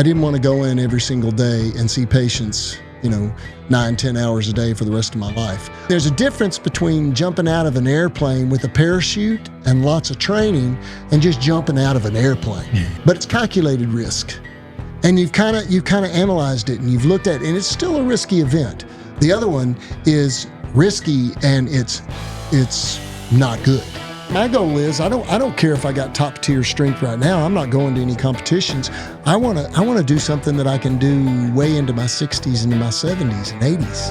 I didn't want to go in every single day and see patients, 9-10 hours a day for the rest of my life. There's a difference between jumping out of an airplane with a parachute and lots of training and just jumping out of an airplane. But it's calculated risk. And you've kind of analyzed it and you've looked at it, and it's still a risky event. The other one is risky and it's not good. My goal is I don't care if I got top tier strength right now. I'm not going to any competitions. I want to do something that I can do way into my 60s, into my 70s and 80s.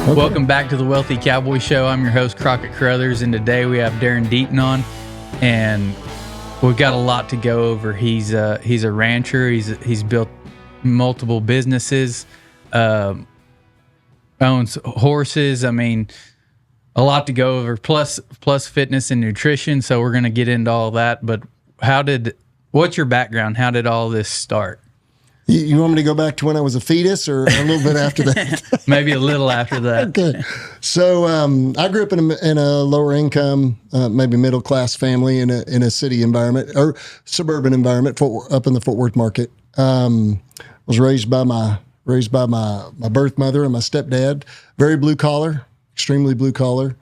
Okay. Welcome back to the Wealthy Cowboy Show. I'm your host, Crockett Carruthers, and today we have Darren Deaton on, and we've got a lot to go over. He's a rancher. He's built multiple businesses. Owns horses. I mean, a lot to go over, plus fitness and nutrition. So we're going to get into all that. But what's your background? How did all this start? You want me to go back to when I was a fetus or a little bit after that? Maybe a little after that. Okay. So I grew up in a lower income, maybe middle class family in a city environment or suburban environment up in the Fort Worth market. Was raised by my birth mother and my stepdad. Very blue collar, extremely blue collar.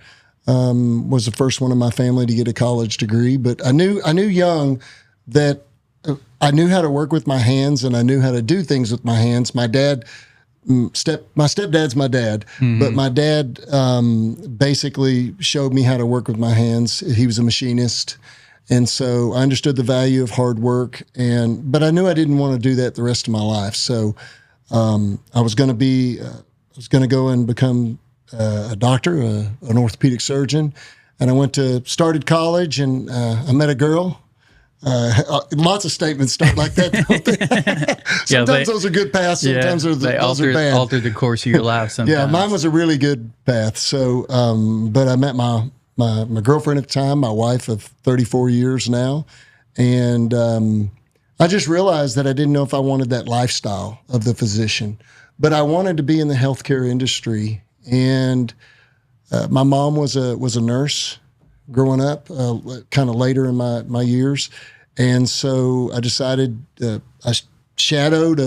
Was the first one in my family to get a college degree. But I knew young that I knew how to work with my hands and I knew how to do things with my hands. My stepdad's my dad, but my dad basically showed me how to work with my hands. He was a machinist. And so I understood the value of hard work, but I knew I didn't want to do that the rest of my life. So I was going to go and become a doctor, an orthopedic surgeon. And I started college and I met a girl. Lots of statements start like that, don't they? Sometimes those are good paths, sometimes those are bad. Alter the course of your life sometimes. Yeah, mine was a really good path. So, but I met my girlfriend at the time, my wife of 34 years now, and I just realized that I didn't know if I wanted that lifestyle of the physician, but I wanted to be in the healthcare industry. And my mom was a nurse growing up, kind of later in my years, and so I decided I shadowed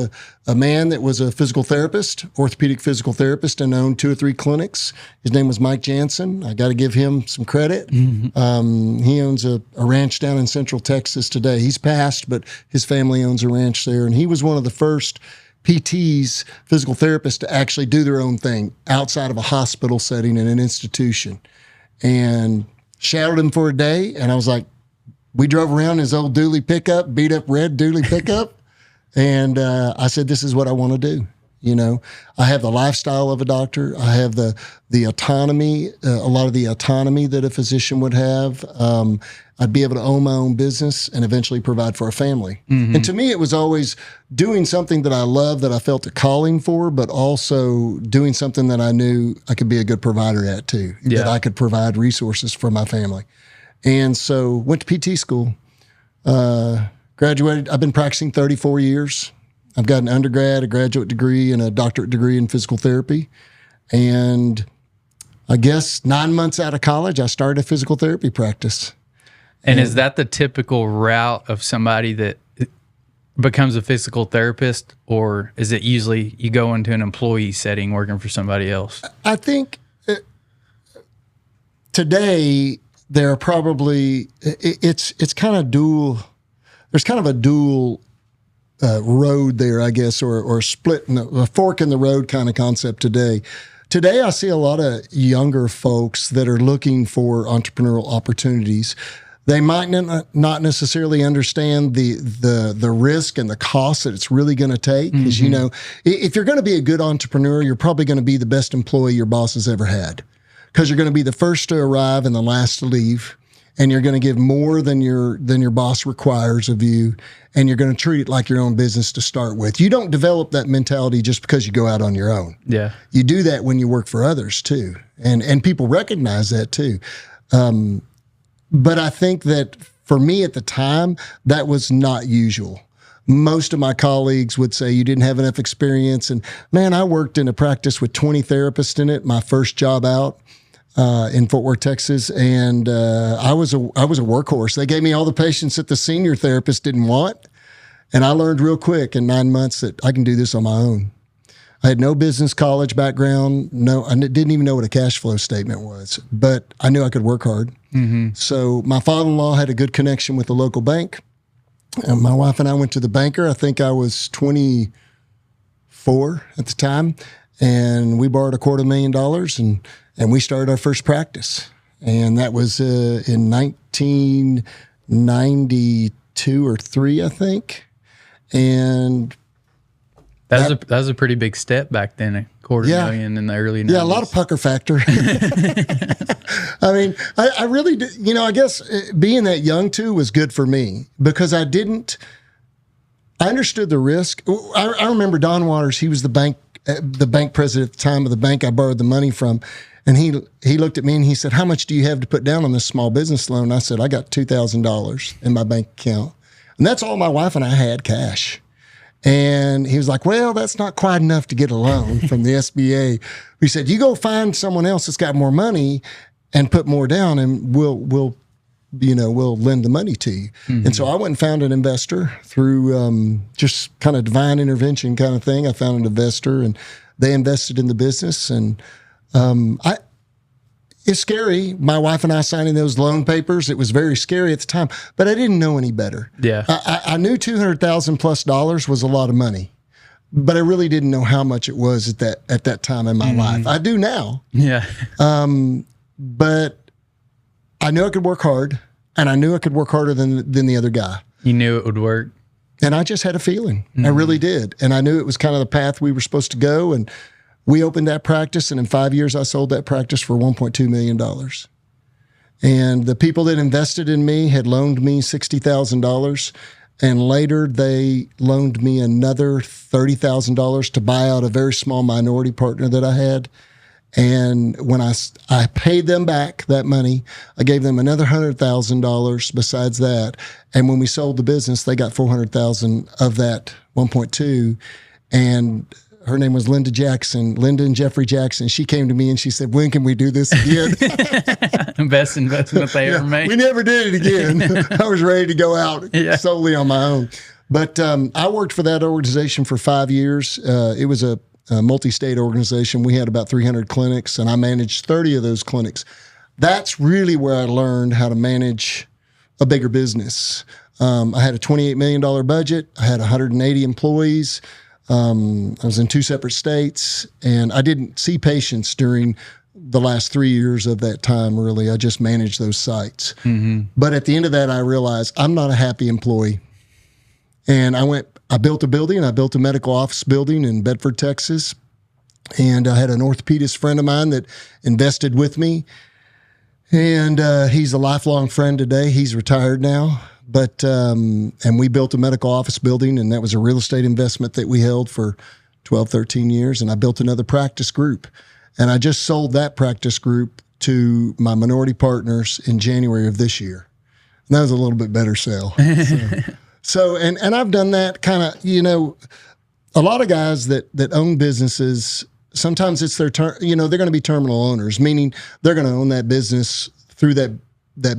a man that was a physical therapist, orthopedic physical therapist, and owned 2 or 3 clinics. His name was Mike Jansen. I got to give him some credit. Mm-hmm. He owns a ranch down in Central Texas today. He's passed, but his family owns a ranch there. And he was one of the first PTs, physical therapists, to actually do their own thing outside of a hospital setting in an institution. And shadowed him for a day. And I was like, we drove around his old dually pickup, beat up red dually pickup. And I said, this is what I want to do. I have the lifestyle of a doctor. I have the autonomy, a lot of the autonomy that a physician would have. I'd be able to own my own business and eventually provide for a family. Mm-hmm. And to me, it was always doing something that I loved, that I felt a calling for, but also doing something that I knew I could be a good provider at too, that I could provide resources for my family. And so went to PT school, graduated. I've been practicing 34 years. I've got an undergrad, a graduate degree, and a doctorate degree in physical therapy. And I guess 9 months out of college, I started a physical therapy practice. And is that the typical route of somebody that becomes a physical therapist, or is it usually you go into an employee setting working for somebody else? I think today there are probably, it's kind of dual. There's kind of a dual road there, I guess, or split, a fork in the road kind of concept today. Today, I see a lot of younger folks that are looking for entrepreneurial opportunities. They might not necessarily understand the risk and the cost that it's really going to take. Because, if you're going to be a good entrepreneur, you're probably going to be the best employee your boss has ever had. Because you're going to be the first to arrive and the last to leave. And you're going to give more than your boss requires of you, and you're going to treat it like your own business to start with. You don't develop that mentality just because you go out on your own. Yeah, you do that when you work for others too, and people recognize that too. But I think that for me at the time, that was not usual. Most of my colleagues would say you didn't have enough experience, and man, I worked in a practice with 20 therapists in it. My first job out. in Fort Worth, Texas, and I was a workhorse. They gave me all the patients that the senior therapist didn't want, and I learned real quick in 9 months that I can do this on my own. I had no business college background. No, I didn't even know what a cash flow statement was, but I knew I could work hard. Mm-hmm. So my father-in-law had a good connection with the local bank. And my wife and I went to the banker. I think I was 24 at the time, and we borrowed $250,000, and we started our first practice. And that was in 1992 or 3, I think. And that was a pretty big step back then, $250,000 in the early 90s. Yeah, a lot of pucker factor. I mean, I really did, I guess being that young too was good for me because I understood the risk. I remember Don Waters, he was the bank president at the time of the bank I borrowed the money from. And he looked at me and he said, "How much do you have to put down on this small business loan?" I said, "I got $2,000 in my bank account." And that's all my wife and I had, cash. And he was like, "Well, that's not quite enough to get a loan from the SBA." He said, "You go find someone else that's got more money and put more down, and we'll lend the money to you." Mm-hmm. And so I went and found an investor through just kind of divine intervention kind of thing. I found an investor, and they invested in the business. And it's scary. My wife and I signing those loan papers. It was very scary at the time, but I didn't know any better. Yeah, I knew $200,000+ was a lot of money, but I really didn't know how much it was at that time in my life. I do now. Yeah. But I knew I could work hard, and I knew I could work harder than the other guy. You knew it would work. And I just had a feeling. I really did. And I knew it was kind of the path we were supposed to go. And we opened that practice, and in 5 years, I sold that practice for $1.2 million. And the people that invested in me had loaned me $60,000. And later, they loaned me another $30,000 to buy out a very small minority partner that I had. And when I paid them back that money, I gave them another $100,000 besides that. And when we sold the business, they got $400,000 of that 1.2. And her name was Linda and Jeffrey Jackson. She came to me and she said, "When can we do this again?" Best investment they ever made. We never did it again. I was ready to go out solely on my own. But I worked for that organization for 5 years. It was a multi-state organization. We had about 300 clinics, and I managed 30 of those clinics. That's really where I learned how to manage a bigger business. I had a $28 million budget. I had 180 employees. I was in 2 separate states, and I didn't see patients during the last 3 years of that time, really. I just managed those sites. Mm-hmm. But at the end of that, I realized I'm not a happy employee. And I built a building. I built a medical office building in Bedford, Texas. And I had an orthopedist friend of mine that invested with me. And he's a lifelong friend today. He's retired now. But and we built a medical office building, and that was a real estate investment that we held for 12, 13 years. And I built another practice group. And I just sold that practice group to my minority partners in January of this year. And that was a little bit better sale. So, and I've done that kind of, a lot of guys that own businesses, sometimes it's their turn, they're going to be terminal owners, meaning they're going to own that business through that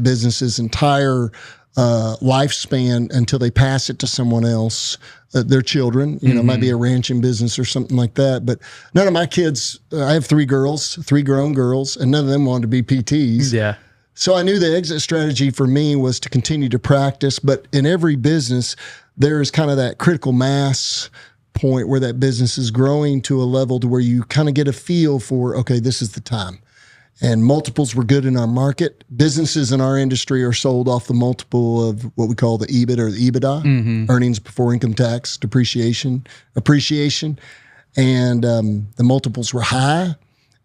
business's entire lifespan until they pass it to someone else, their children, it might be a ranching business or something like that. But none of my kids, I have 3 grown girls, and none of them wanted to be PTs. Yeah. So I knew the exit strategy for me was to continue to practice, but in every business, there is kind of that critical mass point where that business is growing to a level to where you kind of get a feel for, okay, this is the time. And multiples were good in our market. Businesses in our industry are sold off the multiple of what we call the EBIT or the EBITDA, earnings before income tax, appreciation. And the multiples were high.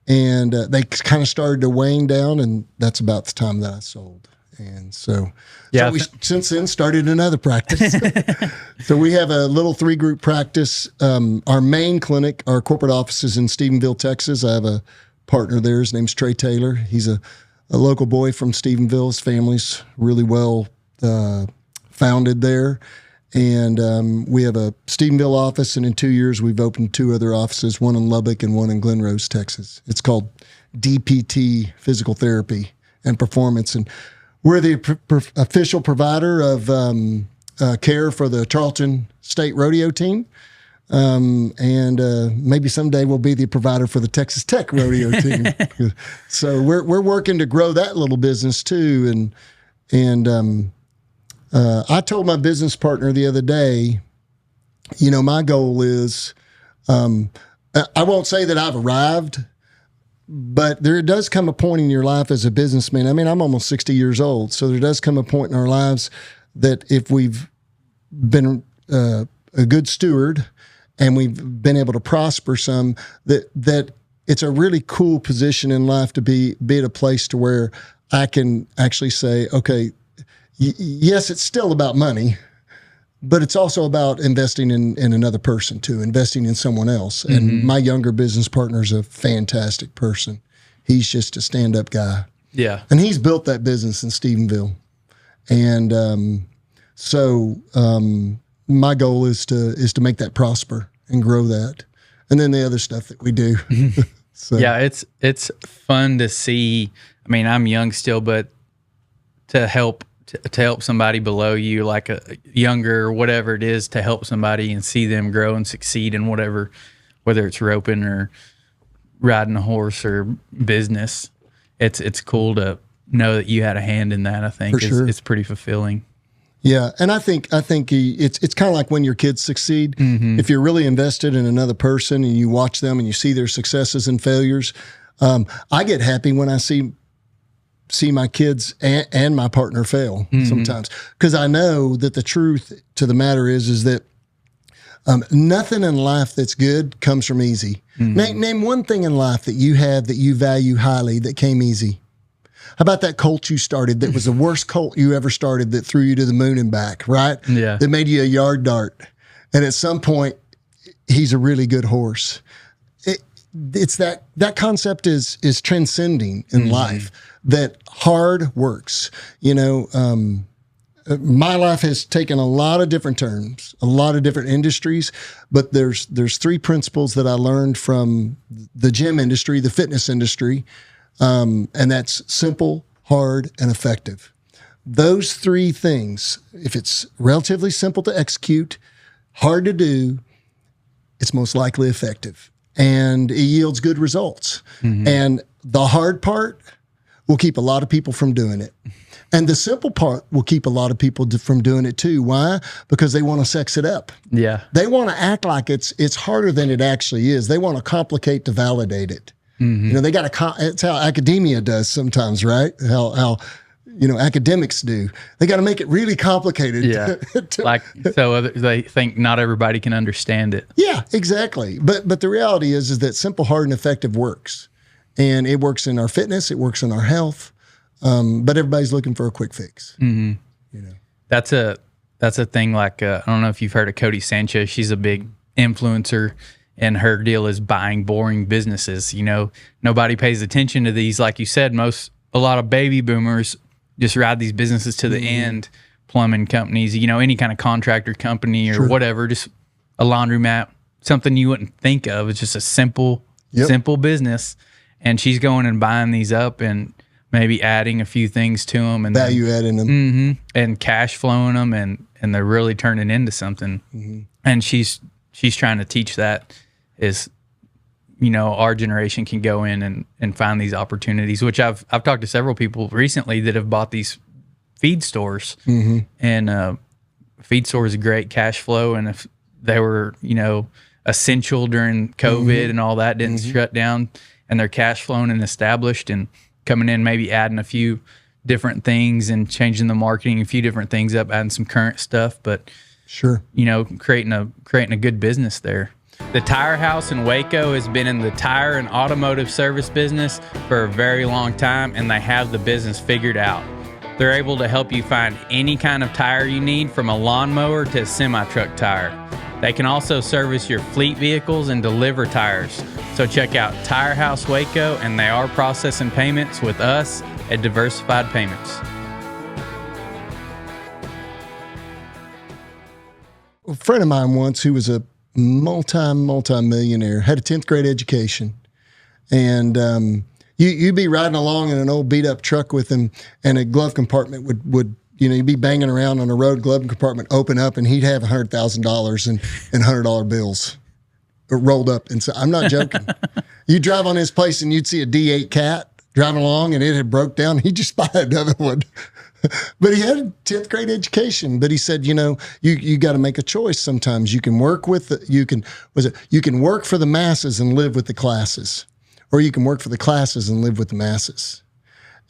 And they kind of started to wane down, and that's about the time that I sold. And so we since then started another practice. So we have a little 3-group practice. Our main clinic, our corporate office is in Stephenville, Texas. I have a partner there. His name's Trey Taylor. He's a local boy from Stephenville. His family's really well founded there. And we have a Stephenville office, and in 2 years, we've opened 2 other offices, one in Lubbock and one in Glen Rose, Texas. It's called DPT Physical Therapy and Performance. And we're the official provider of care for the Charleston State Rodeo team. And maybe someday we'll be the provider for the Texas Tech Rodeo team. So we're working to grow that little business too. And I told my business partner the other day, my goal is, I won't say that I've arrived, but there does come a point in your life as a businessman. I mean, I'm almost 60 years old. So there does come a point in our lives that if we've been a good steward and we've been able to prosper some, that it's a really cool position in life to be at a place to where I can actually say, okay, yes, it's still about money, but it's also about investing in another person too, investing in someone else. Mm-hmm. And my younger business partner is a fantastic person. He's just a stand-up guy. Yeah. And he's built that business in Stephenville. And so my goal is to make that prosper and grow that. And then the other stuff that we do. So. Yeah, it's fun to see. I mean, I'm young still, but to help somebody below you, like a younger or whatever it is, to help somebody and see them grow and succeed in whatever, whether it's roping or riding a horse or business. It's cool to know that you had a hand in that. I think it's pretty fulfilling. Yeah, and I think it's kind of like when your kids succeed. Mm-hmm. If you're really invested in another person and you watch them and you see their successes and failures, I get happy when I see my kids and my partner fail sometimes, because I know that the truth to the matter is that nothing in life that's good comes from easy. Mm-hmm. Name one thing in life that you have that you value highly that came easy. How about that colt you started that was the worst colt you ever started that threw you to the moon and back, right? Yeah. That made you a yard dart. And at some point, he's a really good horse. It's that concept is transcending in life, that hard works. My life has taken a lot of different turns, a lot of different industries, but there's three principles that I learned from the gym industry, the fitness industry, and that's simple, hard, and effective. Those three things, if it's relatively simple to execute, hard to do, it's most likely effective. And it yields good results. Mm-hmm. And the hard part will keep a lot of people from doing it. And the simple part will keep a lot of people from doing it too. Why? Because they want to sex it up. Yeah. They want to act like it's harder than it actually is. They want to complicate to validate it. Mm-hmm. They got to, it's how academia does sometimes, right? How academics do. They got to make it really complicated. Yeah. So they think not everybody can understand it. Yeah, exactly. But the reality is that simple, hard, and effective works. And it works in our fitness. It works in our health. But everybody's looking for a quick fix. Mm-hmm. That's a thing. Like, I don't know if you've heard of Cody Sanchez. She's a big influencer, and her deal is buying boring businesses. Nobody pays attention to these. Like you said, a lot of baby boomers just ride these businesses to the end. Plumbing companies, any kind of contractor company or whatever, just a laundromat, something you wouldn't think of. It's just a simple business. And she's going and buying these up and maybe adding a few things to them, and value adding them, and cash flowing them, and they're really turning into something. Mm-hmm. And she's trying to teach that is, our generation can go in and find these opportunities, which I've talked to several people recently that have bought these feed stores, and feed store is a great cash flow. And if they were, essential during COVID and all that didn't shut down, and they're cash flowing and established and coming in, maybe adding a few different things and changing the marketing, a few different things up, adding some current stuff, but creating a good business there. The Tire House in Waco has been in the tire and automotive service business for a very long time, and they have the business figured out. They're able to help you find any kind of tire you need, from a lawnmower to a semi-truck tire. They can also service your fleet vehicles and deliver tires. So check out Tire House Waco, and they are processing payments with us at Diversified Payments. A friend of mine once, who was a multi-millionaire, had a 10th grade education, and You'd be riding along in an old beat up truck with him, and a glove compartment would you'd be banging around on a road, glove compartment open up, and he'd have $100,000 in $100 bills rolled up. And so I'm not joking. You drive on his place and you'd see a D8 cat driving along, and it had broke down. He'd just buy another one. But he had a 10th grade education. But he said, you got to make a choice. Sometimes you can work you can work for the masses and live with the classes, or you can work for the classes and live with the masses.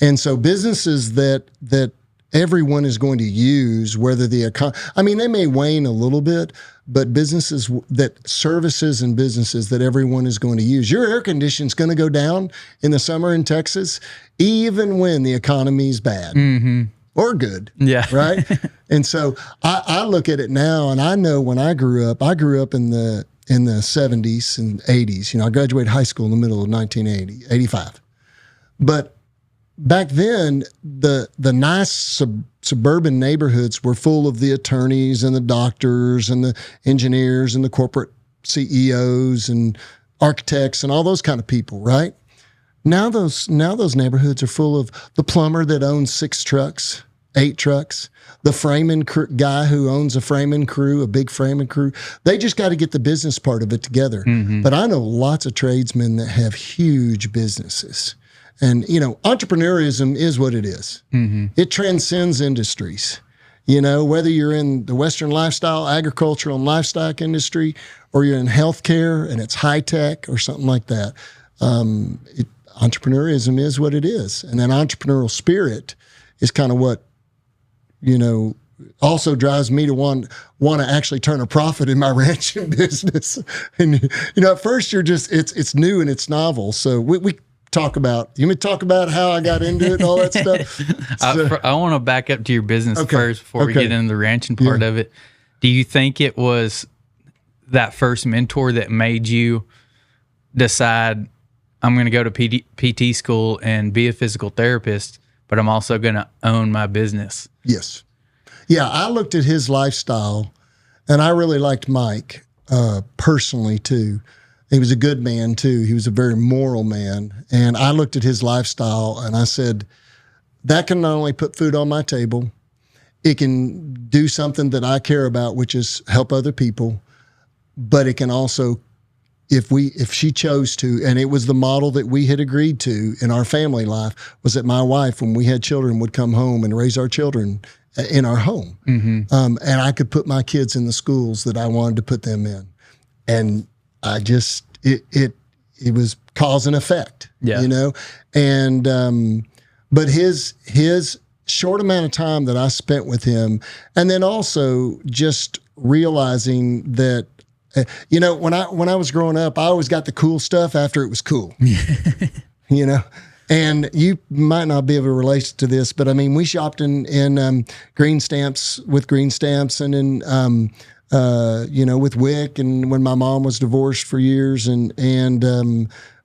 And so businesses that everyone is going to use, whether they may wane a little bit, but services and businesses that everyone is going to use. Your air conditioning is going to go down in the summer in Texas, even when the economy is bad or good. Yeah. Right. And so I look at it now, and I know when I grew up in the 70s and 80s. I graduated high school in the middle of 1985. But back then, the nice suburban neighborhoods were full of the attorneys and the doctors and the engineers and the corporate CEOs and architects and all those kind of people, right? Now those neighborhoods are full of the plumber that owns 6 trucks, 8 trucks, the framing guy who owns a big framing crew. They just got to get the business part of it together. Mm-hmm. But I know lots of tradesmen that have huge businesses. And, entrepreneurialism is what it is. Mm-hmm. It transcends industries. Whether you're in the Western lifestyle, agricultural and livestock industry, or you're in healthcare and it's high tech or something like that. Entrepreneurialism is what it is. And that entrepreneurial spirit is kind of what, also drives me to want to actually turn a profit in my ranching business. And, at first it's new and it's novel. So we talk about, you may talk about how I got into it and all that stuff. So, I want to back up to your business first before we get into the ranching part of it. Do you think it was that first mentor that made you decide, I'm going to go to PT school and be a physical therapist, but I'm also going to own my business? Yes. Yeah, I looked at his lifestyle, and I really liked Mike personally too. He was a good man too. He was a very moral man. And I looked at his lifestyle and I said, that can not only put food on my table, it can do something that I care about, which is help other people, but it can also, if she chose to, and it was the model that we had agreed to in our family life, was that my wife, when we had children, would come home and raise our children in our home. Mm-hmm. And I could put my kids in the schools that I wanted to put them in. And I just, it was cause and effect, and, but his short amount of time that I spent with him, and then also just realizing that, when I was growing up, I always got the cool stuff after it was cool, and you might not be able to relate to this, but I mean, we shopped in green stamps and in, with WIC, and when my mom was divorced for years, and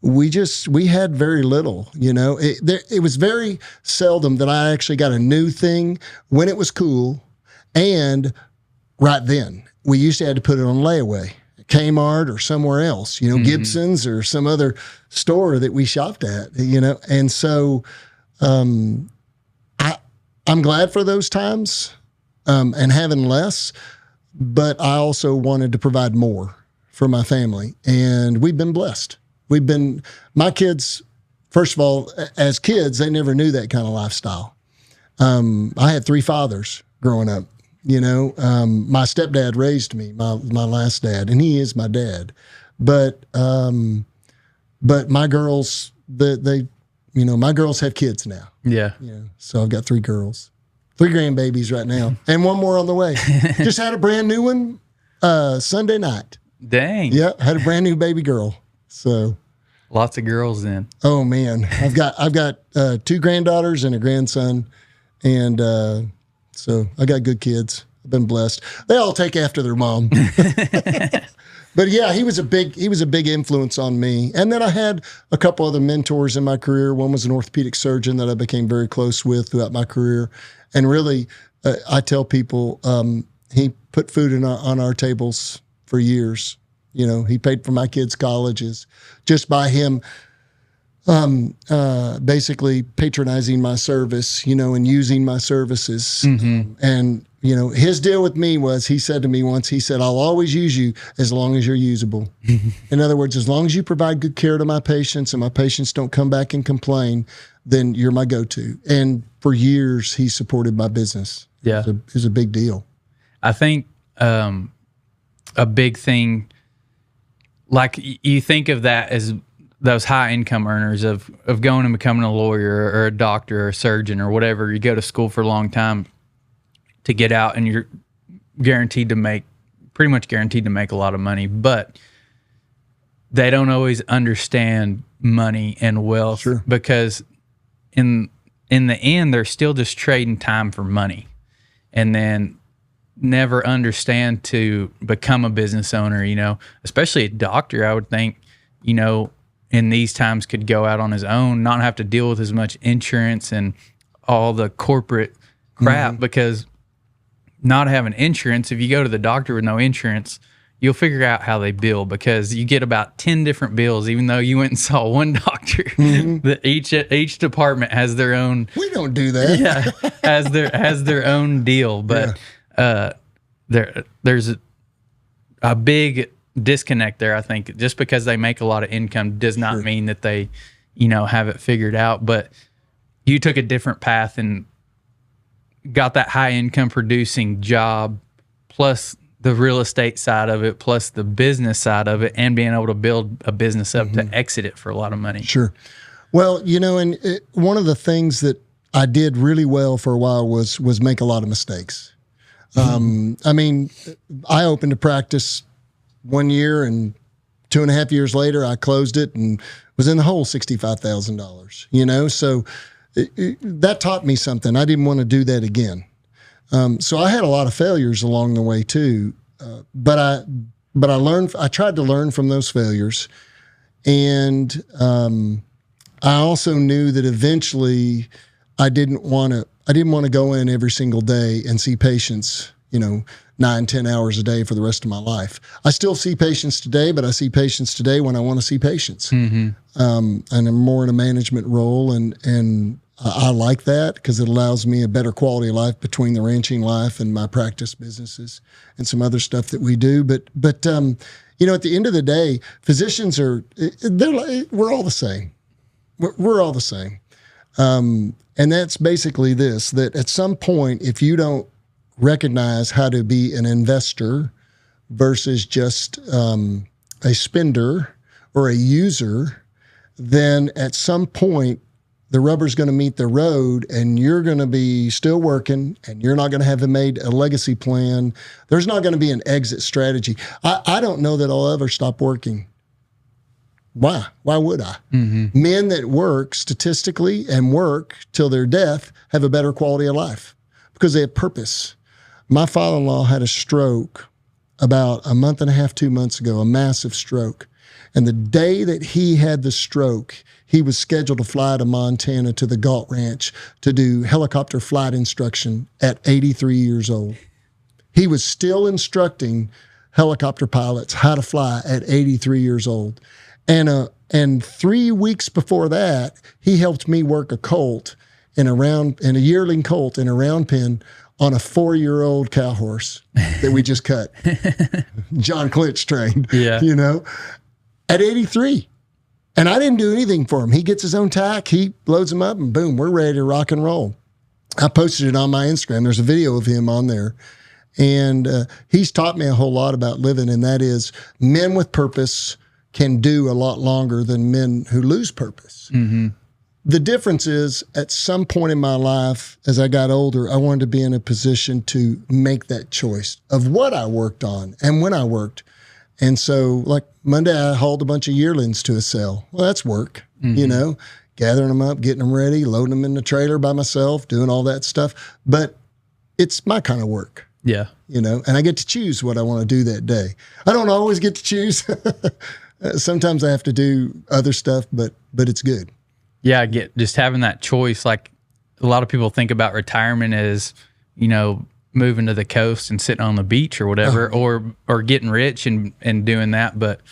we had very little, it was very seldom that I actually got a new thing when it was cool. And right then we used to have to put it on layaway at Kmart or somewhere else, mm-hmm. Gibson's or some other store that we shopped at, and so, I'm glad for those times, and having less. But I also wanted to provide more for my family, and we've been blessed. My kids, first of all, as kids, they never knew that kind of lifestyle. I had 3 fathers growing up, my stepdad raised me, my last dad, and he is my dad. But my girls, my girls have kids now. Yeah. So I've got 3 girls. 3 grandbabies right now, and 1 more on the way. Just had a brand new one Sunday night. Dang. Yeah, had a brand new baby girl. So lots of girls then. Oh man, I've got 2 granddaughters and a grandson, and so I got good kids. I've been blessed. They all take after their mom. But yeah, he was a big influence on me. And then I had a couple other mentors in my career. One was an orthopedic surgeon that I became very close with throughout my career. And really, I tell people, he put food on our tables for years. He paid for my kids' colleges just by him Basically patronizing my service, and using my services. And, his deal with me was, he said to me once, he said, I'll always use you as long as you're usable. In other words, as long as you provide good care to my patients and my patients don't come back and complain, then you're my go-to. And for years, he supported my business. Yeah. It was a big deal. I think a big thing, like you think of that as those high income earners of going and becoming a lawyer or a doctor or a surgeon or whatever. You go to school for a long time to get out, and you're pretty much guaranteed to make a lot of money, but they don't always understand money and wealth. Sure. Because in the end, they're still just trading time for money, and then never understand to become a business owner, especially a doctor. I would think, in these times could go out on his own, not have to deal with as much insurance and all the corporate crap, because not having insurance, if you go to the doctor with no insurance, you'll figure out how they bill, because you get about 10 different bills, even though you went and saw one doctor. That each department has their own. We don't do that. Yeah, has their own deal, but there's a big disconnect there. I think just because they make a lot of income does not mean that they, have it figured out. But you took a different path and got that high income producing job, plus the real estate side of it, plus the business side of it, and being able to build a business up to exit it for a lot of money. Sure. Well, and one of the things that I did really well for a while was make a lot of mistakes. I mean, I opened a practice 1 year, and 2.5 years later, I closed it and was in the hole $65,000, so that taught me something. I didn't want to do that again. So I had a lot of failures along the way too. But I learned, I tried to learn from those failures. And I also knew that eventually I didn't want to go in every single day and see patients, 9-10 hours a day for the rest of my life. I still see patients today, but I see patients today when I want to see patients. And I'm more in a management role, and I like that because it allows me a better quality of life between the ranching life and my practice businesses and some other stuff that we do. But at the end of the day, physicians we're all the same. We're all the same. And that's basically this, that at some point, if you don't recognize how to be an investor versus just a spender or a user, then at some point the rubber's going to meet the road, and you're going to be still working, and you're not going to have made a legacy plan. There's not going to be an exit strategy. I don't know that I'll ever stop working. Why? Why would I? Men that work statistically and work till their death have a better quality of life because they have purpose. My father-in-law had a stroke about a month and a half, 2 months ago, a massive stroke. And the day that he had the stroke, he was scheduled to fly to Montana to the Galt Ranch to do helicopter flight instruction at 83 years old. He was still instructing helicopter pilots how to fly at 83 years old. And 3 weeks before that, he helped me work a colt in a yearling colt in a round pen on a 4-year-old cow horse that we just cut. John Clinch trained, at 83. And I didn't do anything for him. He gets his own tack, he loads them up, and boom, we're ready to rock and roll. I posted it on my Instagram. There's a video of him on there. And he's taught me a whole lot about living, and that is men with purpose can do a lot longer than men who lose purpose. The difference is, at some point in my life, as I got older, I wanted to be in a position to make that choice of what I worked on and when I worked. And so, like Monday, I hauled a bunch of yearlings to a sale. Well, that's work, gathering them up, getting them ready, loading them in the trailer by myself, doing all that stuff. But it's my kind of work. Yeah. And I get to choose what I want to do that day. I don't always get to choose. Sometimes I have to do other stuff, but it's good. Yeah, just having that choice. Like, a lot of people think about retirement as, moving to the coast and sitting on the beach or whatever, or getting rich and doing that. But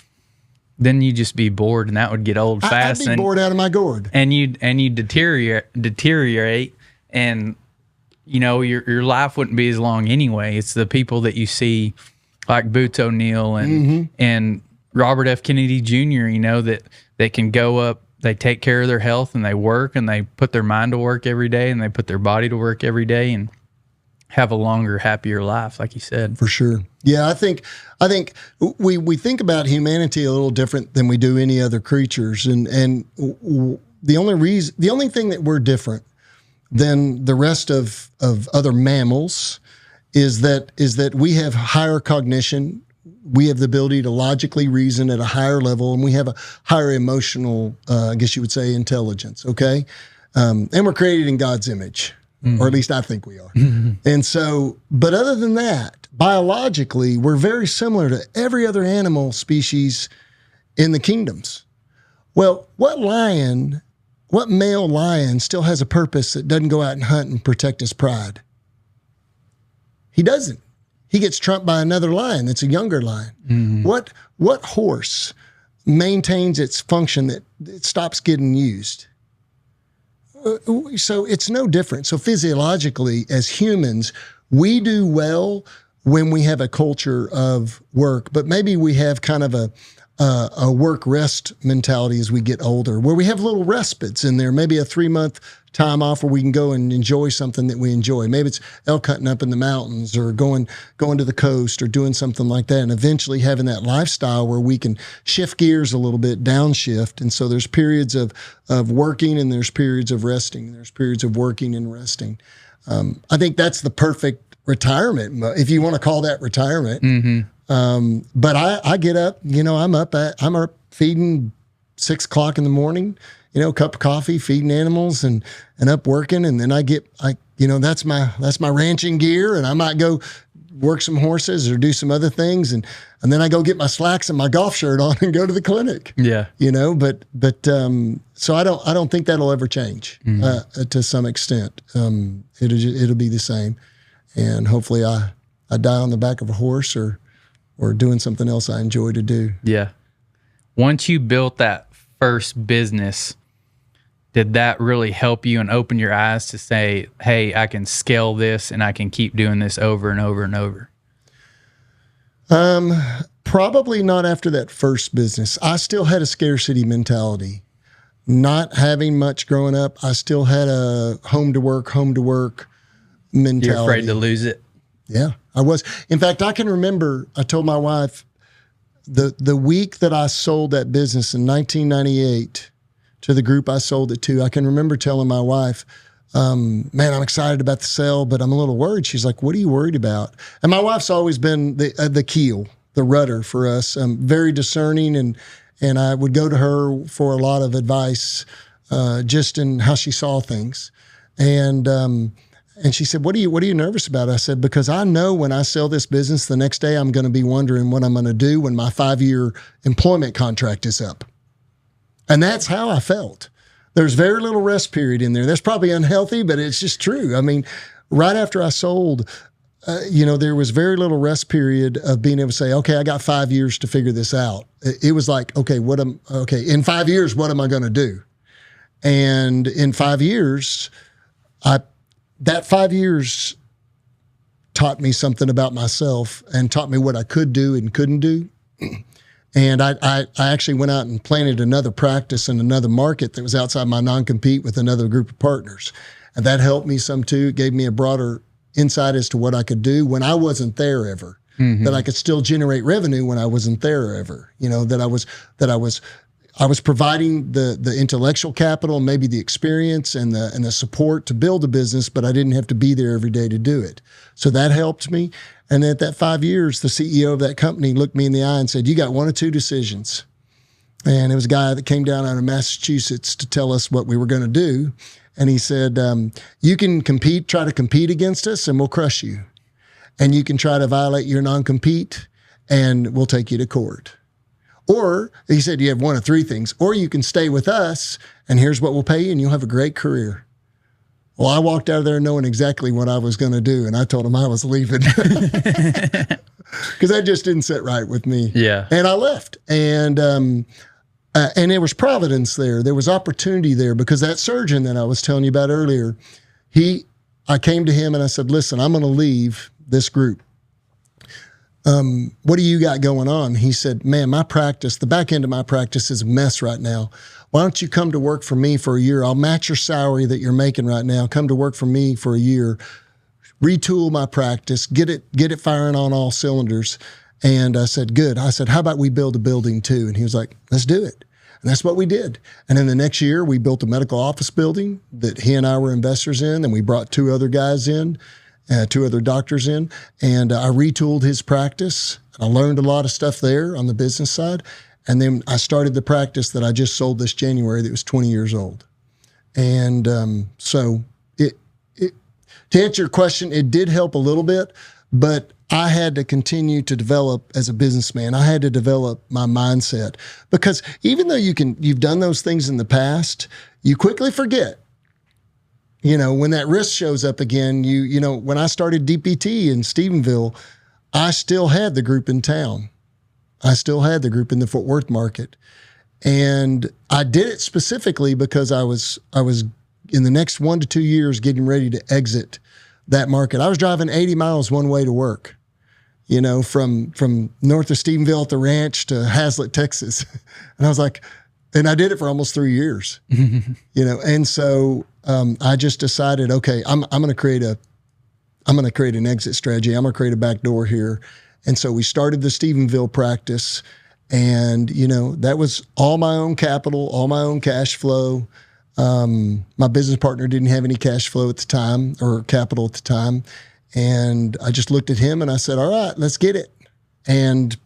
then you just be bored, and that would get old fast. I'd be bored out of my gourd. And you deteriorate, and your life wouldn't be as long anyway. It's the people that you see, like Boots O'Neill and Robert F. Kennedy Jr., that they can go up, they take care of their health, and they work, and they put their mind to work every day, and they put their body to work every day, and have a longer, happier life, like you said. For sure. Yeah, I think we think about humanity a little different than we do any other creatures, and the only thing that we're different than the rest of other mammals is that we have higher cognition, we have the ability to logically reason at a higher level, and we have a higher emotional, I guess you would say, intelligence. Okay, and we're created in God's image. Or at least I think we are. And so, but other than that, biologically, we're very similar to every other animal species in the kingdoms. Well, what male lion still has a purpose that doesn't go out and hunt and protect his pride? He doesn't. He gets trumped by another lion that's a younger lion. What horse maintains its function that it stops getting used? So it's no different. So physiologically, as humans, we do well when we have a culture of work, but maybe we have kind of a work rest mentality as we get older, where we have little respites in there, maybe a 3-month time off where we can go and enjoy something that we enjoy. Maybe it's elk hunting up in the mountains, or going to the coast, or doing something like that, and eventually having that lifestyle where we can shift gears a little bit, downshift. And so there's periods of working, and there's periods of resting, and there's periods of working and resting. I think that's the perfect retirement, if you want to call that retirement. But I get up, I'm up feeding 6 o'clock in the morning, cup of coffee, feeding animals, and up working. And then that's my ranching gear, and I might go work some horses or do some other things. And then I go get my slacks and my golf shirt on and go to the clinic. Yeah. So I don't think that'll ever change, to some extent. It'll be the same. And hopefully I die on the back of a horse or doing something else I enjoy to do. Yeah. Once you built that first business, did that really help you and open your eyes to say, hey, I can scale this and I can keep doing this over and over and over? Probably not after that first business. I still had a scarcity mentality. Not having much growing up, I still had a home to work mentality. You're afraid to lose it? Yeah, I was. In fact, I can remember I told my wife the week that I sold that business in 1998 to the group I sold it to, I can remember telling my wife, man, I'm excited about the sale, but I'm a little worried. She's like, what are you worried about? And my wife's always been the keel, the rudder for us, very discerning, and I would go to her for a lot of advice just in how she saw things. And she said, what are you nervous about? I said, because I know when I sell this business, the next day I'm going to be wondering what I'm going to do when my 5-year employment contract is up. And that's how I felt. There's very little rest period in there. That's probably unhealthy, but it's just true. I mean, right after I sold, there was very little rest period of being able to say, okay, I got 5 years to figure this out. It was like, in 5 years, what am I going to do? And in 5 years, that 5 years taught me something about myself and taught me what I could do and couldn't do. And I actually went out and planted another practice in another market that was outside my non-compete with another group of partners. And that helped me some too. It gave me a broader insight as to what I could do when I wasn't there ever. That I could still generate revenue when I wasn't there ever. That I was providing the intellectual capital, maybe the experience and the support to build a business, but I didn't have to be there every day to do it. So that helped me. And then at that 5 years, the CEO of that company looked me in the eye and said, you got one of two decisions. And it was a guy that came down out of Massachusetts to tell us what we were going to do. And he said, you can try to compete against us and we'll crush you. And you can try to violate your non-compete and we'll take you to court. Or, he said, you have one of three things. Or you can stay with us, and here's what we'll pay you, and you'll have a great career. Well, I walked out of there knowing exactly what I was going to do, and I told him I was leaving. because that just didn't sit right with me. Yeah. And I left. And there was providence there. There was opportunity there because that surgeon that I was telling you about earlier, I came to him and I said, listen, I'm going to leave this group. What do you got going on? He said, man, my practice, the back end of my practice is a mess right now. Why don't you come to work for me for a year? I'll match your salary that you're making right now. Come to work for me for a year, retool my practice, get it firing on all cylinders. And I said, good. I said, how about we build a building too? And he was like, let's do it. And that's what we did. And then the next year we built a medical office building that he and I were investors in. And we brought two other guys in, two other doctors in, and I retooled his practice. I learned a lot of stuff there on the business side. And then I started the practice that I just sold this January that was 20 years old. And so to answer your question, it did help a little bit, but I had to continue to develop as a businessman. I had to develop my mindset because even though you've done those things in the past, you quickly forget. When that risk shows up again, when I started DPT in Stephenville, I still had the group in town. I still had the group in the Fort Worth market. And I did it specifically because I was in the next 1 to 2 years getting ready to exit that market. I was driving 80 miles one way to work, from north of Stephenville at the ranch to Hazlet, Texas. And I was like, and I did it for almost 3 years, and so I just decided, okay, I'm going to create an exit strategy. I'm going to create a back door here. And so we started the Stephenville practice, and, that was all my own capital, all my own cash flow. My business partner didn't have any cash flow at the time or capital at the time. And I just looked at him and I said, all right, let's get it. And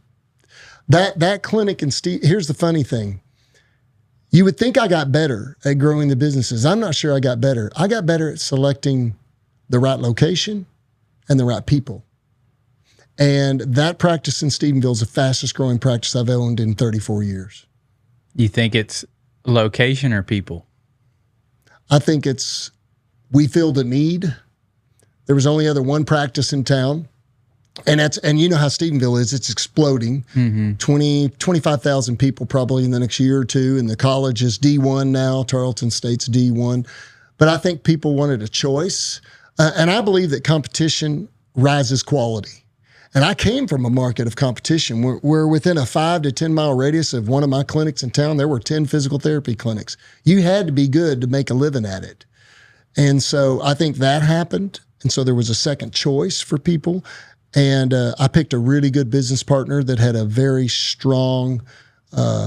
that clinic here's the funny thing. You would think I got better at growing the businesses. I'm not sure I got better. I got better at selecting the right location and the right people. And that practice in Stephenville is the fastest growing practice I've owned in 34 years. You think it's location or people? I think we filled a need. There was only one practice in town. And you know how Stephenville is, it's exploding. 25,000 people probably in the next year or two. And the college is D1 now, Tarleton State's D1. But I think people wanted a choice. And I believe that competition rises quality. And I came from a market of competition where within a 5 to 10 mile radius of one of my clinics in town, there were 10 physical therapy clinics. You had to be good to make a living at it. And so I think that happened. And so there was a second choice for people. And I picked a really good business partner that had a very strong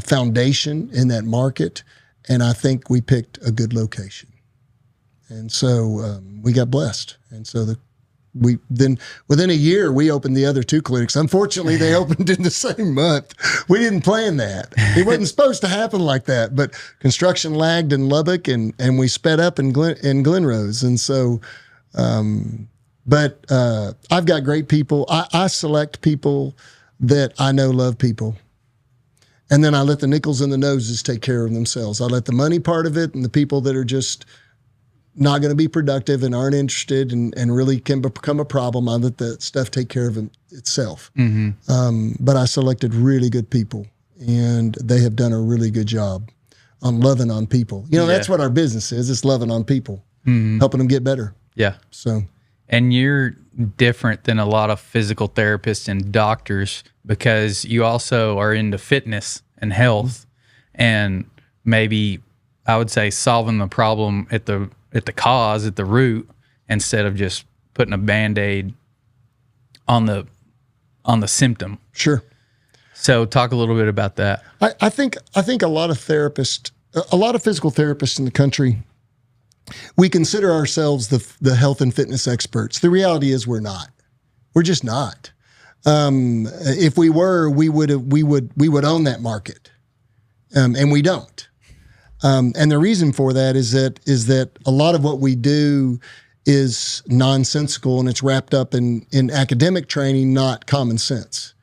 foundation in that market. And I think we picked a good location. And so we got blessed. And so then within a year, we opened the other two clinics. Unfortunately, they opened in the same month. We didn't plan that. It wasn't supposed to happen like that, but construction lagged in Lubbock and we sped up in Glen Rose. And so, but I've got great people. I select people that I know love people. And then I let the nickels and the noses take care of themselves. I let the money part of it and the people that are just not going to be productive and aren't interested and really can become a problem, I let that stuff take care of itself. But I selected really good people, and they have done a really good job on loving on people. That's what our business is. It's loving on people, helping them get better. Yeah. So, and you're different than a lot of physical therapists and doctors because you also are into fitness and health and maybe I would say solving the problem at the cause, at the root, instead of just putting a Band-Aid on the symptom. Sure. So talk a little bit about that. I think a lot of therapists, a lot of physical therapists in the country, we consider ourselves the health and fitness experts. The reality is we're not. We're just not. If we were, we would own that market, and we don't. And the reason for that is that a lot of what we do is nonsensical and it's wrapped up in academic training, not common sense.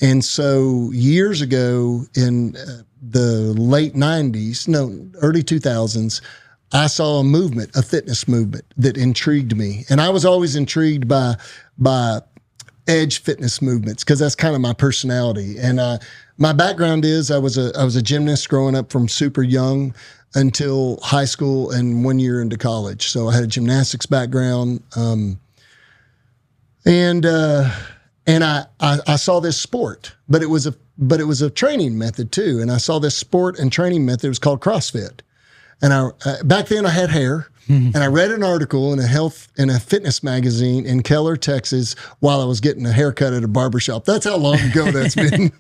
And so years ago in the late 90s, early 2000s, I saw a fitness movement that intrigued me. And I was always intrigued by edge fitness movements because that's kind of my personality. And my background is I was a gymnast growing up from super young until high school and 1 year into college. So I had a gymnastics background, and I saw this sport, but it was a training method too. And I saw this sport and training method. It was called CrossFit. And back then I had hair, and I read an article in a fitness magazine in Keller, Texas, while I was getting a haircut at a barbershop. That's how long ago that's been.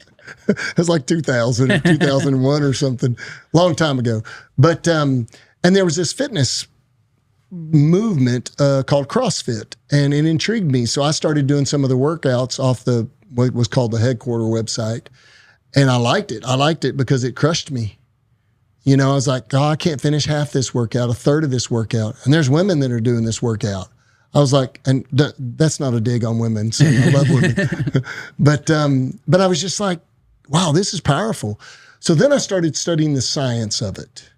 It was like 2000 or 2001 or something, long time ago. But and there was this fitness movement called CrossFit, and it intrigued me. So I started doing some of the workouts off what was called the headquarter website, and I liked it. I liked it because it crushed me. You know, I was like, oh, I can't finish half this workout, a third of this workout. And there's women that are doing this workout. I was like, and that's not a dig on women. So I love women. But I was just like, wow, this is powerful. So then I started studying the science of it.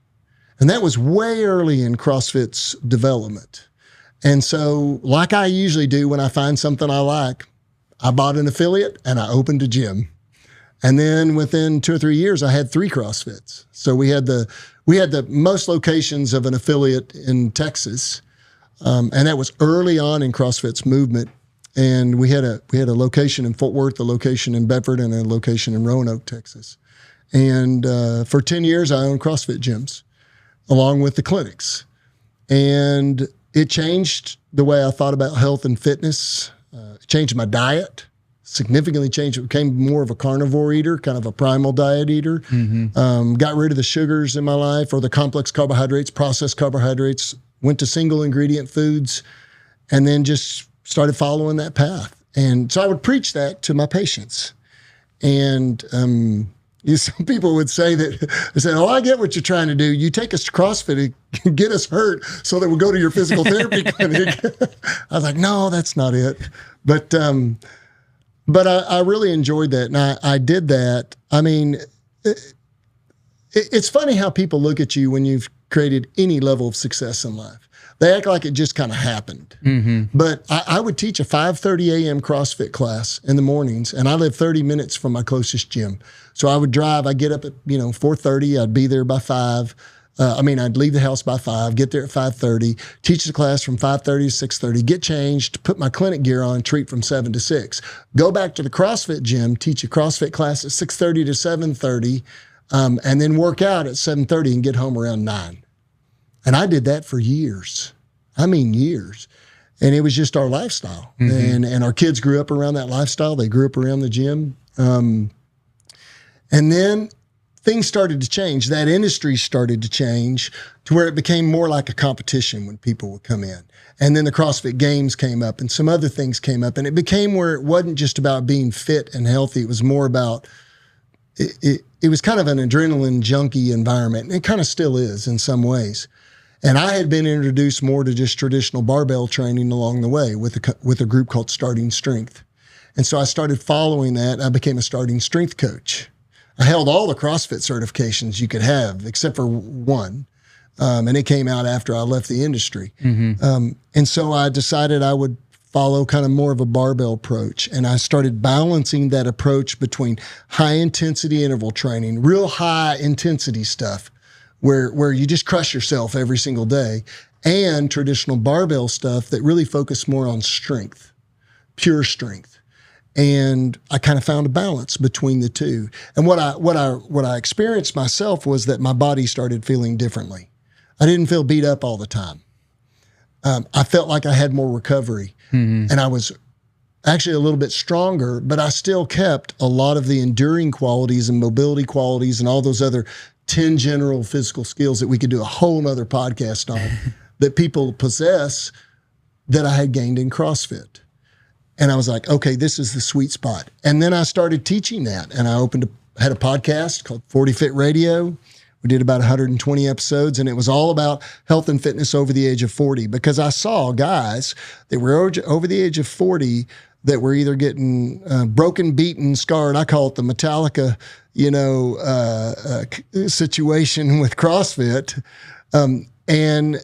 And that was way early in CrossFit's development. And so like I usually do when I find something I like, I bought an affiliate and I opened a gym. And then within 2 or 3 years, I had 3 CrossFits. So we had the most locations of an affiliate in Texas, and that was early on in CrossFit's movement. And we had a location in Fort Worth, a location in Bedford, and a location in Roanoke, Texas. And for 10 years, I owned CrossFit gyms, along with the clinics. And it changed the way I thought about health and fitness. It changed my diet. Significantly changed. It became more of a carnivore eater, kind of a primal diet eater. Got rid of the sugars in my life or the complex carbohydrates, processed carbohydrates, went to single ingredient foods, and then just started following that path. And so I would preach that to my patients. And some people would say that, they said, oh, I get what you're trying to do. You take us to CrossFit and get us hurt so that we'll go to your physical therapy clinic. I was like, no, that's not it. But I really enjoyed that, and I did that. I mean, it's funny how people look at you when you've created any level of success in life. They act like it just kind of happened. But I would teach a 5:30 a.m. CrossFit class in the mornings, and I live 30 minutes from my closest gym. So I would drive. I'd get up at 4:30. I'd be there by 5. I'd leave the house by 5, get there at 5:30, teach the class from 5:30 to 6:30, get changed, put my clinic gear on, treat from 7 to 6. Go back to the CrossFit gym, teach a CrossFit class at 6:30 to 7:30, and then work out at 7:30 and get home around 9. And I did that for years. I mean, years. And it was just our lifestyle. And our kids grew up around that lifestyle. They grew up around the gym. And then things started to change. That industry started to change to where it became more like a competition when people would come in. And then the CrossFit Games came up and some other things came up. And it became where it wasn't just about being fit and healthy. It was more about, it was kind of an adrenaline junkie environment. And it kind of still is in some ways. And I had been introduced more to just traditional barbell training along the way with a group called Starting Strength. And so I started following that. I became a starting strength coach. I held all the CrossFit certifications you could have, except for one. And it came out after I left the industry. And so I decided I would follow kind of more of a barbell approach. And I started balancing that approach between high intensity interval training, real high intensity stuff, where you just crush yourself every single day, and traditional barbell stuff that really focused more on strength, pure strength. And I kind of found a balance between the two. And what I experienced myself was that my body started feeling differently. I didn't feel beat up all the time. I felt like I had more recovery, and I was actually a little bit stronger, but I still kept a lot of the enduring qualities and mobility qualities and all those other 10 general physical skills that we could do a whole nother podcast on that people possess that I had gained in CrossFit. And I was like, okay, this is the sweet spot. And then I started teaching that. And I had a podcast called 40 Fit Radio. We did about 120 episodes, and it was all about health and fitness over the age of 40, because I saw guys that were over the age of 40 that were either getting broken, beaten, scarred. I call it the Metallica, situation with CrossFit. And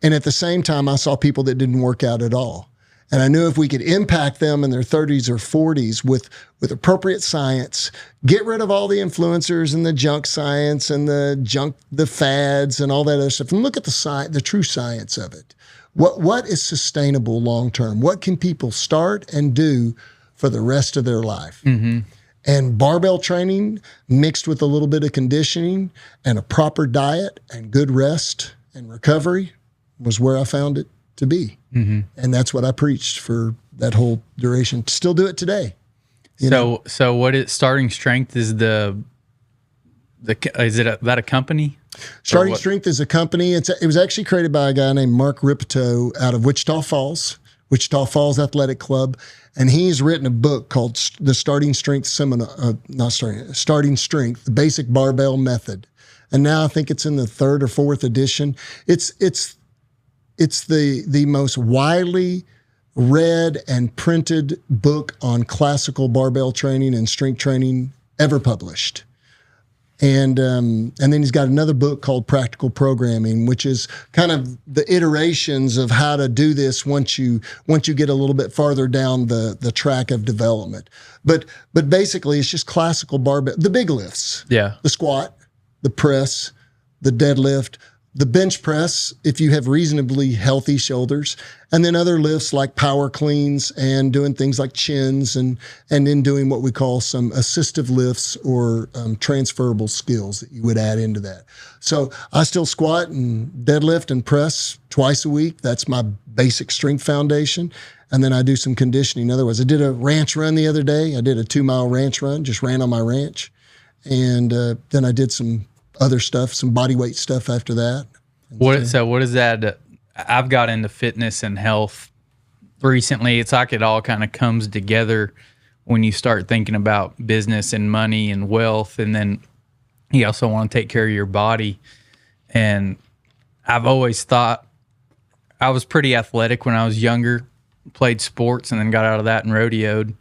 at the same time, I saw people that didn't work out at all. And I knew if we could impact them in their 30s or 40s with appropriate science, get rid of all the influencers and the junk science and the fads and all that other stuff, and look at the true science of it. What is sustainable long term? What can people start and do for the rest of their life? Mm-hmm. And barbell training mixed with a little bit of conditioning and a proper diet and good rest and recovery was where I found it to be. Mm-hmm. And that's what I preached for that whole duration. Still do it today. So what is Starting Strength is that a company? Starting Strength is a company. It was actually created by a guy named Mark Ripito out of Wichita Falls Athletic Club. And he's written a book called The Starting Strength Starting Strength, the Basic Barbell Method. And now I think it's in the 3rd or 4th edition. It's the most widely read and printed book on classical barbell training and strength training ever published. And then he's got another book called Practical Programming, which is kind of the iterations of how to do this once you get a little bit farther down the track of development. But basically, it's just classical barbell, the big lifts, the squat, the press, the deadlift, the bench press, if you have reasonably healthy shoulders, and then other lifts like power cleans and doing things like chins and then doing what we call some assistive lifts or transferable skills that you would add into that. So I still squat and deadlift and press twice a week. That's my basic strength foundation. And then I do some conditioning. Otherwise, I did a ranch run the other day. I did a 2-mile ranch run, just ran on my ranch. And then I did some other stuff, some body weight stuff after that. So what is that? I've got into fitness and health recently. It's like it all kind of comes together when you start thinking about business and money and wealth. And then you also want to take care of your body. And I've always thought I was pretty athletic when I was younger, played sports and then got out of that and rodeoed.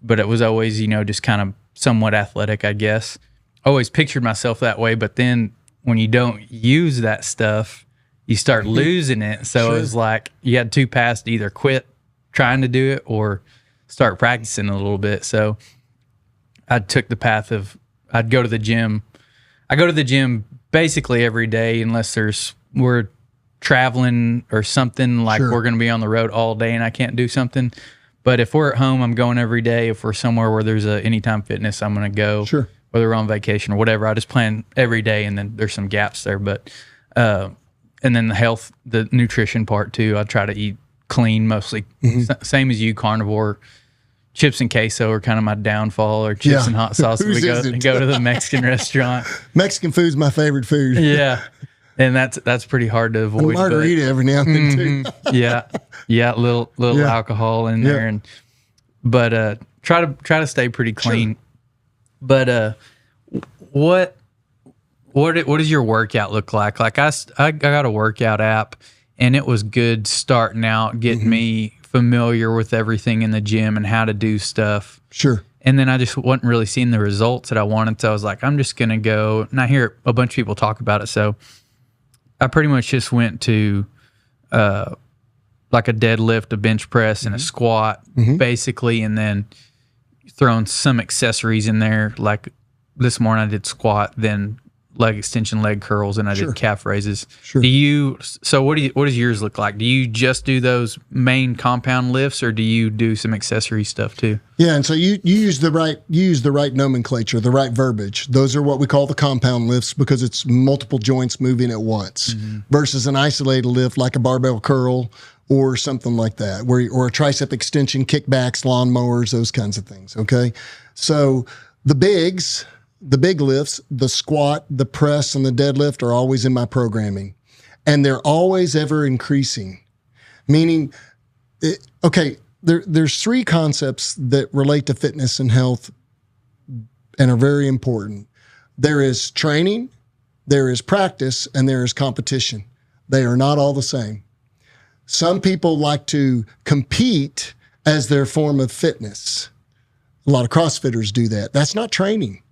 But it was always, just kind of somewhat athletic, I guess. Always pictured myself that way, but then when you don't use that stuff, you start losing it. So It was like you had 2 paths to either quit trying to do it or start practicing a little bit. So I took the path of I'd go to the gym. I go to the gym basically every day unless we're traveling or something like we're going to be on the road all day and I can't do something. But if we're at home, I'm going every day. If we're somewhere where there's a Anytime Fitness, I'm going to go. Sure. Whether we're on vacation or whatever, I just plan every day, and then there's some gaps there. But and then the nutrition part too. I try to eat clean mostly. Mm-hmm. Same as you, carnivore. Chips and queso are kind of my downfall, or chips and hot sauce. We go to the Mexican restaurant. Mexican food's my favorite food. Yeah, and that's pretty hard to avoid. And margarita every now and then too. yeah, little alcohol in there, but try to stay pretty clean. Sure. But what does your workout look like? Like I got a workout app, and it was good starting out, getting me familiar with everything in the gym and how to do stuff. Sure. And then I just wasn't really seeing the results that I wanted, so I was like, I'm just gonna go. And I hear a bunch of people talk about it, so I pretty much just went to like a deadlift, a bench press, and a squat, basically, and then throwing some accessories in there. Like this morning I did squat, then leg extension, leg curls, and I did calf raises. Sure. What does yours look like? Do you just do those main compound lifts, or do you do some accessory stuff too? Yeah, and so you use the right nomenclature, the right verbiage. Those are what we call the compound lifts because it's multiple joints moving at once versus an isolated lift like a barbell curl or something like that, or a tricep extension, kickbacks, lawnmowers, those kinds of things, okay? So the big lifts, the squat, the press, and the deadlift are always in my programming. And they're always ever increasing, meaning, there's 3 concepts that relate to fitness and health and are very important. There is training, there is practice, and there is competition. They are not all the same. Some people like to compete as their form of fitness. A lot of CrossFitters do that. That's not training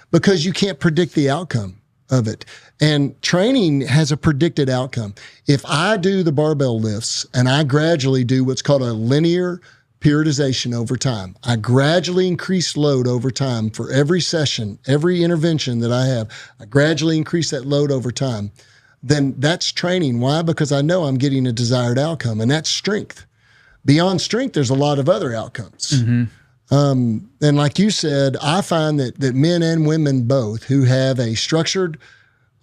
because you can't predict the outcome of it. And training has a predicted outcome. If I do the barbell lifts and I gradually do what's called a linear periodization over time, I gradually increase load over time for every session, every intervention that I have, I gradually increase that load over time, then that's training. Why? Because I know I'm getting a desired outcome, and that's strength. Beyond strength, there's a lot of other outcomes. Mm-hmm. And like you said, I find that men and women both who have a structured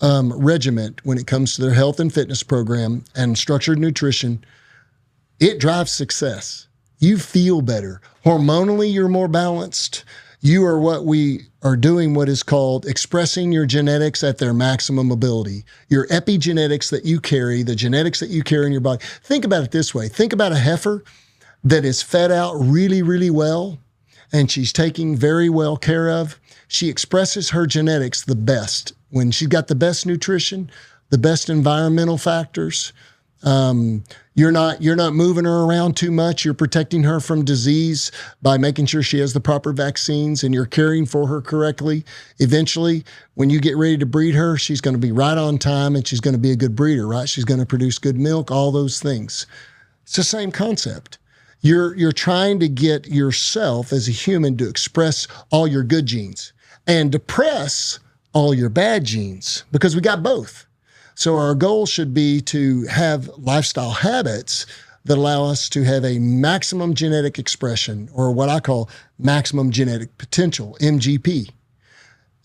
regiment when it comes to their health and fitness program and structured nutrition, it drives success. You feel better. Hormonally, you're more balanced. You are what we are doing, what is called expressing your genetics at their maximum ability. Your epigenetics that you carry, the genetics that you carry in your body. Think about it this way. Think about a heifer that is fed out really, really well, and she's taking very well care of. She expresses her genetics the best when she's got the best nutrition, the best environmental factors. You're not moving her around too much. You're protecting her from disease by making sure she has the proper vaccines, and you're caring for her correctly. Eventually, when you get ready to breed her, she's going to be right on time, and she's going to be a good breeder, right? She's going to produce good milk, all those things. It's the same concept. You're trying to get yourself as a human to express all your good genes and depress all your bad genes, because we got both. So our goal should be to have lifestyle habits that allow us to have a maximum genetic expression, or what I call maximum genetic potential, MGP.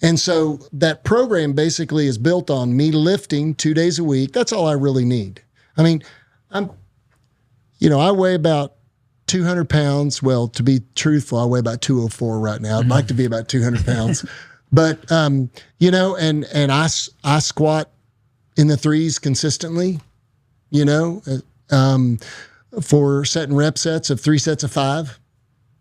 And so that program basically is built on me lifting 2 days a week. That's all I really need. I mean, I weigh about 200 pounds. Well, to be truthful, I weigh about 204 right now. I'd like to be about 200 pounds. But, and I squat in the threes consistently, for setting rep sets of 3 sets of 5,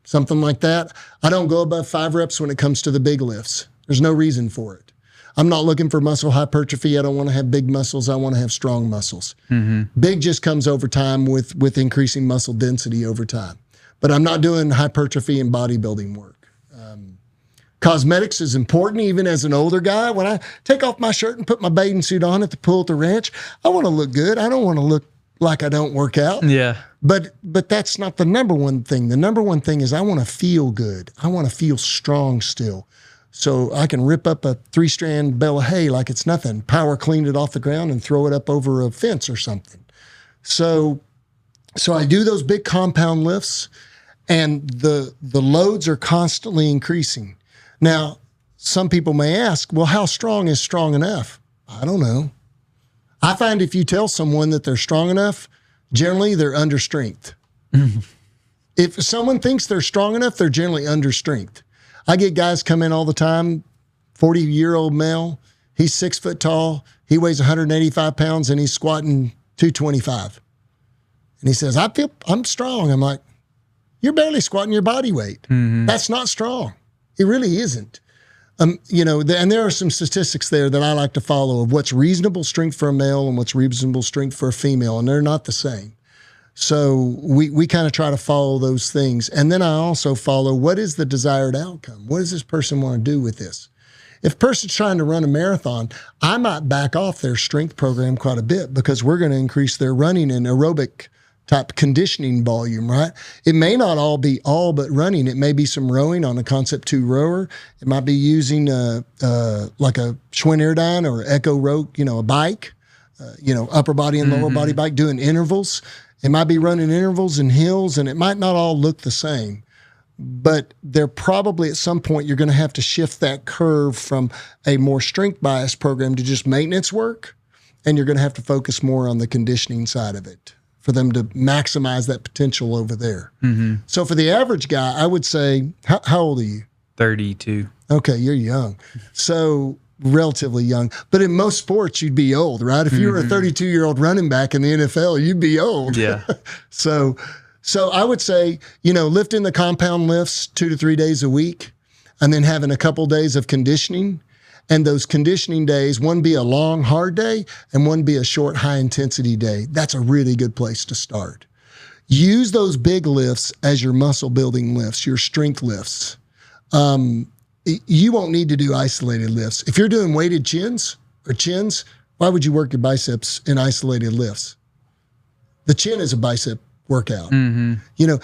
something like that. I don't go above 5 reps when it comes to the big lifts. There's no reason for it. I'm not looking for muscle hypertrophy. I don't want to have big muscles. I want to have strong muscles. Mm-hmm. Big just comes over time with increasing muscle density over time. But I'm not doing hypertrophy and bodybuilding work. Cosmetics is important even as an older guy. When I take off my shirt and put my bathing suit on at the pool at the ranch, I want to look good. I don't want to look like I don't work out. Yeah. But that's not the number one thing. The number one thing is I want to feel good. I want to feel strong still. So I can rip up a 3-strand bale of hay like it's nothing, power clean it off the ground and throw it up over a fence or something. So I do those big compound lifts, and the loads are constantly increasing. Now, some people may ask, well, how strong is strong enough? I don't know. I find if you tell someone that they're strong enough, generally they're under strength. If someone thinks they're strong enough, they're generally under strength. I get guys come in all the time, 40-year-old male, he's 6 foot tall, he weighs 185 pounds, and he's squatting 225. And he says, I'm strong. I'm like, you're barely squatting your body weight. Mm-hmm. That's not strong. It really isn't. And there are some statistics there that I like to follow of what's reasonable strength for a male and what's reasonable strength for a female, and they're not the same. So we kind of try to follow those things. And then I also follow, what is the desired outcome? What does this person want to do with this? If a person's trying to run a marathon, I might back off their strength program quite a bit because we're going to increase their running and aerobic type conditioning volume, right? It may not all be all but running. It may be some rowing on a Concept 2 rower. It might be using like a Schwinn Airdyne or Echo Row, a bike, upper body and lower body bike, doing intervals. It might be running intervals and hills, and it might not all look the same. But they're probably at some point you're going to have to shift that curve from a more strength bias program to just maintenance work, and you're going to have to focus more on the conditioning side of it for them to maximize that potential over there. Mm-hmm. So for the average guy, I would say, how old are you? 32. Okay, you're young. So relatively young. But in most sports, you'd be old, right? If you were a 32-year-old running back in the NFL, you'd be old. Yeah. So I would say, lifting the compound lifts 2 to 3 days a week, and then having a couple days of conditioning. And those conditioning days, one be a long, hard day and one be a short, high-intensity day. That's a really good place to start. Use those big lifts as your muscle-building lifts, your strength lifts. You won't need to do isolated lifts. If you're doing weighted chins, or chins, why would you work your biceps in isolated lifts? The chin is a bicep workout. You know,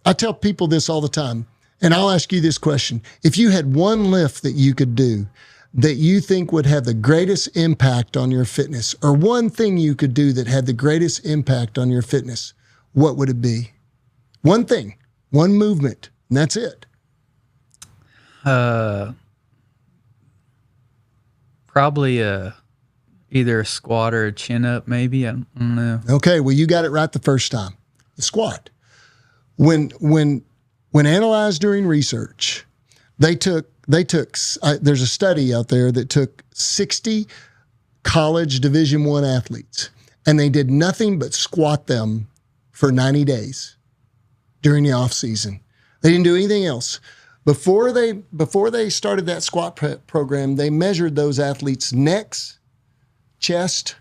I tell people this all the time, and I'll ask you this question. If you had one lift that you could do that you think would have the greatest impact on your fitness, or one thing you could do that had the greatest impact on your fitness, what would it be? One thing, one movement, and that's it. Probably either a squat or a chin up, maybe. I don't know. Okay, well, you got it right the first time. The squat. When analyzed during research, they took. There's a study out there that took 60 college Division I athletes, and they did nothing but squat them for 90 days during the off season. They didn't do anything else. Before they started that squat program, they measured those athletes' necks, chest,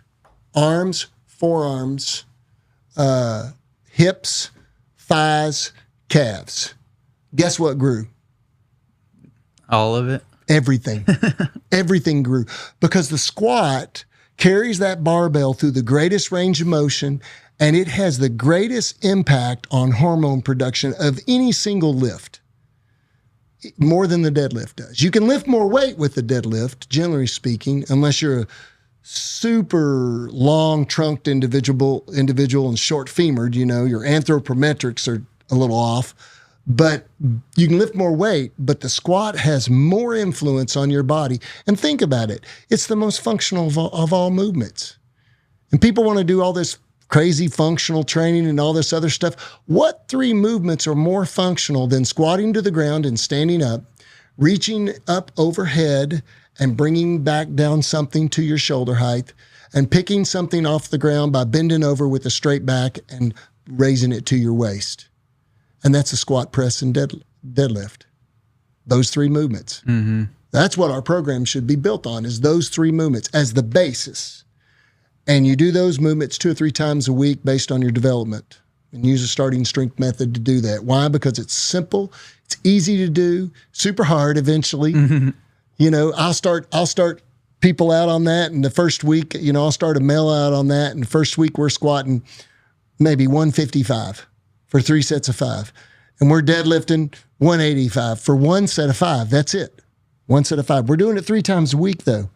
arms, forearms, hips, thighs, calves. Guess what grew? All of it? Everything. Everything grew. Because the squat carries that barbell through the greatest range of motion, and it has the greatest impact on hormone production of any single lift. More than the deadlift does. You can lift more weight with the deadlift, generally speaking, unless you're a super long trunked individual and short femored, you know, your anthropometrics are a little off, but you can lift more weight, but the squat has more influence on your body. And think about it. It's the most functional of all movements. And people want to do all this crazy functional training and all this other stuff. What three movements are more functional than squatting to the ground and standing up, reaching up overhead and bringing back down something to your shoulder height, and picking something off the ground by bending over with a straight back and raising it to your waist? And that's a squat, press, and deadlift. Those three movements. That's what our program should be built on, is those three movements as the basis. And you do those movements 2 or 3 times a week based on your development, and use a starting strength method to do that. Why? Because it's simple, it's easy to do, super hard eventually. You know, I'll start people out on that, and the first week, you know, I'll start a male out on that, and the first week we're squatting maybe 155 for 3 sets of 5. And we're deadlifting 185 for 1 set of 5. That's it. 1 set of 5. We're doing it 3 times a week though.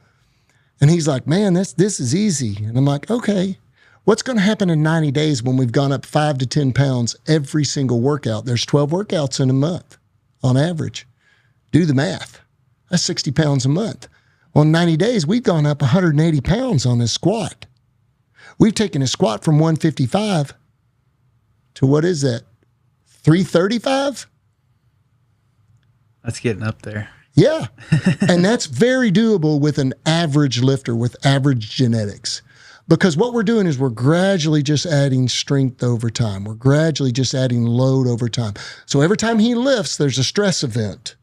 And he's like, man, this is easy. And I'm like, okay, what's going to happen in 90 days when we've gone up 5 to 10 pounds every single workout? There's 12 workouts in a month on average. Do the math. That's 60 pounds a month. Well, in 90 days, we've gone up 180 pounds on this squat. We've taken a squat from 155 to what is that? 335? That's getting up there. Yeah. And that's very doable with an average lifter with average genetics. Because what we're doing is we're gradually just adding strength over time. We're gradually just adding load over time. So every time he lifts, there's a stress event.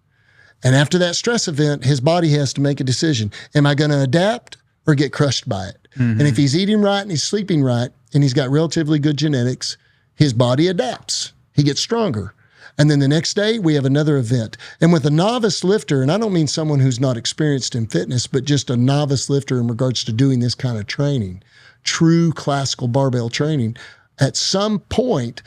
And after that stress event, his body has to make a decision. Am I going to adapt or get crushed by it? And if he's eating right and he's sleeping right and he's got relatively good genetics, his body adapts. He gets stronger. And then the next day, we have another event. And with a novice lifter, and I don't mean someone who's not experienced in fitness, but just a novice lifter in regards to doing this kind of training, true classical barbell training, at some point,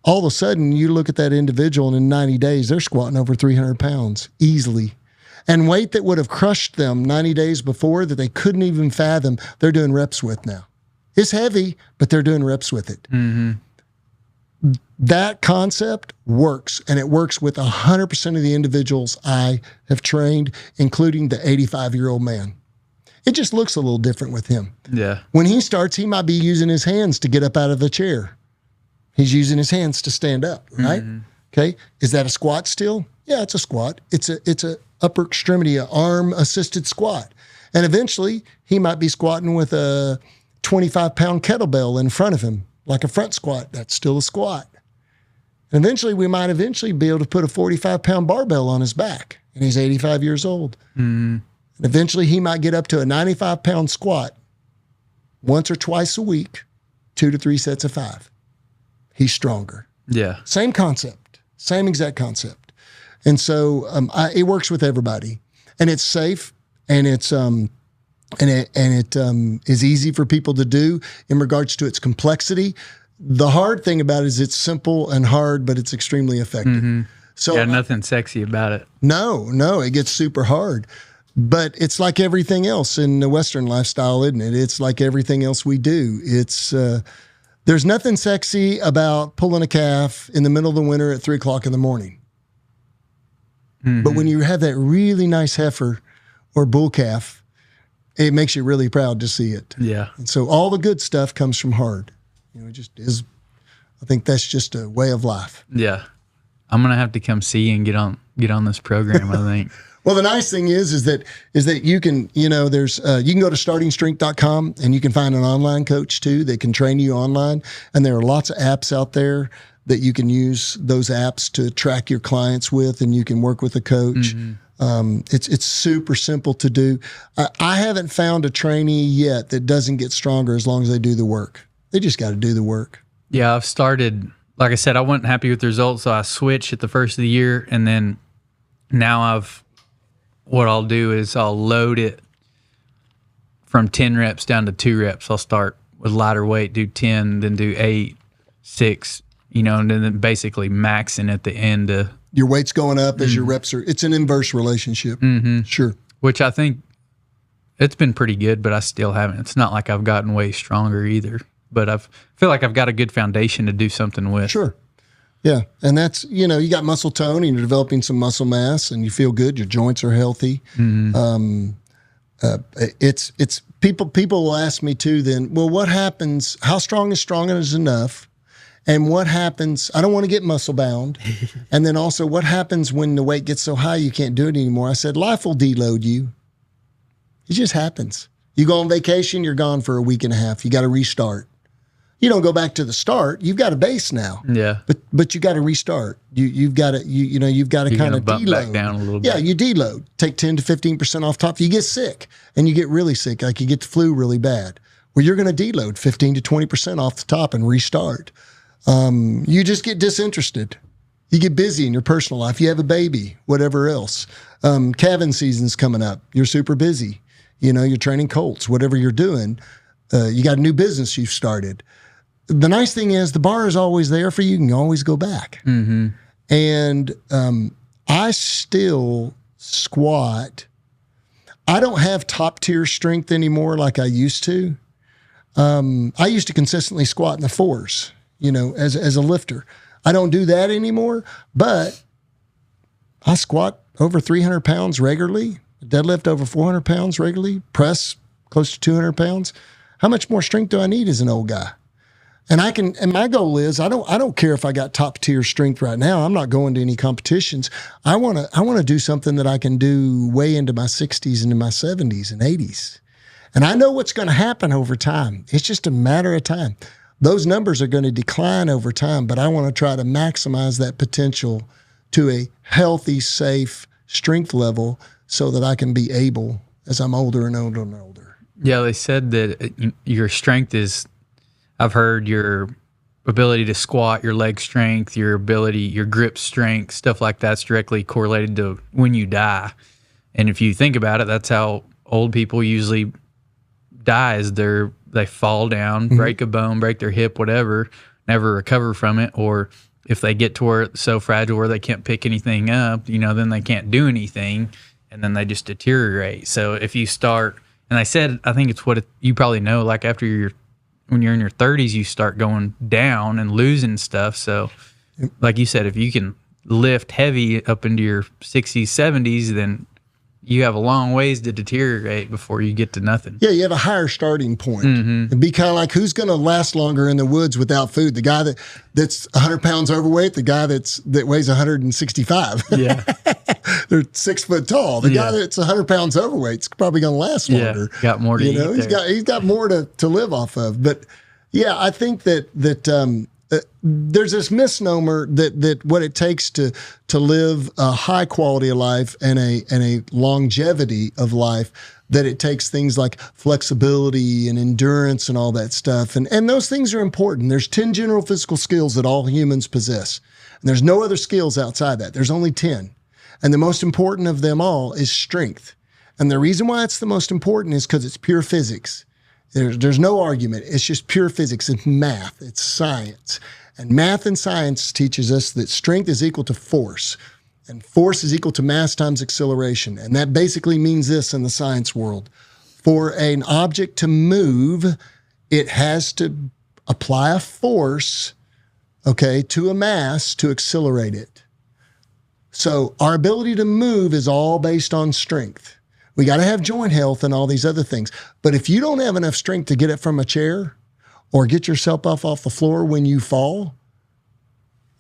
all of a sudden, you look at that individual, and in 90 days, they're squatting over 300 pounds easily. And weight that would have crushed them 90 days before that they couldn't even fathom, they're doing reps with now. It's heavy, but they're doing reps with it. That concept works, and it works with 100% of the individuals I have trained, including the 85-year-old man. It just looks a little different with him. Yeah. When he starts, he might be using his hands to get up out of the chair. He's using his hands to stand up, right? Okay. Is that a squat still? Yeah, it's a squat. It's a upper extremity, a arm-assisted squat. And eventually, he might be squatting with a 25-pound kettlebell in front of him, like a front squat. That's still a squat. And eventually, we might be able to put a 45-pound barbell on his back, and he's 85 years old. And eventually, he might get up to a 95-pound squat once or twice a week, 2 to 3 sets of 5. He's stronger. Yeah. Same concept, same exact concept. And so it works with everybody, and it's safe, and it's it is easy for people to do in regards to its complexity. The hard thing about it is it's simple and hard, but it's extremely effective. Mm-hmm. So yeah, nothing sexy about it. No, it gets super hard. But it's like everything else in the Western lifestyle, isn't it? It's like everything else we do. It's there's nothing sexy about pulling a calf in the middle of the winter at 3 o'clock in the morning. Mm-hmm. But when you have that really nice heifer or bull calf, it makes you really proud to see it. Yeah. And so all the good stuff comes from hard. It just is. I think that's just a way of life. Yeah. I'm gonna have to come see you and get on this program, I think. Well, the nice thing is that you can, there's you can go to startingstrength.com and you can find an online coach too that can train you online. And there are lots of apps out there that you can use those apps to track your clients with, and you can work with a coach. Mm-hmm. It's super simple to do. I haven't found a trainee yet that doesn't get stronger as long as they do the work. They just got to do the work. Yeah, I've started, like I said, I wasn't happy with the results, so I switched at the first of the year, and then now what I'll do is I'll load it from 10 reps down to 2 reps. I'll start with lighter weight, do 10, then do 8, 6, and then basically maxing at the end. Your weight's going up as your reps are. It's an inverse relationship. Mm-hmm. Sure. Which I think it's been pretty good, but I still haven't. It's not like I've gotten way stronger either. But I feel like I've got a good foundation to do something with. Sure. Yeah. And that's, you got muscle tone and you're developing some muscle mass and you feel good. Your joints are healthy. Mm-hmm. It's people will ask me too then, well, what happens? How strong is enough? And what happens? I don't want to get muscle bound. And then also what happens when the weight gets so high you can't do it anymore? I said, life will deload you. It just happens. You go on vacation, you're gone for a week and a half. You got to restart. You don't go back to the start. You've got a base now. Yeah. But you got to restart. You've got to you've got to kind of deload. Back down a little bit. Yeah, you deload. Take 10 to 15% off top. You get sick and you get really sick, like you get the flu really bad. Well, you're going to deload 15 to 20% off the top and restart. You just get disinterested. You get busy in your personal life. You have a baby, whatever else. Calving season's coming up. You're super busy. You're training colts, whatever you're doing. You got a new business you've started. The nice thing is the bar is always there for you. You can always go back. Mm-hmm. And I still squat. I don't have top tier strength anymore like I used to. I used to consistently squat in the 4s, as a lifter. I don't do that anymore, but I squat over 300 pounds regularly, deadlift over 400 pounds regularly, press close to 200 pounds. How much more strength do I need as an old guy? And my goal is I don't care if I got top tier strength right now. I'm not going to any competitions. I want to do something that I can do way into my 60s and in my 70s and 80s. And I know what's going to happen over time. It's just a matter of time. Those numbers are going to decline over time, but I want to try to maximize that potential to a healthy, safe strength level so that I can be able as I'm older and older and older. Yeah, they said that your strength is, I've heard your ability to squat, your leg strength, your grip strength, stuff like that's directly correlated to when you die. And if you think about it, that's how old people usually die, is they fall down, break a bone, break their hip, whatever, never recover from it. Or if they get to where it's so fragile where they can't pick anything up, then they can't do anything, and then they just deteriorate. So if you start, and I said, I think it's you probably know, like when you're in your 30s, you start going down and losing stuff. So like you said, if you can lift heavy up into your 60s, 70s, then you have a long ways to deteriorate before you get to nothing. Yeah, you have a higher starting point. Mm-hmm. It'd be kind of like, who's going to last longer in the woods without food? The guy that's 100 pounds overweight, the guy that weighs 165. Yeah. They're 6 foot tall. The guy that's 100 pounds overweight is probably going to last longer. Yeah, got more to eat. He's got more to live off of. But yeah, I think that there's this misnomer that what it takes to live a high quality of life and a longevity of life, that it takes things like flexibility and endurance and all that stuff. And those things are important. There's 10 general physical skills that all humans possess. And there's no other skills outside that. There's only 10. And the most important of them all is strength. And the reason why it's the most important is because it's pure physics. There's no argument. It's just pure physics. It's math. It's science. And math and science teaches us that strength is equal to force. And force is equal to mass times acceleration. And that basically means this in the science world. For an object to move, it has to apply a force, to a mass to accelerate it. So our ability to move is all based on strength. We got to have joint health and all these other things. But if you don't have enough strength to get up from a chair or get yourself off the floor when you fall,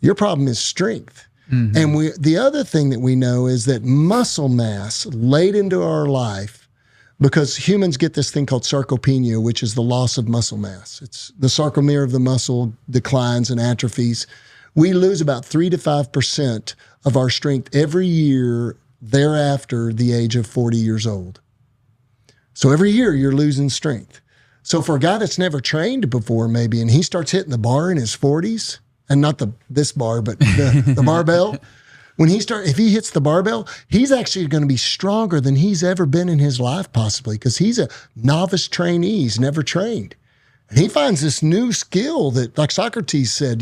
your problem is strength. Mm-hmm. And the other thing that we know is that muscle mass laid into our life, because humans get this thing called sarcopenia, which is the loss of muscle mass. It's the sarcomere of the muscle declines and atrophies. We lose about 3 to 5% of our strength every year thereafter the age of 40 years old. So every year you're losing strength. So for a guy that's never trained before maybe, and he starts hitting the bar in his 40s, and not this bar, but the barbell, if he hits the barbell, he's actually going to be stronger than he's ever been in his life possibly, because he's a novice trainee. He's never trained. And he finds this new skill that, like Socrates said,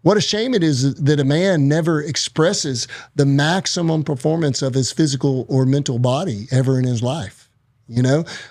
what a shame it is that a man never expresses the maximum performance of his physical or mental body ever in his life,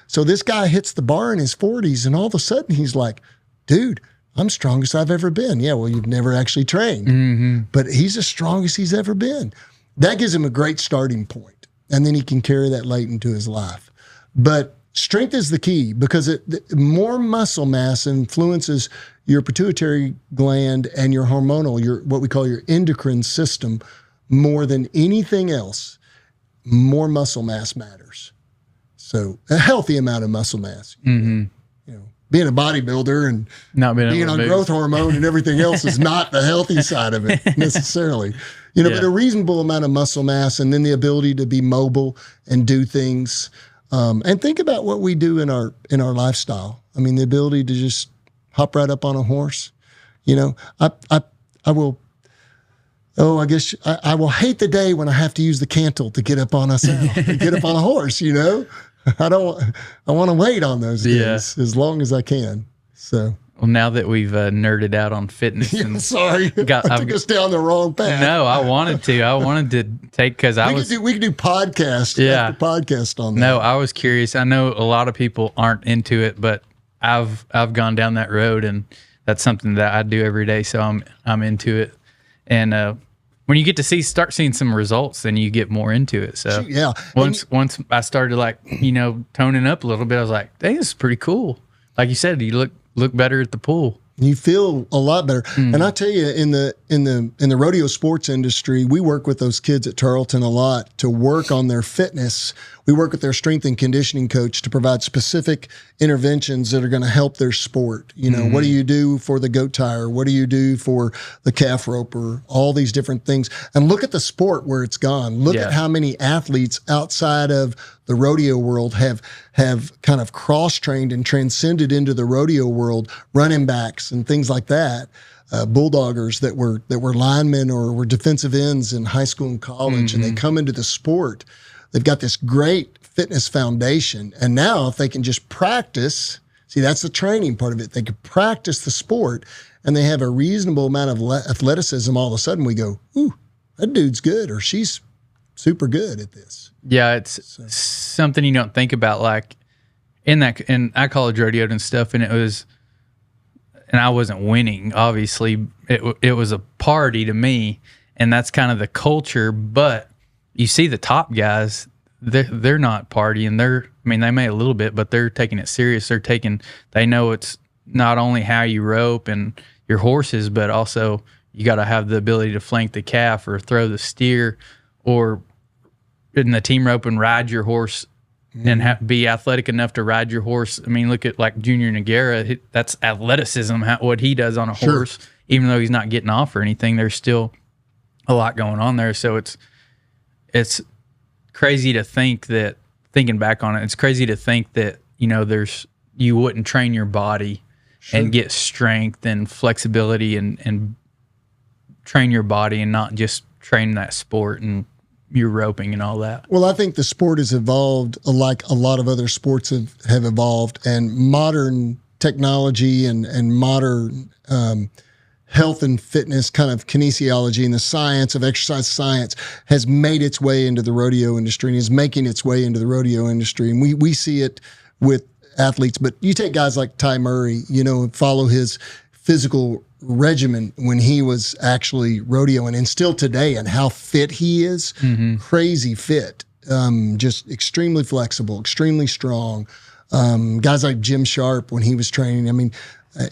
So this guy hits the bar in his 40s, and all of a sudden he's like, dude, I'm strongest I've ever been. Yeah, well, you've never actually trained. Mm-hmm. But he's the strongest he's ever been. That gives him a great starting point. And then he can carry that late into his life. But strength is the key, because more muscle mass influences your pituitary gland and your hormonal, what we call your endocrine system, more than anything else. More muscle mass matters. So a healthy amount of muscle mass. Mm-hmm. Being a bodybuilder and not being on growth hormone and everything else is not the healthy side of it necessarily. But a reasonable amount of muscle mass, and then the ability to be mobile and do things. And think about what we do in our lifestyle. I mean, the ability to just hop right up on a horse. I will hate the day when I have to use the cantle to get up on a saddle, to get up on a horse, I want to wait on those days as long as I can. So, well, now that we've nerded out on fitness, and sorry, I took us down the wrong path. No, I wanted to take, because we could do podcast after podcast on that. No, I was curious. I know a lot of people aren't into it, but I've gone down that road, and that's something that I do every day. So I'm into it, and when you get to start seeing some results, then you get more into it. So yeah, once I started toning up a little bit, I was like, "Hey, this is pretty cool." Like you said, you look better at the pool. You feel a lot better. Mm. And I tell you, in the rodeo sports industry, we work with those kids at Tarleton a lot to work on their fitness. We work with their strength and conditioning coach to provide specific interventions that are going to help their sport. What do you do for the goat tire? What do you do for the calf roper? All these different things. And look at the sport where it's gone. Look at how many athletes outside of the rodeo world have kind of cross-trained and transcended into the rodeo world, running backs and things like that. Bulldoggers that were linemen or were defensive ends in high school and college, and they come into the sport. They've got this great fitness foundation, and now if they can just practice, see, that's the training part of it. They can practice the sport, and they have a reasonable amount of athleticism. All of a sudden, we go, "Ooh, that dude's good," or "She's super good at this." Yeah, it's something you don't think about. Like in I college rodeoed and stuff, and I wasn't winning. Obviously, it was a party to me, and that's kind of the culture. But you see the top guys, they're not partying. They may a little bit, but they're taking it serious. They know it's not only how you rope and your horses, but also you got to have the ability to flank the calf or throw the steer, or in the team rope and ride your horse and be athletic enough to ride your horse. I mean, look at like Junior Nogueira. That's athleticism, what he does on a horse. Even though he's not getting off or anything, there's still a lot going on there. So it's crazy to think that, thinking back on it, it's crazy to think that, you wouldn't train your body and get strength and flexibility and train your body and not just train that sport and your roping and all that? Well, I think the sport has evolved like a lot of other sports have evolved, and modern technology and modern health and fitness kind of kinesiology and the science of exercise science has made its way into the rodeo industry and is making its way into the rodeo industry. And we see it with athletes, but you take guys like Ty Murray, follow his physical regimen when he was actually rodeoing and still today, and how fit he is, crazy fit, just extremely flexible, extremely strong. Guys like Jim Sharp when he was training. I mean,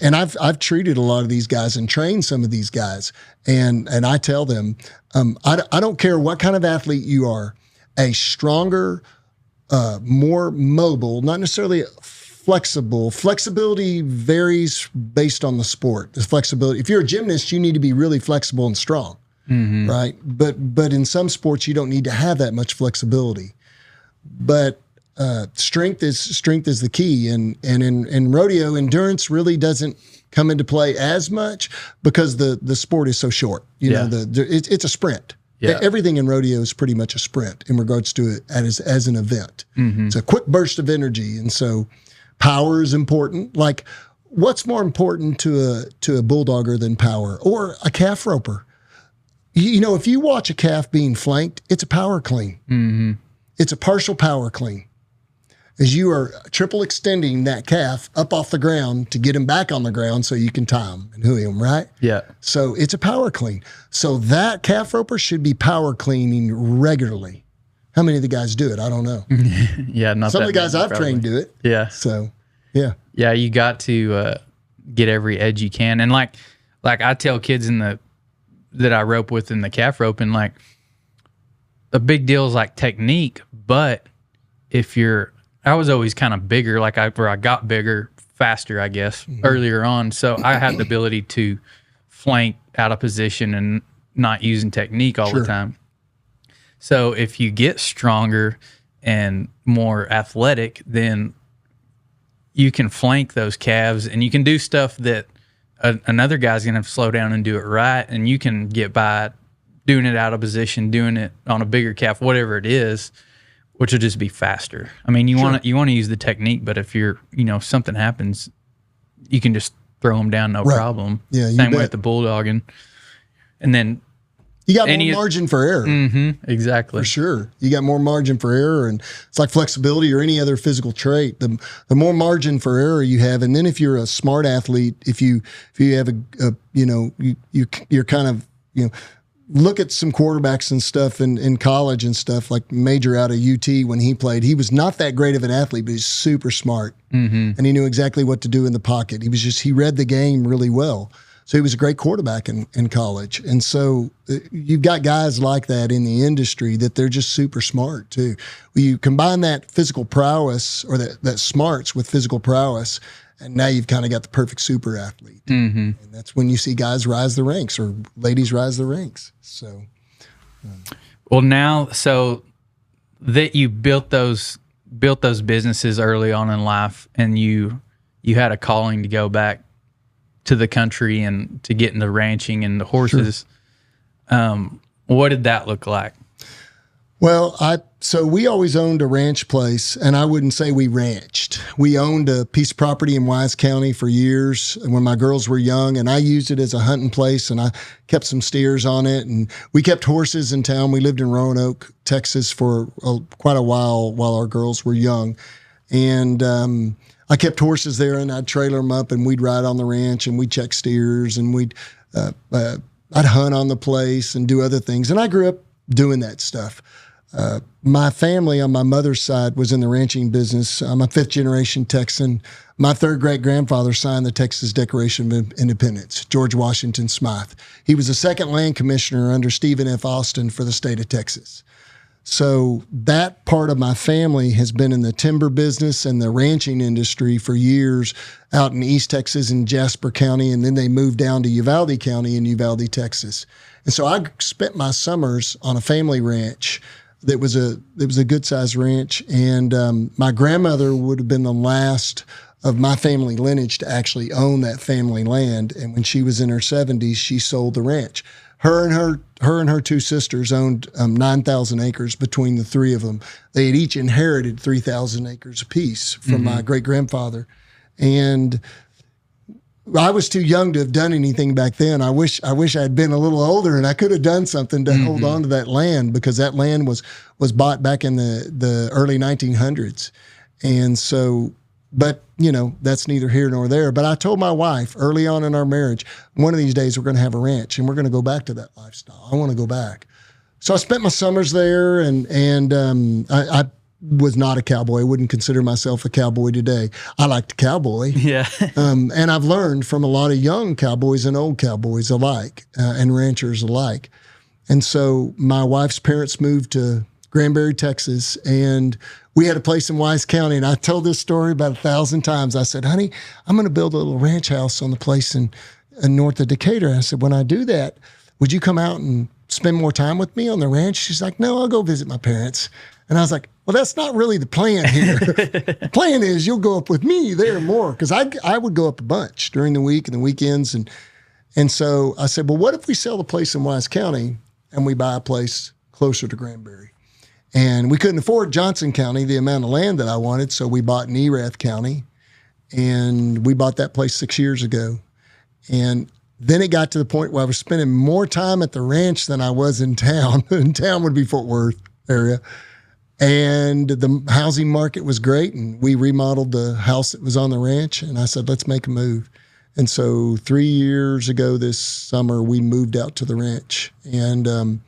and I've treated a lot of these guys and trained some of these guys, and I tell them, I don't care what kind of athlete you are, a stronger, more mobile, not necessarily flexible. Flexibility varies based on the sport. The flexibility. If you're a gymnast, you need to be really flexible and strong, right? But in some sports, you don't need to have that much flexibility. But strength is the key, and in rodeo, endurance really doesn't come into play as much because the sport is so short. It's a sprint. Yeah. Everything in rodeo is pretty much a sprint in regards to it as an event. It's a quick burst of energy, and so power is important. Like, what's more important to a bulldogger than power, or a calf roper? If you watch a calf being flanked, it's a power clean. It's a partial power clean, as you are triple extending that calf up off the ground to get him back on the ground so you can tie him and hui him, right? Yeah. So it's a power clean. So that calf roper should be power cleaning regularly. How many of the guys do it? I don't know. Yeah, not some that of the guys many, I've probably. trained do it. Yeah. So, yeah. Yeah, you got to get every edge you can. And like I tell kids that I rope with in the calf roping, like, the big deal is like technique, but I was always kind of bigger, I got bigger faster, I guess, earlier on. So I had the ability to flank out of position and not using technique all the time. So if you get stronger and more athletic, then you can flank those calves, and you can do stuff that another guy's going to have to slow down and do it right, and you can get by doing it out of position, doing it on a bigger calf, whatever it is, which will just be faster. I mean, you want to use the technique, but if something happens, you can just throw them down, no problem. Yeah, same way with the bulldog, and then you got more margin for error. Exactly. For sure. You got more margin for error, and it's like flexibility or any other physical trait. The more margin for error you have, and then if you're a smart athlete, if you have you're kind of, look at some quarterbacks and stuff in college and stuff, like Major out of UT when he played. He was not that great of an athlete, but he's super smart. And he knew exactly what to do in the pocket. He read the game really well. So he was a great quarterback in college. And so you've got guys like that in the industry that they're just super smart too. You combine that physical prowess, or that smarts with physical prowess, and now you've kind of got the perfect super athlete. And that's when you see guys rise the ranks, or ladies rise the ranks. So, well, now, so that you built those businesses early on in life, and you had a calling to go back to the country and to get into ranching and the horses. What did that look like? Well, so we always owned a ranch place, and I wouldn't say we ranched. We owned a piece of property in Wise County for years when my girls were young, and I used it as a hunting place, and I kept some steers on it, and we kept horses in town. We lived in Roanoke, Texas for quite a while our girls were young. And I kept horses there, and I'd trailer them up, and we'd ride on the ranch, and we'd check steers, and I'd hunt on the place and do other things. And I grew up doing that stuff. My family on my mother's side was in the ranching business. I'm a fifth generation Texan. My third great grandfather signed the Texas Declaration of Independence, George Washington Smythe. He was the second land commissioner under Stephen F. Austin for the state of Texas. So that part of my family has been in the timber business and the ranching industry for years out in East Texas and Jasper County, and then they moved down to Uvalde County in Uvalde, Texas. And so I spent my summers on a family ranch that was a good-sized ranch, and my grandmother would have been the last of my family lineage to actually own that family land, and when she was in her 70s, she sold the ranch. her and her two sisters owned 9,000 acres between the three of them. They had each inherited 3,000 acres apiece from my great grandfather, and I was too young to have done anything back then. I wish I had been a little older and I could have done something to hold on to that land, because that land was bought back in the early 1900s. And so, but that's neither here nor there. But I told my wife early on in our marriage, one of these days we're going to have a ranch and we're going to go back to that lifestyle. I want to go back. So I spent my summers there, and I was not a cowboy. I wouldn't consider myself a cowboy today. I like to cowboy. Yeah. And I've learned from a lot of young cowboys and old cowboys alike, and ranchers alike. And so my wife's parents moved to Granbury, Texas, and we had a place in Wise County. And I told this story about 1,000 times. I said, honey, I'm going to build a little ranch house on the place in north of Decatur. And I said, when I do that, would you come out and spend more time with me on the ranch? She's like, no, I'll go visit my parents. And I was like, well, that's not really the plan here. The plan is you'll go up with me there more, because I would go up a bunch during the week and the weekends. And so I said, well, what if we sell the place in Wise County and we buy a place closer to Granbury? And we couldn't afford Johnson County, the amount of land that I wanted, so we bought in Erath County, and we bought that place 6 years ago. And then it got to the point where I was spending more time at the ranch than I was in town. In town would be Fort Worth area. And the housing market was great, and we remodeled the house that was on the ranch, and I said, let's make a move. And so 3 years ago this summer, we moved out to the ranch, and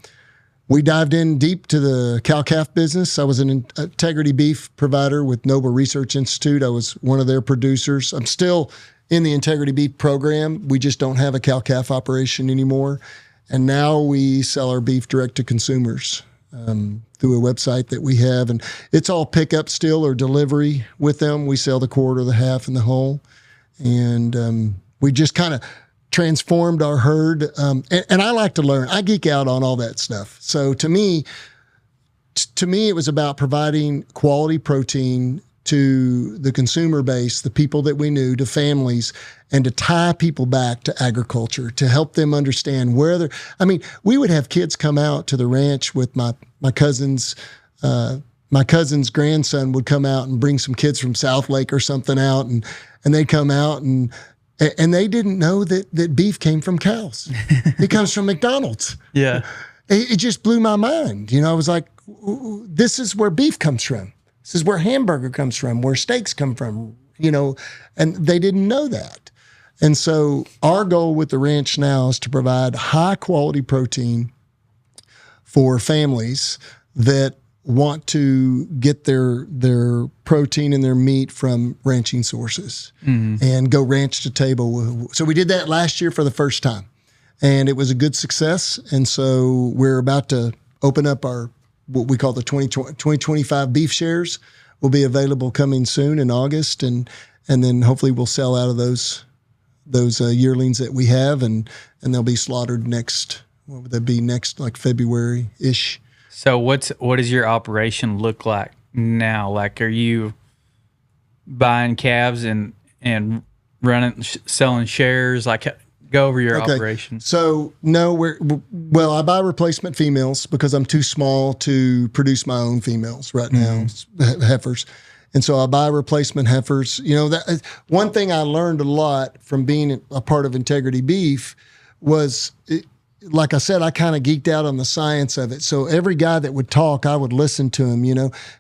we dived in deep to the cow-calf business. I was an integrity beef provider with Noble Research Institute. I was one of their producers. I'm still in the integrity beef program. We just don't have a cow-calf operation anymore. And now we sell our beef direct to consumers through a website that we have. And it's all pickup still or delivery with them. We sell the quarter, the half, and the whole. And we just kind of transformed our herd. And I like to learn. I geek out on all that stuff. So to me, it was about providing quality protein to the consumer base, the people that we knew, to families, and to tie people back to agriculture, to help them understand where they're. I mean, we would have kids come out to the ranch with my cousin's grandson would come out and bring some kids from South Lake or something out, and they'd come out and they didn't know that beef came from cows. It comes from McDonald's. Yeah. It just blew my mind. I was like, this is where beef comes from. This is where hamburger comes from, where steaks come from, and they didn't know that. And so our goal with the ranch now is to provide high quality protein for families that want to get their protein and their meat from ranching sources and go ranch to table. So we did that last year for the first time, and it was a good success. And so we're about to open up our what we call the 2025 beef shares. Will be available coming soon in August, and then hopefully we'll sell out of those yearlings that we have, and they'll be slaughtered next. What would that be next? Like February-ish. So what does your operation look like now? Like, are you buying calves and selling shares? Like, go over your operation. So no, I buy replacement females because I'm too small to produce my own females right now, heifers. And so I buy replacement heifers. That one thing I learned a lot from being a part of Integrity Beef was, like I said, I kind of geeked out on the science of it. So every guy that would talk, I would listen to him.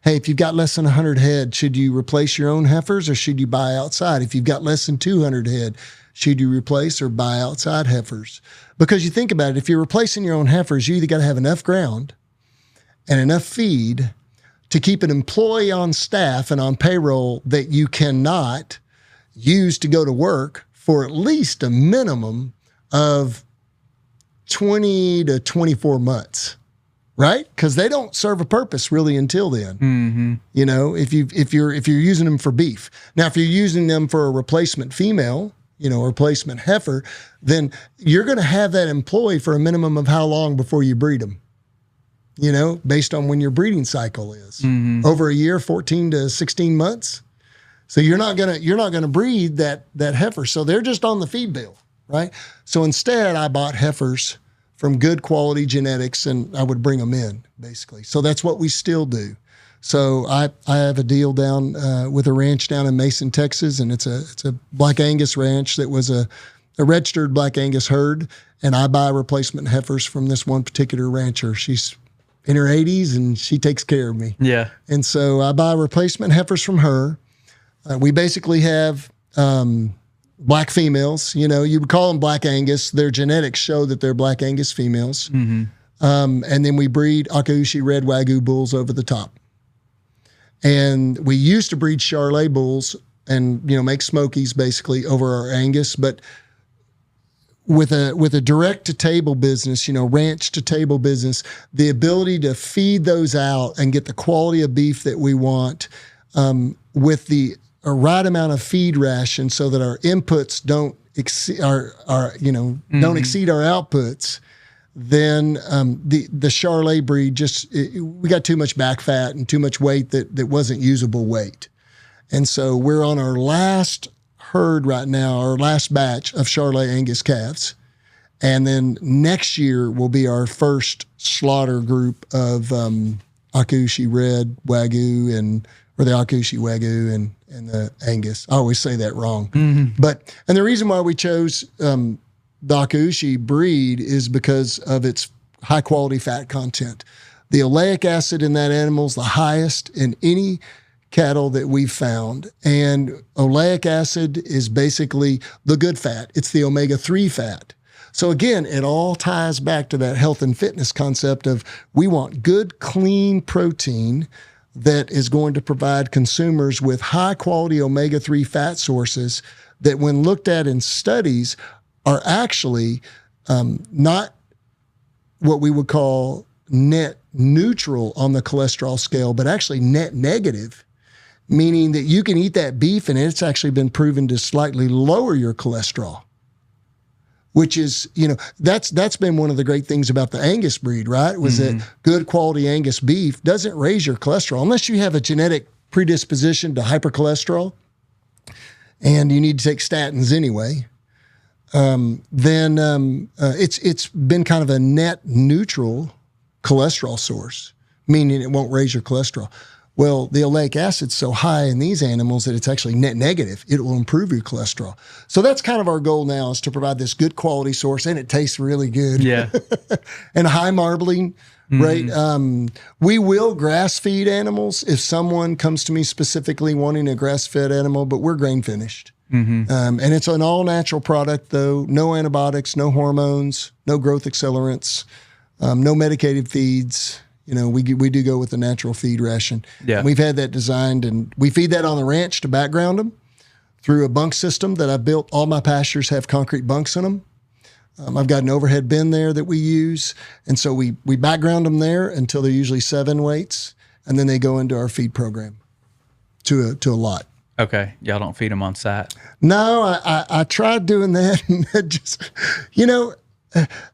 Hey, if you've got less than 100 head, should you replace your own heifers or should you buy outside? If you've got less than 200 head, should you replace or buy outside heifers? Because you think about it, if you're replacing your own heifers, you either got to have enough ground and enough feed to keep an employee on staff and on payroll that you cannot use to go to work for at least a minimum of 20 to 24 months, right? Because they don't serve a purpose really until then. If you're using them for beef. Now, if you're using them for a replacement female, a replacement heifer, then you're going to have that employee for a minimum of how long before you breed them? Based on when your breeding cycle is. Over a year, 14 to 16 months. So you're not gonna breed that heifer. So they're just on the feed bill, right? So instead, I bought heifers from good quality genetics, and I would bring them in, basically. So that's what we still do. So I have a deal down with a ranch down in Mason, Texas, and it's a Black Angus ranch that was a registered Black Angus herd, and I buy replacement heifers from this one particular rancher. She's in her 80s, and she takes care of me. Yeah. And so I buy replacement heifers from her. We basically have black females. You know, you would call them Black Angus. Their genetics show that they're Black Angus females. Mm-hmm. And then we breed Akaushi red Wagyu bulls over the top. And we used to breed Charolais bulls and, you know, make Smokies basically over our Angus. But with a direct-to-table business, you know, ranch-to-table business, the ability to feed those out and get the quality of beef that we want with the right amount of feed ration so that our inputs don't exceed don't exceed our outputs, then the Charolais breed we got too much back fat and too much weight that wasn't usable weight. And so we're on our last herd right now, our last batch of Charolais Angus calves. And then next year will be our first slaughter group of Akaushi red Wagyu or the Akaushi Wagyu and the Angus. I always say that wrong. Mm-hmm. And the reason why we chose the Akaushi breed is because of its high quality fat content. The oleic acid in that animal is the highest in any cattle that we've found. And oleic acid is basically the good fat. It's the omega-3 fat. So again, it all ties back to that health and fitness concept of we want good, clean protein that is going to provide consumers with high quality omega-3 fat sources that when looked at in studies are actually not what we would call net neutral on the cholesterol scale, but actually net negative, meaning that you can eat that beef and it's actually been proven to slightly lower your cholesterol, which is, you know, that's been one of the great things about the Angus breed, right? Was that good quality Angus beef doesn't raise your cholesterol unless you have a genetic predisposition to hypercholesterol and you need to take statins anyway. Then it's been kind of a net neutral cholesterol source, meaning it won't raise your cholesterol. Well, the oleic acid's so high in these animals that it's actually net negative. It will improve your cholesterol. So that's kind of our goal now, is to provide this good quality source, and it tastes really good. Yeah. And high marbling rate. We will grass feed animals if someone comes to me specifically wanting a grass fed animal, but we're grain finished. And it's an all natural product though. No antibiotics, no hormones, no growth accelerants, no medicated feeds. You know, we do go with the natural feed ration. Yeah. And we've had that designed, and we feed that on the ranch to background them through a bunk system that I built. All my pastures have concrete bunks in them. I've got an overhead bin there that we use. And so we background them there until they're usually 7 weights, and then they go into our feed program to a lot. Okay. Y'all don't feed them on site? No, I tried doing that, and it just, you know,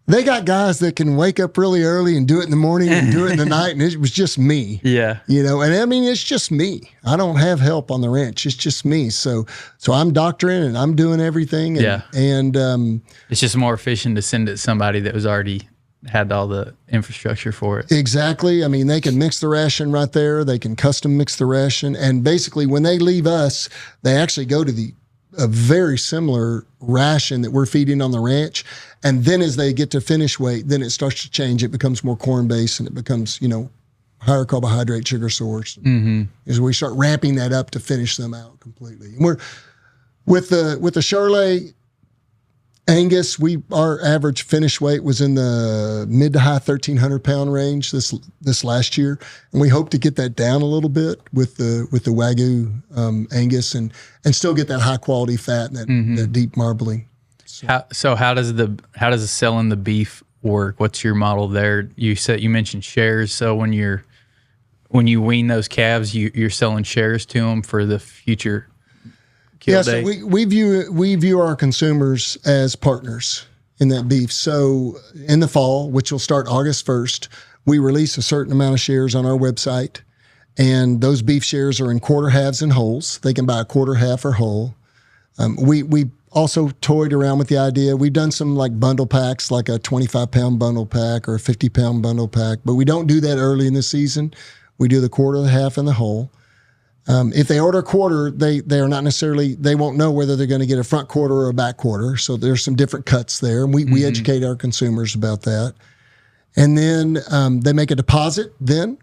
they got guys that can wake up really early and do it in the morning and do it in the night, and it was just me. Yeah. You know, and I mean, it's just me. I don't have help on the ranch. It's just me. So I'm doctoring and I'm doing everything. And, and it's just more efficient to send it to somebody that was already had all the infrastructure for it. Exactly. I mean, they can mix the ration right there. They can custom mix the ration. And basically when they leave us, they actually go to a very similar ration that we're feeding on the ranch. And then as they get to finish weight, then it starts to change. It becomes more corn-based, and it becomes, you know, higher carbohydrate sugar source. As we start ramping that up to finish them out completely. And we're with the Charolais Angus, our average finish weight was in the mid to high 1,300 pound range this last year, and we hope to get that down a little bit with the Wagyu Angus and still get that high quality fat and that deep marbling. So how does the selling the beef work? What's your model there? You mentioned shares. So when you wean those calves, you're selling shares to them for the future. So we view our consumers as partners in that beef. So in the fall, which will start August 1st, we release a certain amount of shares on our website, and those beef shares are in quarter halves and wholes. They can buy a quarter, half, or whole. We also toyed around with the idea. We've done some like bundle packs, like a 25-pound bundle pack or a 50-pound bundle pack, but we don't do that early in the season. We do the quarter, the half, and the whole. If they order a quarter, they are not necessarily, they won't know whether they're going to get a front quarter or a back quarter. So there's some different cuts there. And we educate our consumers about that. And then they make a deposit then,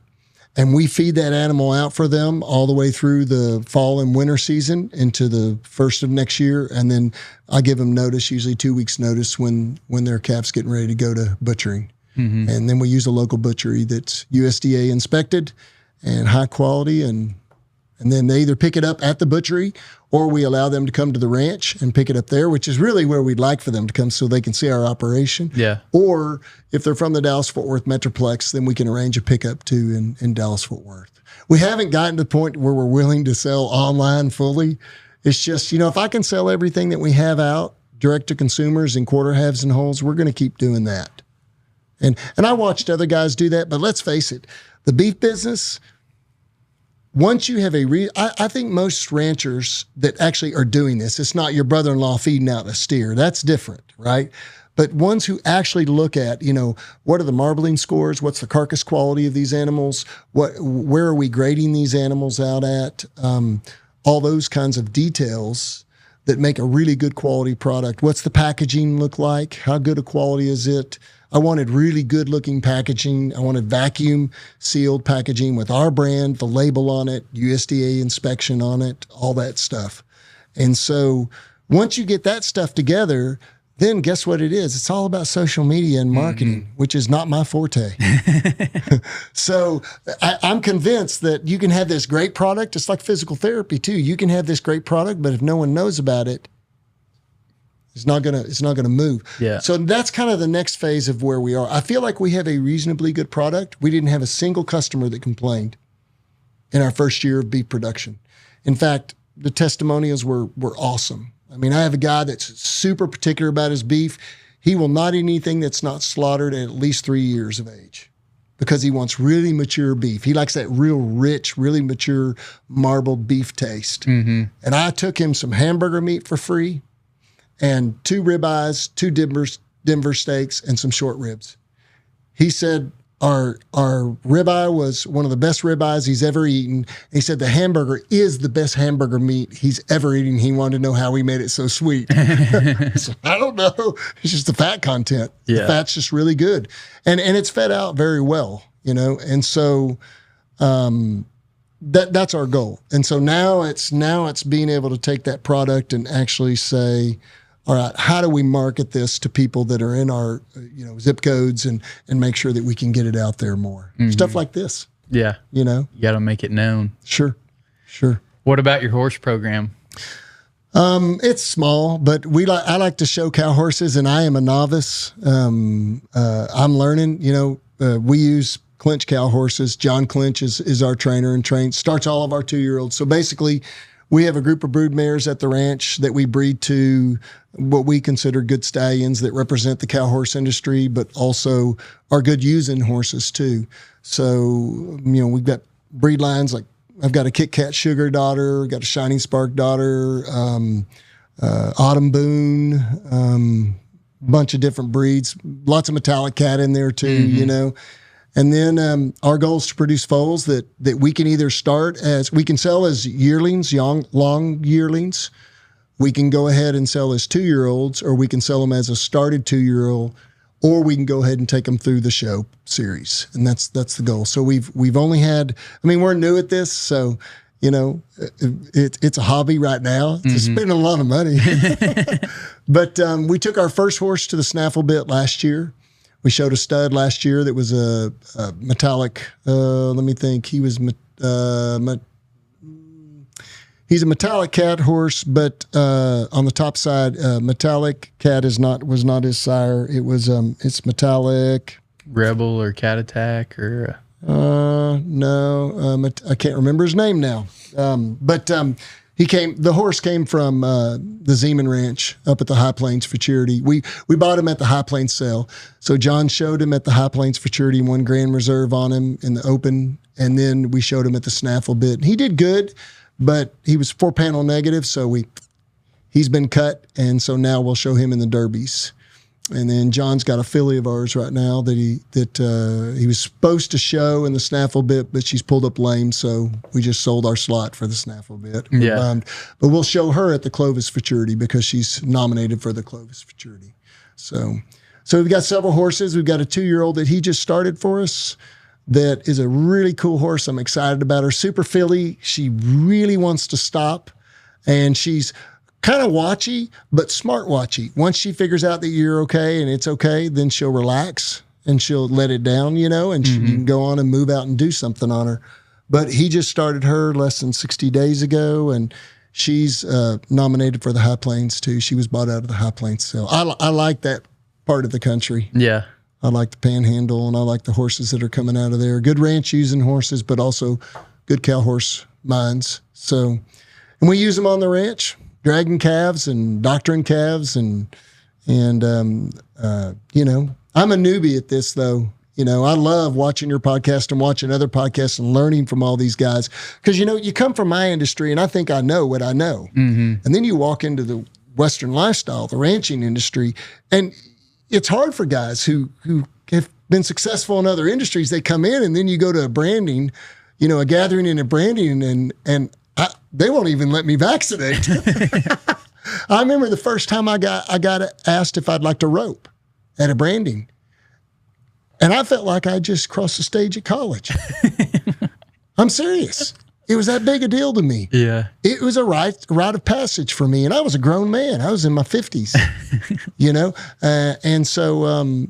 and we feed that animal out for them all the way through the fall and winter season into the first of next year. And then I give them notice, usually 2 weeks notice when their calf's getting ready to go to butchering. And then we use a local butchery that's USDA inspected and high quality, and then they either pick it up at the butchery or we allow them to come to the ranch and pick it up there, which is really where we'd like for them to come so they can see our operation. Yeah. Or if they're from the Dallas-Fort Worth Metroplex, then we can arrange a pickup too in Dallas-Fort Worth. We haven't gotten to the point where we're willing to sell online fully. It's just, if I can sell everything that we have out direct to consumers in quarter halves and wholes, we're going to keep doing that. And I watched other guys do that, but let's face it, the beef business, once you have I think most ranchers that actually are doing this, it's not your brother-in-law feeding out a steer. That's different, right? But ones who actually look at, what are the marbling scores? What's the carcass quality of these animals? Where are we grading these animals out at? All those kinds of details that make a really good quality product. What's the packaging look like? How good a quality is it? I wanted really good looking packaging. I wanted vacuum sealed packaging with our brand, the label on it, USDA inspection on it, all that stuff. And so once you get that stuff together, then guess what it is? It's all about social media and marketing, which is not my forte. So I'm convinced that you can have this great product. It's like physical therapy too. You can have this great product, but if no one knows about it, it's not gonna move. Yeah. So that's kind of the next phase of where we are. I feel like we have a reasonably good product. We didn't have a single customer that complained in our first year of beef production. In fact, the testimonials were awesome. I mean, I have a guy that's super particular about his beef. He will not eat anything that's not slaughtered at least 3 years of age because he wants really mature beef. He likes that real rich, really mature marbled beef taste. And I took him some hamburger meat for free, and 2 ribeyes, 2 Denver steaks, and some short ribs. He said our ribeye was one of the best ribeyes he's ever eaten. He said the hamburger is the best hamburger meat he's ever eaten. He wanted to know how we made it so sweet. So, I don't know. It's just the fat content. Yeah. The fat's just really good. And it's fed out very well, And so that's our goal. And so now it's being able to take that product and actually say, all right, how do we market this to people that are in our zip codes and make sure that we can get it out there more? Stuff like this. Yeah. You got to make it known. Sure. What about your horse program? It's small, but I like to show cow horses, and I am a novice. I'm learning, we use Clinch cow horses. John Clinch is our trainer and starts all of our 2-year-olds. So basically, we have a group of brood mares at the ranch that we breed to what we consider good stallions that represent the cow horse industry, but also are good using horses too. So, we've got breed lines like I've got a Kit Kat Sugar daughter, got a Shining Spark daughter, Autumn Boone, bunch of different breeds, lots of metallic cat in there too, And then our goal is to produce foals that we can either we can sell as yearlings, long yearlings. We can go ahead and sell as 2-year-olds, or we can sell them as a started 2-year-old, or we can go ahead and take them through the show series. And that's the goal. So we've only had, we're new at this. So, it's a hobby right now. It's spending a lot of money. But we took our first horse to the snaffle bit last year. We showed a stud last year that was a metallic. Let me think. He was he's a metallic cat horse, but on the top side, metallic cat was not his sire. It was it's metallic Rebel or Cat Attack or no, I can't remember his name now. But the horse came from the Zeman Ranch up at the High Plains Futurity. We bought him at the High Plains sale. So John showed him at the High Plains Futurity, won Grand Reserve on him in the open. And then we showed him at the snaffle bit. He did good, but he was 4-panel negative. So we he's been cut, and so now we'll show him in the derbies. And then John's got a filly of ours right now that he was supposed to show in the snaffle bit, but she's pulled up lame, so we just sold our slot for the snaffle bit. Yeah. But we'll show her at the Clovis Futurity because she's nominated for the Clovis Futurity. So we've got several horses. We've got a 2-year-old that he just started for us that is a really cool horse. I'm excited about her. Super filly. She really wants to stop, and she's kind of watchy, but smart watchy. Once she figures out that you're okay and it's okay, then she'll relax and she'll let it down, and she can go on and move out and do something on her. But he just started her less than 60 days ago, and she's nominated for the High Plains too. She was bought out of the High Plains. So I like that part of the country. Yeah. I like the Panhandle, and I like the horses that are coming out of there. Good ranch using horses, but also good cow horse minds. So, and we use them on the ranch. Dragging calves and doctoring calves and I'm a newbie at this though. I love watching your podcast and watching other podcasts and learning from all these guys because you come from my industry and I think I know what I know, and then you walk into the Western lifestyle, the ranching industry, and it's hard for guys who have been successful in other industries. They come in and then you go to a branding, a gathering and a branding and they won't even let me vaccinate. I remember the first time I got asked if I'd like to rope at a branding. And I felt like I just crossed the stage at college. I'm serious. It was that big a deal to me. Yeah. It was a rite of passage for me. And I was a grown man. I was in my 50s, and so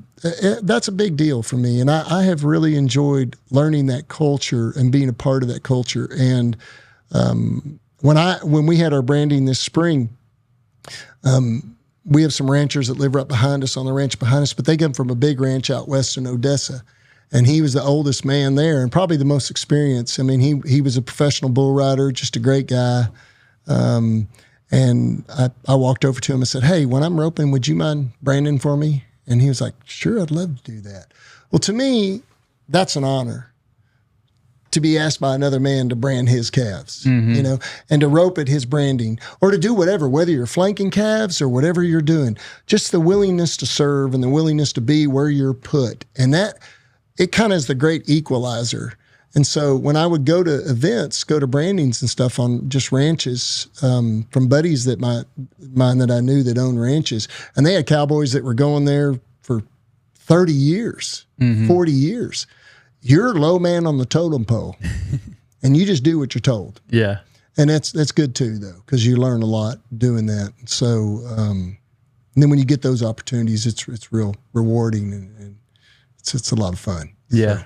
that's a big deal for me. And I have really enjoyed learning that culture and being a part of that culture. And when we had our branding this spring, we have some ranchers that live right behind us on the ranch behind us, but they come from a big ranch out west in Odessa. And he was the oldest man there and probably the most experienced. I mean, he was a professional bull rider, just a great guy. And I walked over to him and said, "Hey, when I'm roping, would you mind branding for me?" And he was like, "Sure, I'd love to do that." Well, to me, that's an honor to be asked by another man to brand his calves, and to rope at his branding or to do whatever, whether you're flanking calves or whatever you're doing, just the willingness to serve and the willingness to be where you're put. And that, it kind of is the great equalizer. And so when I would go to events, go to brandings and stuff on just ranches, from buddies mine that I knew that owned ranches, and they had cowboys that were going there for 30 years, 40 years. You're low man on the totem pole, and you just do what you're told. Yeah, and that's good too, though, because you learn a lot doing that. So, and then when you get those opportunities, it's real rewarding and it's a lot of fun. Yeah.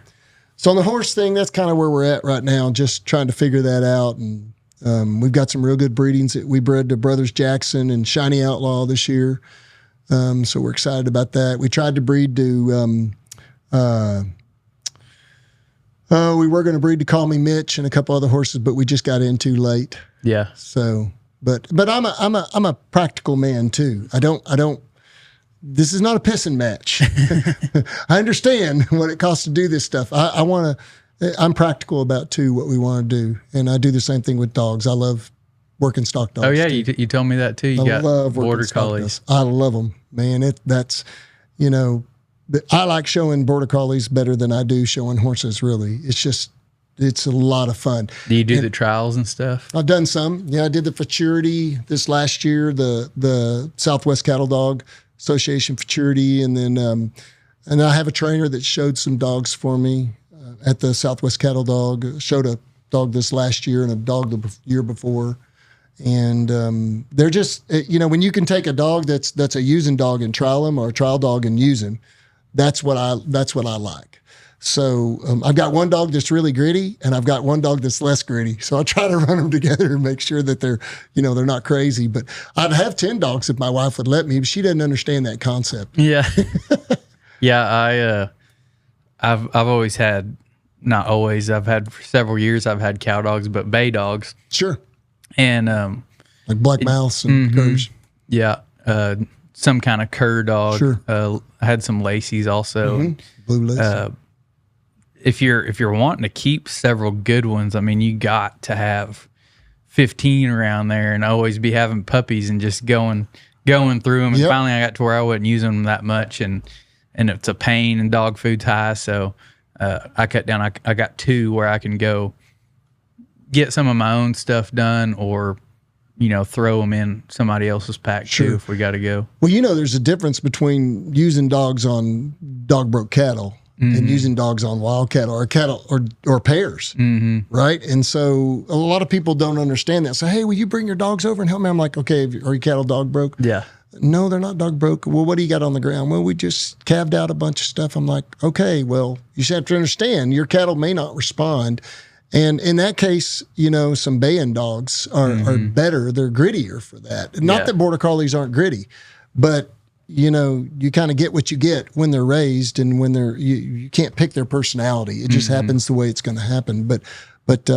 So on the horse thing, that's kind of where we're at right now, just trying to figure that out. And we've got some real good breedings that we bred to Brothers Jackson and Shiny Outlaw this year. So we're excited about that. We tried to breed to. We were going to breed to Call Me Mitch and a couple other horses, but we just got in too late. Yeah. So, but I'm a practical man too. I don't. This is not a pissing match. I understand what it costs to do this stuff. I'm practical about too what we want to do, and I do the same thing with dogs. I love working stock dogs. Oh yeah, too. you told me that too. You got love border collies. I love them, man. I like showing border collies better than I do showing horses, really. It's a lot of fun. Do you do the trials and stuff? I've done some. Yeah, I did the Futurity this last year, the Southwest Cattle Dog Association Futurity, and then and I have a trainer that showed some dogs for me at the Southwest Cattle Dog. Showed a dog this last year and a dog the year before. And they're just, when you can take a dog that's a using dog and trial him, or a trial dog and use him, that's what I like. So I've got one dog that's really gritty, and I've got one dog that's less gritty. So I try to run them together and make sure that they're not crazy. But I'd have 10 dogs if my wife would let me, but she doesn't understand that concept. Yeah. Yeah. I've always had, not always, I've had for several years, I've had cow dogs, but bay dogs. Sure. And like black mouse and curs. Yeah. Some kind of cur dog. Sure. I had some Lacey's also. Blue lace. If you're wanting to keep several good ones, I mean, you got to have 15 around there and always be having puppies and just going through them. And finally I got to where I wouldn't use them that much, and it's a pain, and dog food's high. So I cut down. I got 2 where I can go get some of my own stuff done, or throw them in somebody else's pack too if we got to go. Well, there's a difference between using dogs on dog broke cattle and using dogs on wild cattle or pairs, right? And so a lot of people don't understand that. So, hey, will you bring your dogs over and help me? I'm like, okay, are your cattle dog broke? Yeah. No, they're not dog broke. Well, what do you got on the ground? Well, we just calved out a bunch of stuff. I'm like, okay, well, you should have to understand your cattle may not respond. And in that case, some baying dogs are better. They're grittier for that. Not that border collies aren't gritty, but you kind of get what you get when they're raised, and when you can't pick their personality. It just happens the way it's going to happen. But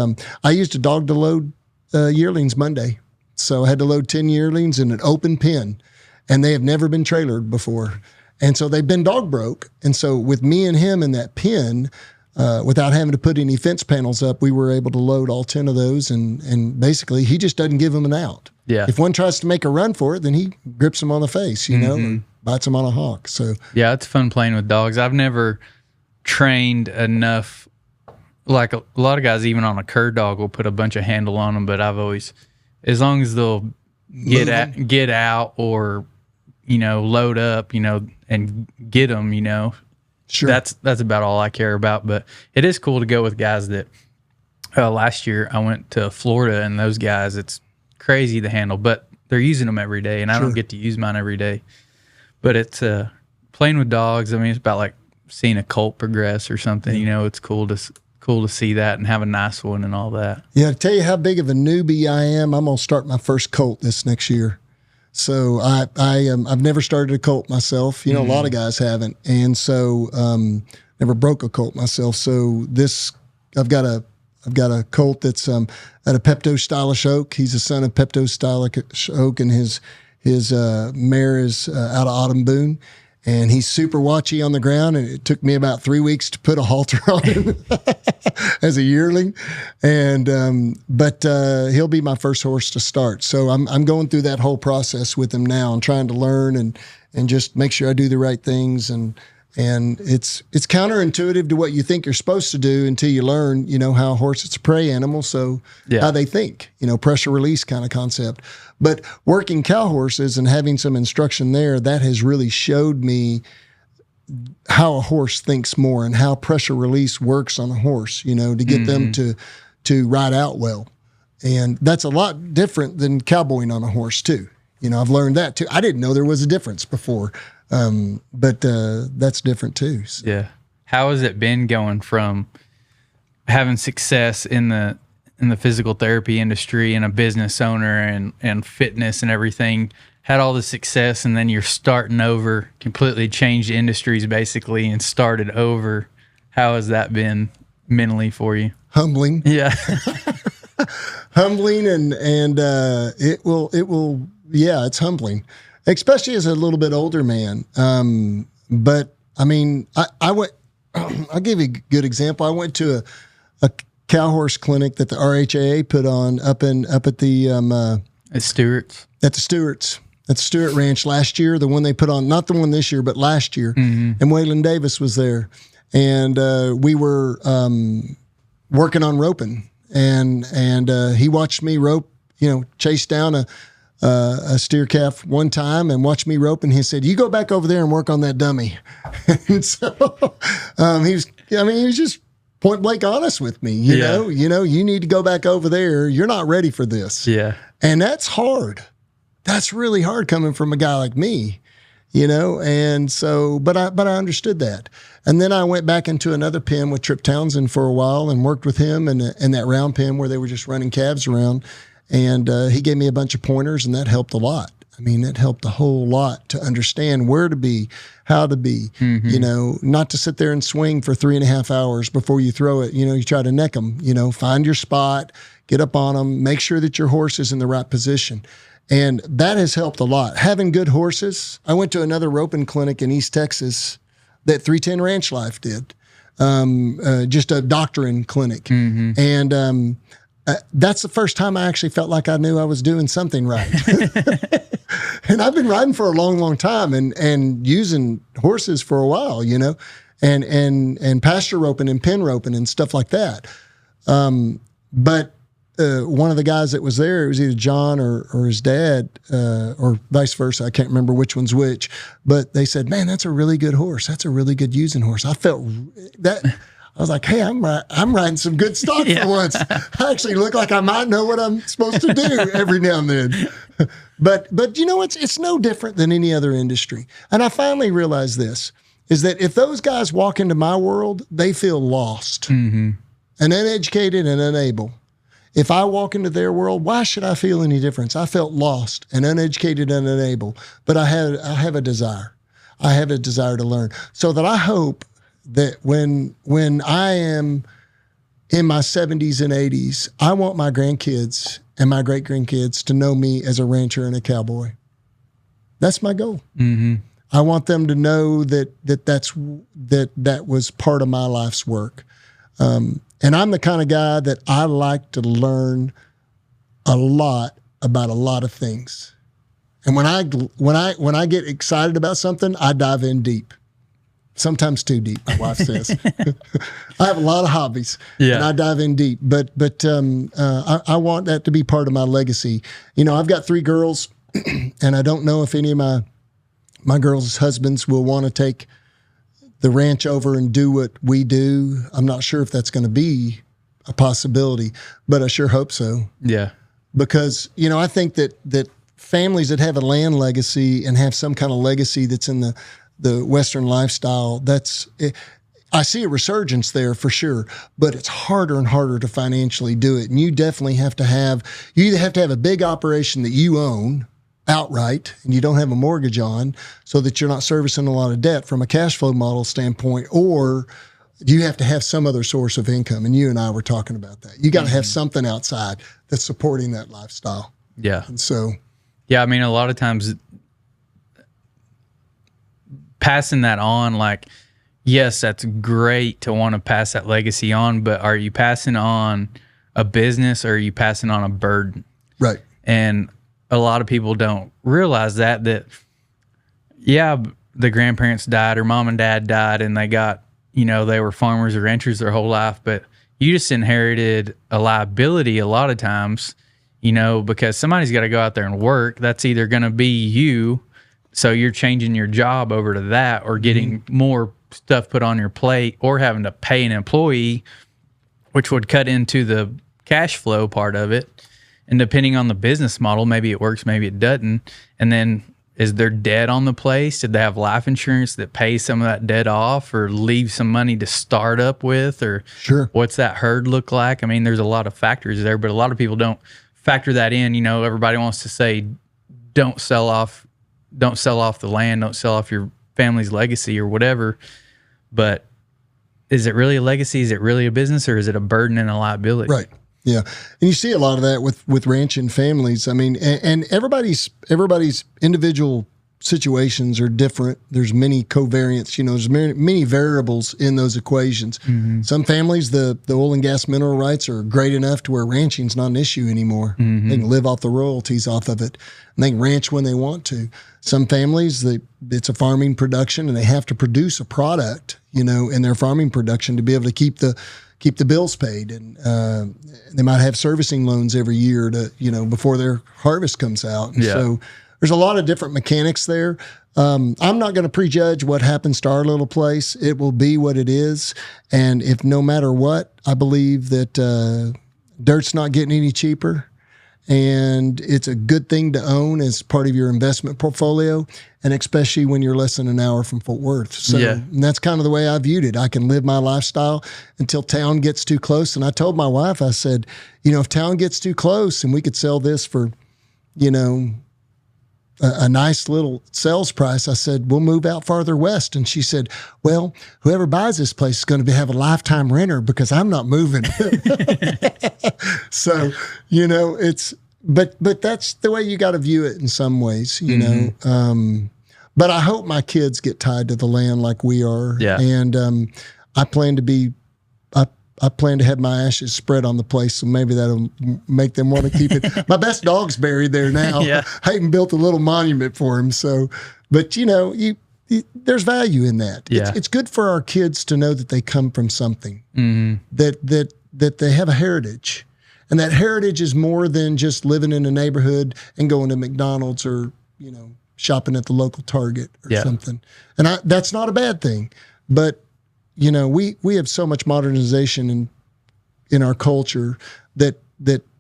I used a dog to load yearlings Monday. So I had to load 10 yearlings in an open pen, and they have never been trailered before. And so they've been dog broke. And so with me and him in that pen, without having to put any fence panels up, we were able to load all 10 of those. And basically he just doesn't give them an out. Yeah. If one tries to make a run for it, then he grips them on the face, or bites them on a hawk. So yeah, it's fun playing with dogs. I've never trained enough. Like a lot of guys, even on a cur dog, will put a bunch of handle on them. But I've always, as long as they'll get out or, load up, and get them, sure. That's about all I care about. But it is cool to go with guys that, last year I went to Florida, and those guys, it's crazy to handle, but they're using them every day, and I don't get to use mine every day. But it's playing with dogs. I mean, it's about like seeing a colt progress or something. It's cool to see that and have a nice one and all that. Yeah, to tell you how big of a newbie I am, I'm gonna start my first colt this next year. So I've never started a colt myself. A lot of guys haven't, and so never broke a colt myself. So I've got a colt that's at a Pepto Stylish Oak. He's a son of Pepto Stylish Oak, and his mare is out of Autumn Boone. And he's super watchy on the ground, and it took me about 3 weeks to put a halter on him as a yearling. And but he'll be my first horse to start. So I'm going through that whole process with him now, and trying to learn and just make sure I do the right things. And it's counterintuitive to what you think you're supposed to do until you learn, how a horse is a prey animal. So how they think, pressure release kind of concept. But working cow horses and having some instruction there, that has really showed me how a horse thinks more, and how pressure release works on a horse, to get them to ride out well. And that's a lot different than cowboying on a horse too. I've learned that too. I didn't know there was a difference before. But that's different too. So. Yeah. How has it been going from having success in the physical therapy industry, and a business owner and fitness and everything, had all the success, and then you're starting over, completely changed industries basically, and started over? How has that been mentally for you? Humbling. Yeah. Humbling, and it will, yeah, it's humbling. Especially as a little bit older man. But I mean, I went, I'll give you a good example. I went to a cow horse clinic that the RHAA put on up at the, at Stewart's. At the Stewart Ranch last year, the one they put on, not the one this year, but last year. And Waylon Davis was there. And we were working on roping. And he watched me rope, chase down a steer calf one time and watched me rope, and he said, "You go back over there and work on that dummy." And so he was just point blank honest with me. You know, you need to go back over there. You're not ready for this. Yeah. And that's hard. That's really hard coming from a guy like me, and so, but I understood that. And then I went back into another pen with Trip Townsend for a while and worked with him in that round pen where they were just running calves around. And he gave me a bunch of pointers, and that helped a lot. I mean, it helped a whole lot to understand where to be, how to be, not to sit there and swing for 3.5 hours before you throw it. You try to neck them, find your spot, get up on them, make sure that your horse is in the right position. And that has helped a lot. Having good horses. I went to another roping clinic in East Texas that 310 Ranch Life did, just a doctoring clinic. And that's the first time I actually felt like I knew I was doing something right. And I've been riding for a long, long time and using horses for a while, you know, and pasture roping and pen roping and stuff like that. But one of the guys that was there, it was either John or his dad, or vice versa. I can't remember which one's which, but they said, man, that's a really good horse. That's a really good using horse. I felt that. I was like, hey, I'm riding some good stock for once. I actually look like I might know what I'm supposed to do every now and then. But you know, it's no different than any other industry. And I finally realized this, is that if those guys walk into my world, they feel lost and uneducated and unable. If I walk into their world, why should I feel any difference? I felt lost and uneducated and unable, but I have a desire. I have a desire to learn, so that I hope that when I am in my 70s and 80s, I want my grandkids and my great-grandkids to know me as a rancher and a cowboy. That's my goal. I want them to know that was part of my life's work. And I'm the kind of guy that I like to learn a lot about a lot of things. And when I get excited about something, I dive in deep. Sometimes too deep, my wife says. I have a lot of hobbies, and I dive in deep. But I want that to be part of my legacy. You know, I've got 3 girls, and I don't know if any of my girls' husbands will want to take the ranch over and do what we do. I'm not sure if that's going to be a possibility, but I sure hope so. Yeah. Because, you know, I think that families that have a land legacy and have some kind of legacy that's in the Western lifestyle, I see a resurgence there for sure, but it's harder and harder to financially do it. And you definitely have to have a big operation that you own outright and you don't have a mortgage on, so that you're not servicing a lot of debt from a cash flow model standpoint, or you have to have some other source of income. And you and I were talking about that. You got to have something outside that's supporting that lifestyle. Yeah. And so, yeah, I mean, a lot of times passing that on, like, yes, that's great to want to pass that legacy on, but are you passing on a business or are you passing on a burden? Right. And a lot of people don't realize that, yeah, the grandparents died or mom and dad died and they got, you know, they were farmers or ranchers their whole life, but you just inherited a liability a lot of times, you know, because somebody's got to go out there and work. That's either going to be you, so you're changing your job over to that, or getting more stuff put on your plate, or having to pay an employee, which would cut into the cash flow part of it. And depending on the business model, maybe it works, maybe it doesn't. And then, is there debt on the place? Did they have life insurance that pays some of that debt off, or leave some money to start up with? Or what's that herd look like? I mean, there's a lot of factors there, but a lot of people don't factor that in. You know, everybody wants to say, don't sell off the land, don't sell off your family's legacy or whatever. But is it really a legacy? Is it really a business, or is it a burden and a liability? Right. Yeah. And you see a lot of that with ranching families. I mean, and everybody's individual situations are different. There's many covariants, you know, there's many variables in those equations. Some families, the oil and gas mineral rights are great enough to where ranching's not an issue anymore. They can live off the royalties off of it, and they can ranch when they want to. Some families, it's a farming production, and they have to produce a product, you know, in their farming production to be able to keep the bills paid. And they might have servicing loans every year to, you know, before their harvest comes out. And so there's a lot of different mechanics there. I'm not going to prejudge what happens to our little place. It will be what it is. And if no matter what, I believe that dirt's not getting any cheaper. And it's a good thing to own as part of your investment portfolio, and especially when you're less than an hour from Fort Worth. So and that's kind of the way I viewed it. I can live my lifestyle until town gets too close. And I told my wife, I said, you know, if town gets too close and we could sell this for, you know, a nice little sales price, I said, we'll move out farther west. And she said, well, whoever buys this place is going to have a lifetime renter, because I'm not moving. So, you know, but that's the way you got to view it in some ways, you know. But I hope my kids get tied to the land like we are. Yeah. And I plan to be I plan to have my ashes spread on the place, so maybe that'll make them want to keep it. My best dog's buried there now. Yeah. I even built a little monument for him. So, but there's value in that. Yeah. It's good for our kids to know that they come from something, that they have a heritage. And that heritage is more than just living in a neighborhood and going to McDonald's or, shopping at the local Target or something. And that's not a bad thing. But, we have so much modernization in our culture that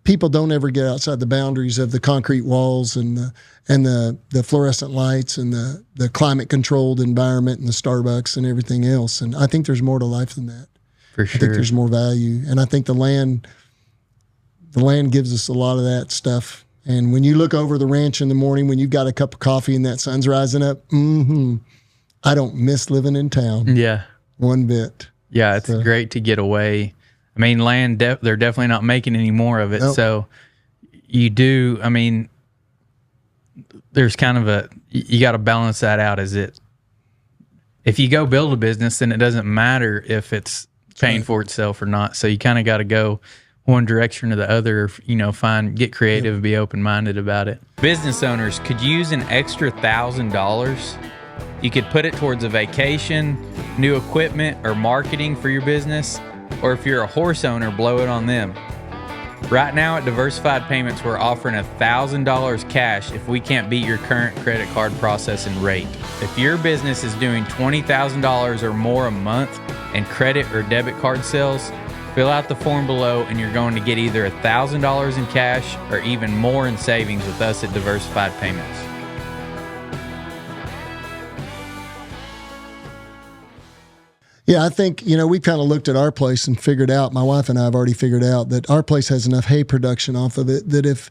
people don't ever get outside the boundaries of the concrete walls and the fluorescent lights and the climate controlled environment and the Starbucks and everything else. And I think there's more to life than that. For sure. I think there's more value. And I think the land gives us a lot of that stuff. And when you look over the ranch in the morning, when you've got a cup of coffee and that sun's rising up, I don't miss living in town. Yeah. One bit. Yeah, it's great to get away. I mean, land, they're definitely not making any more of it. Nope. So you do, I mean, there's kind of you got to balance that out. If you go build a business, then it doesn't matter if it's paying for itself or not. So you kind of got to go one direction or the other, get creative, be open-minded about it. Business owners could use an extra $1,000. You could put it towards a vacation, new equipment, or marketing for your business. Or if you're a horse owner, blow it on them. Right now at Diversified Payments, we're offering $1,000 cash if we can't beat your current credit card processing rate. If your business is doing $20,000 or more a month in credit or debit card sales, fill out the form below and you're going to get either $1,000 in cash or even more in savings with us at Diversified Payments. Yeah, I think, we kind of looked at our place and figured out, my wife and I have already figured out that our place has enough hay production off of it that if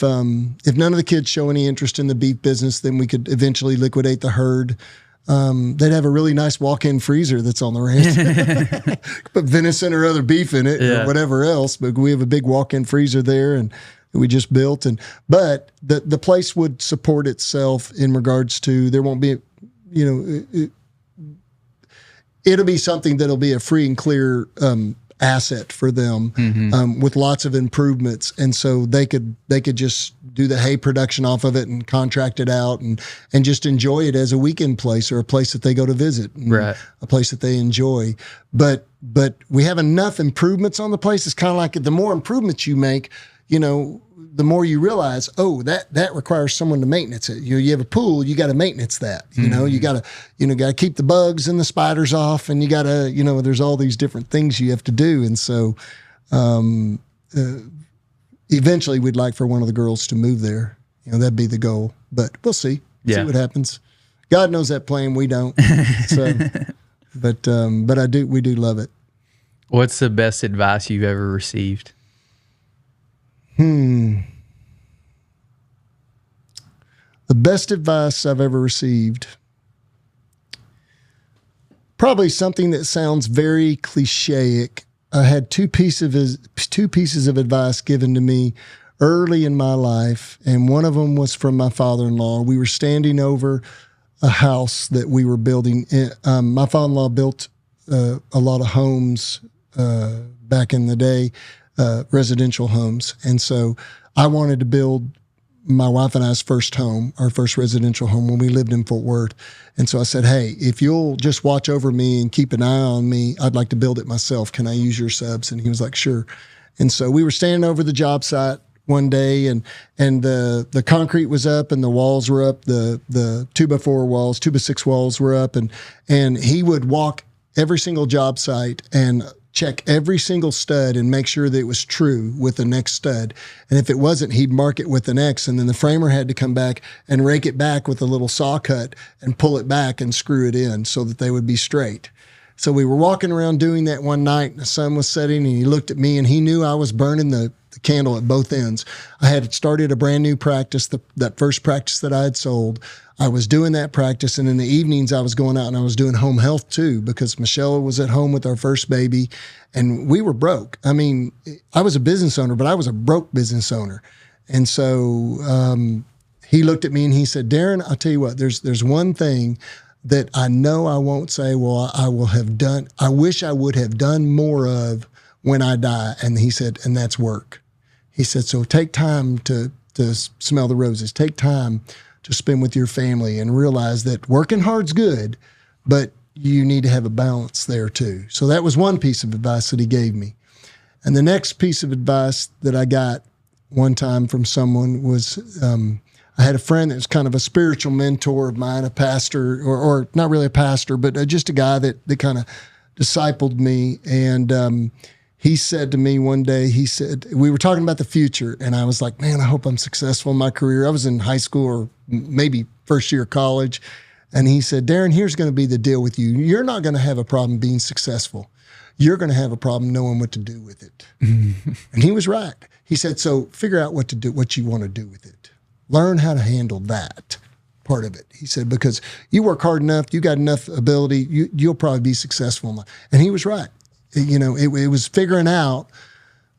none of the kids show any interest in the beef business, then we could eventually liquidate the herd. They'd have a really nice walk-in freezer that's on the ranch. Put venison or other beef in it or whatever else. But we have a big walk-in freezer there and we just built. But the place would support itself in regards to there won't be, it'll be something that'll be a free and clear asset for them with lots of improvements. And so they could just do the hay production off of it and contract it out and just enjoy it as a weekend place or a place that they go to visit, right? A place that they enjoy. But we have enough improvements on the place. It's kind of like the more improvements you make, the more you realize, that requires someone to maintenance it. You have a pool, you got to maintenance that. You got to keep the bugs and the spiders off, and you got to there's all these different things you have to do. And so, eventually, we'd like for one of the girls to move there. That'd be the goal. But we'll see. See what happens. God knows that plan. We don't. So, but we do love it. What's the best advice you've ever received? The best advice I've ever received. Probably something that sounds very clichéic. I had two pieces of advice given to me early in my life, and one of them was from my father-in-law. We were standing over a house that we were building. My father-in-law built a lot of homes back in the day. Residential homes. And so I wanted to build my wife and I's first home, our first residential home when we lived in Fort Worth. And so I said, hey, if you'll just watch over me and keep an eye on me, I'd like to build it myself. Can I use your subs? And he was like, sure. And so we were standing over the job site one day and the concrete was up and the walls were up, the 2x4 walls, 2x6 walls were up. And he would walk every single job site and check every single stud and make sure that it was true with the next stud. And if it wasn't, he'd mark it with an X. And then the framer had to come back and rake it back with a little saw cut and pull it back and screw it in so that they would be straight. So we were walking around doing that one night and the sun was setting and he looked at me and he knew I was burning the candle at both ends. I had started a brand new practice, that first practice that I had sold. I was doing that practice, and in the evenings I was going out and I was doing home health too because Michelle was at home with our first baby and we were broke. I mean, I was a business owner, but I was a broke business owner. And so he looked at me and he said, Darren, I'll tell you what, there's one thing that I know I won't say, well, I wish I would have done more of when I die. And he said, and that's work. He said, so take time to smell the roses, take time to spend with your family, and realize that working hard's good, but you need to have a balance there too. So that was one piece of advice that he gave me. And the next piece of advice that I got one time from someone was, I had a friend that was kind of a spiritual mentor of mine, a pastor, or not really a pastor, but just a guy that kind of discipled me. And he said to me one day, he said, we were talking about the future, and I was like, man, I hope I'm successful in my career. I was in high school or maybe first year of college. And he said, Darren, here's going to be the deal with you. You're not going to have a problem being successful. You're going to have a problem knowing what to do with it. And he was right. He said, so figure out what to do, what you want to do with it. Learn how to handle that part of it. He said, because you work hard enough, you got enough ability, you'll probably be successful in life. And he was right. You know, it was figuring out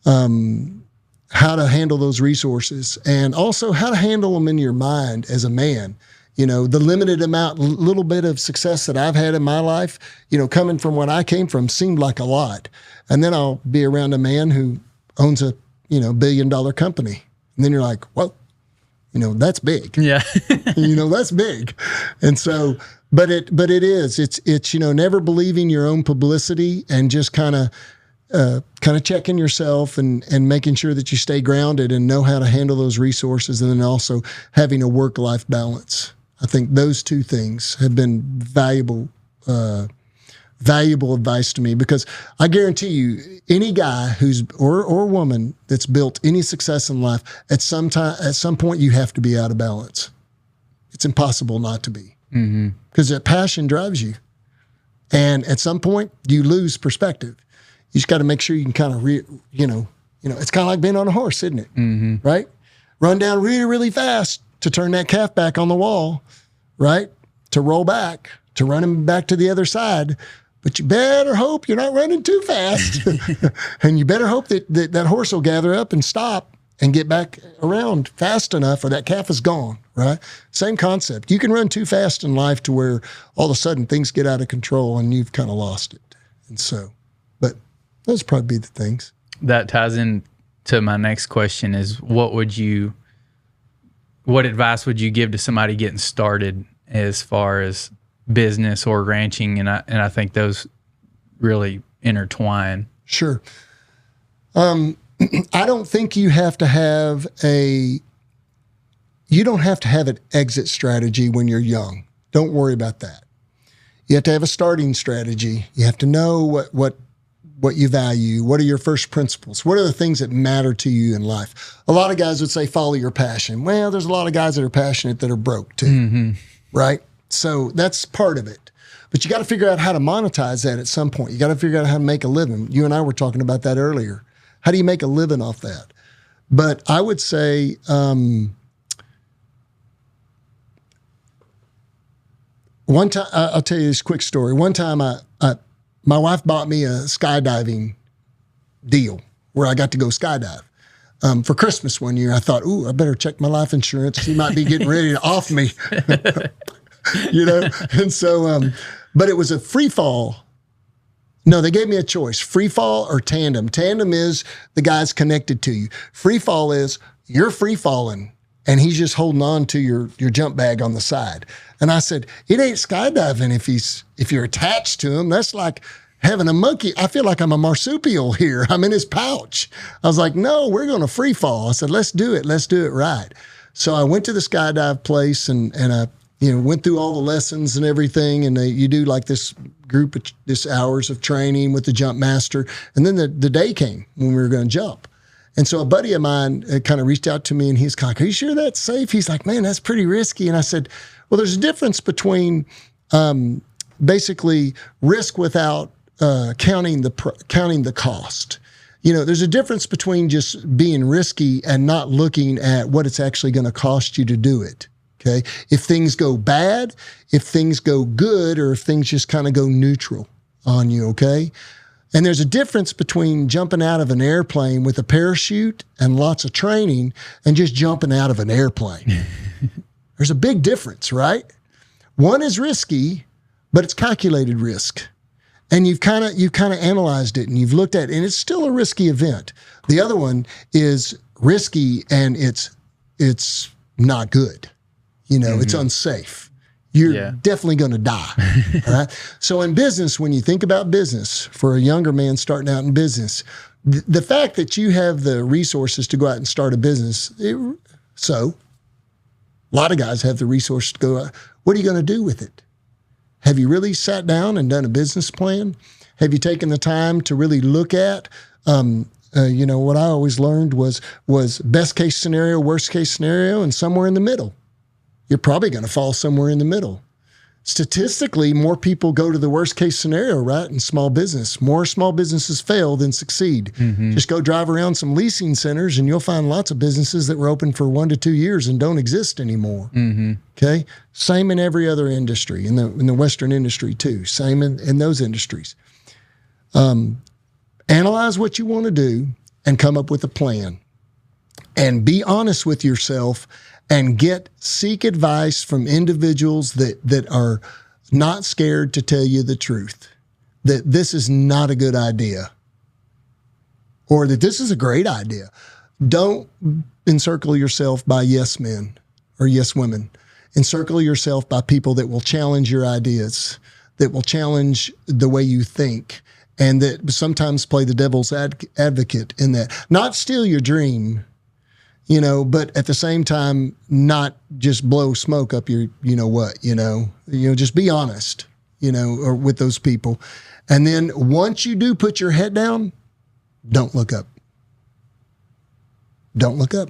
how to handle those resources, and also how to handle them in your mind as a man. You know, the limited amount, little bit of success that I've had in my life, you know, coming from what I came from seemed like a lot. And then I'll be around a man who owns a, you know, $1 billion company. And then you're like, well, you know, that's big. Yeah. You know, that's big. And so, but it is, it's, you know, never believing your own publicity, and just kind of checking yourself and making sure that you stay grounded and know how to handle those resources. And then also having a work-life balance. I think those two things have been valuable advice to me, because I guarantee you, any guy who's or woman that's built any success in life, at some point you have to be out of balance. It's impossible not to be, because that passion drives you, and at some point you lose perspective. You just got to make sure you can kind of you know, it's kind of like being on a horse, isn't it? Right? Run down really, really fast to turn that calf back on the wall, right? To roll back, to run him back to the other side. But you better hope you're not running too fast. And you better hope that horse will gather up and stop and get back around fast enough, or that calf is gone, right? Same concept. You can run too fast in life to where all of a sudden things get out of control and you've kind of lost it. And so, but those probably be the things. That ties in to my next question is, what advice would you give to somebody getting started as far as business or ranching? And I think those really intertwine. Sure. I don't think you have to have an exit strategy when you're young. Don't worry about that. You have to have a starting strategy. You have to know what you value. What are your first principles? What are the things that matter to you in life? A lot of guys would say, follow your passion. Well, there's a lot of guys that are passionate that are broke too, right? So that's part of it. But you got to figure out how to monetize that at some point. You got to figure out how to make a living. You and I were talking about that earlier. How do you make a living off that? But I would say, one time, I'll tell you this quick story. One time my wife bought me a skydiving deal where I got to go skydive. For Christmas one year, I thought, ooh, I better check my life insurance. She might be getting ready to off me, you know? And so, but it was a free fall. No, they gave me a choice, free fall or tandem. Tandem is the guy's connected to you. Free fall is you're free falling and he's just holding on to your jump bag on the side. And I said, it ain't skydiving if you're attached to him. That's like having a monkey. I feel like I'm a marsupial here. I'm in his pouch. I was like, no, we're going to free fall. I said, let's do it. Let's do it right. So I went to the skydive place and I went through all the lessons and everything. And you do like this group of this hours of training with the jump master. And then the day came when we were going to jump. And so a buddy of mine kind of reached out to me and he's kind of like, are you sure that's safe? He's like, man, that's pretty risky. And I said, well, there's a difference between basically risk without counting the cost. You know, there's a difference between just being risky and not looking at what it's actually going to cost you to do it. Okay. If things go bad, if things go good, or if things just kind of go neutral on you. Okay. And there's a difference between jumping out of an airplane with a parachute and lots of training and just jumping out of an airplane. There's a big difference, right? One is risky, but it's calculated risk. And you've kind of analyzed it and you've looked at it, and it's still a risky event. The other one is risky and it's not good. It's unsafe. You're definitely going to die. All right. So in business, when you think about business for a younger man starting out in business, the fact that you have the resources to go out and start a business, so a lot of guys have the resources to go out. What are you going to do with it? Have you really sat down and done a business plan? Have you taken the time to really look at, what I always learned was best case scenario, worst case scenario, and somewhere in the middle. You're probably going to fall somewhere in the middle. Statistically, more people go to the worst case scenario, right? In small business, more small businesses fail than succeed. Just go drive around some leasing centers and you'll find lots of businesses that were open for 1 to 2 years and don't exist anymore. Okay. Same in every other industry, in the Western industry too. Same in those industries. Analyze what you want to do and come up with a plan, and be honest with yourself and seek advice from individuals that are not scared to tell you the truth, that this is not a good idea or that this is a great idea. Don't encircle yourself by yes men or yes women. Encircle yourself by people that will challenge your ideas, that will challenge the way you think, and that sometimes play the devil's advocate in that. Not steal your dream, but at the same time, not just blow smoke up your, just be honest, or with those people. And then once you do put your head down, don't look up. Don't look up.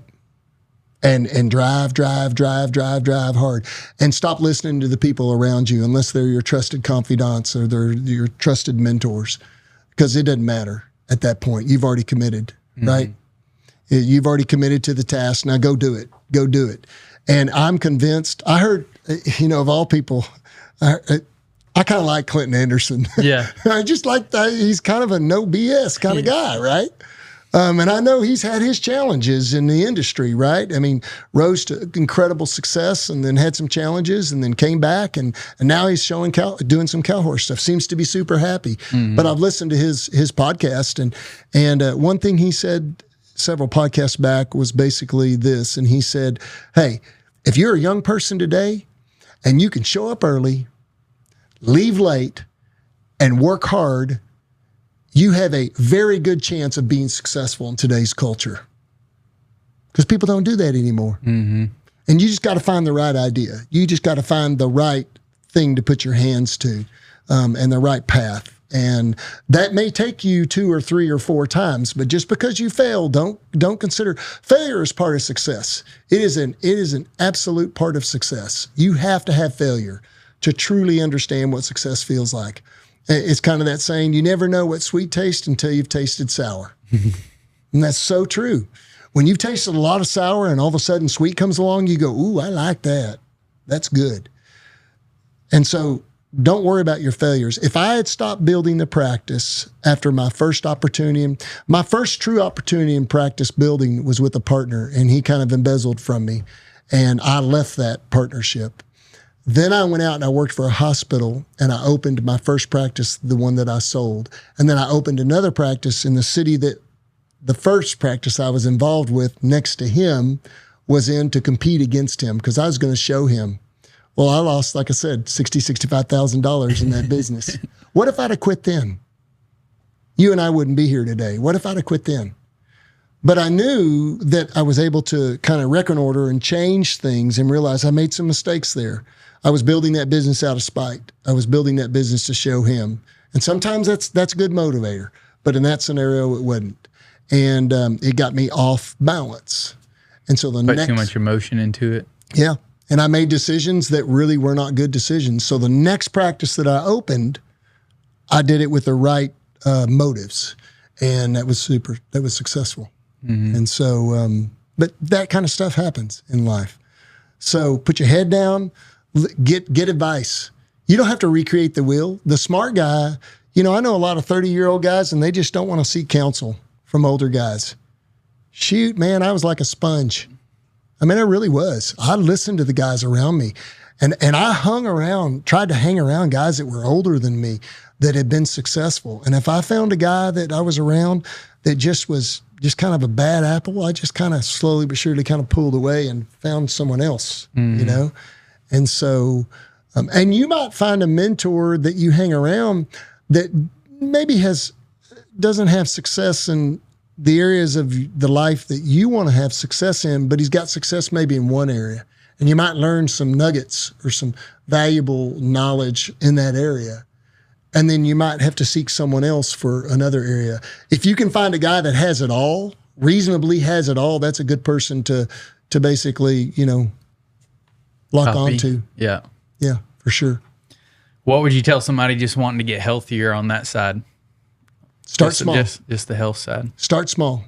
And drive hard. And stop listening to the people around you unless they're your trusted confidants or they're your trusted mentors, because it doesn't matter at that point. You've already committed, right? You've already committed to the task. Now go do it. Go do it. And I'm convinced, I heard, of all people, I kind of like Clinton Anderson. Yeah. I just like that. He's kind of a no BS kind of guy, right? And I know he's had his challenges in the industry, right? I mean, rose to incredible success and then had some challenges and then came back and now he's doing some cowhorse stuff. Seems to be super happy. But I've listened to his podcast and one thing he said several podcasts back was basically this. And he said, hey, if you're a young person today and you can show up early, leave late, and work hard, you have a very good chance of being successful in today's culture. Because people don't do that anymore. And you just got to find the right idea. You just got to find the right thing to put your hands to and the right path. And that may take you 2 or 3 or 4 times, but just because you fail, don't consider failure as part of success. It is an absolute part of success. You have to have failure to truly understand what success feels like. It's kind of that saying, you never know what sweet tastes until you've tasted sour. And that's so true. When you've tasted a lot of sour and all of a sudden sweet comes along, you go, ooh, I like that. That's good. And so don't worry about your failures. If I had stopped building the practice after my first opportunity, my first true opportunity in practice building was with a partner, and he kind of embezzled from me, and I left that partnership. Then I went out and I worked for a hospital and I opened my first practice, the one that I sold. And then I opened another practice in the city that the first practice I was involved with next to him was in to compete against him because I was going to show him. Well, I lost, like I said, $60,000, $65,000 in that business. What if I'd have quit then? You and I wouldn't be here today. What if I'd have quit then? But I knew that I was able to kind of reconnoiter and change things and realize I made some mistakes there. I was building that business out of spite. I was building that business to show him. And sometimes that's a good motivator. But in that scenario, it wasn't. And it got me off balance. And so Put too much emotion into it. Yeah. And I made decisions that really were not good decisions. So the next practice that I opened, I did it with the right motives. And that was successful. And so, but that kind of stuff happens in life. So put your head down, get advice. You don't have to recreate the wheel. The smart guy, I know a lot of 30-year-old guys and they just don't want to seek counsel from older guys. Shoot, man, I was like a sponge. I mean, I really was. I listened to the guys around me. And I tried to hang around guys that were older than me that had been successful. And if I found a guy that I was around that was just kind of a bad apple, I just kind of slowly but surely kind of pulled away and found someone else, you know? And so, and you might find a mentor that you hang around that maybe doesn't have success in the areas of the life that you want to have success in, but he's got success maybe in one area. And you might learn some nuggets or some valuable knowledge in that area. And then you might have to seek someone else for another area. If you can find a guy that has it all, reasonably has it all, that's a good person to basically, you know, lock onto. Yeah. Yeah, for sure. What would you tell somebody just wanting to get healthier on that side? Start small. Just the health side. Start small.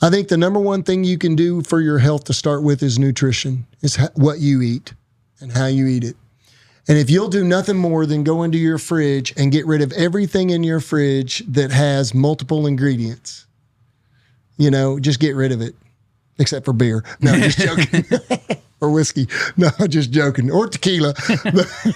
I think the number one thing you can do for your health to start with is nutrition, is what you eat and how you eat it. And if you'll do nothing more than go into your fridge and get rid of everything in your fridge that has multiple ingredients, you know, just get rid of it, except for beer. No, just joking. Or whiskey. No, just joking. Or tequila.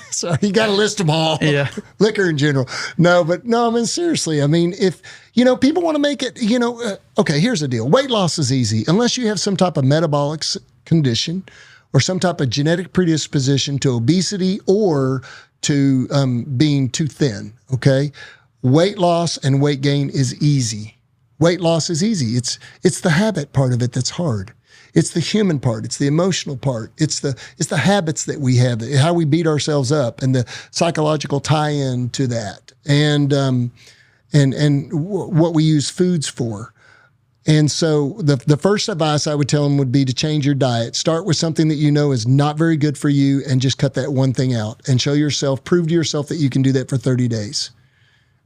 So you got to list them all. Yeah. Liquor in general. No, I mean, seriously. I mean, if, you know, people want to make it, you know, okay, here's the deal. Weight loss is easy. Unless you have some type of metabolic condition or some type of genetic predisposition to obesity or to being too thin, okay? Weight loss and weight gain is easy. Weight loss is easy. It's the habit part of it that's hard. It's the human part. It's the emotional part. It's the habits that we have, how we beat ourselves up, and the psychological tie-in to that, and what we use foods for. And so the first advice I would tell them would be to change your diet. Start with something that you know is not very good for you, and just cut that one thing out, and prove to yourself that you can do that for 30 days,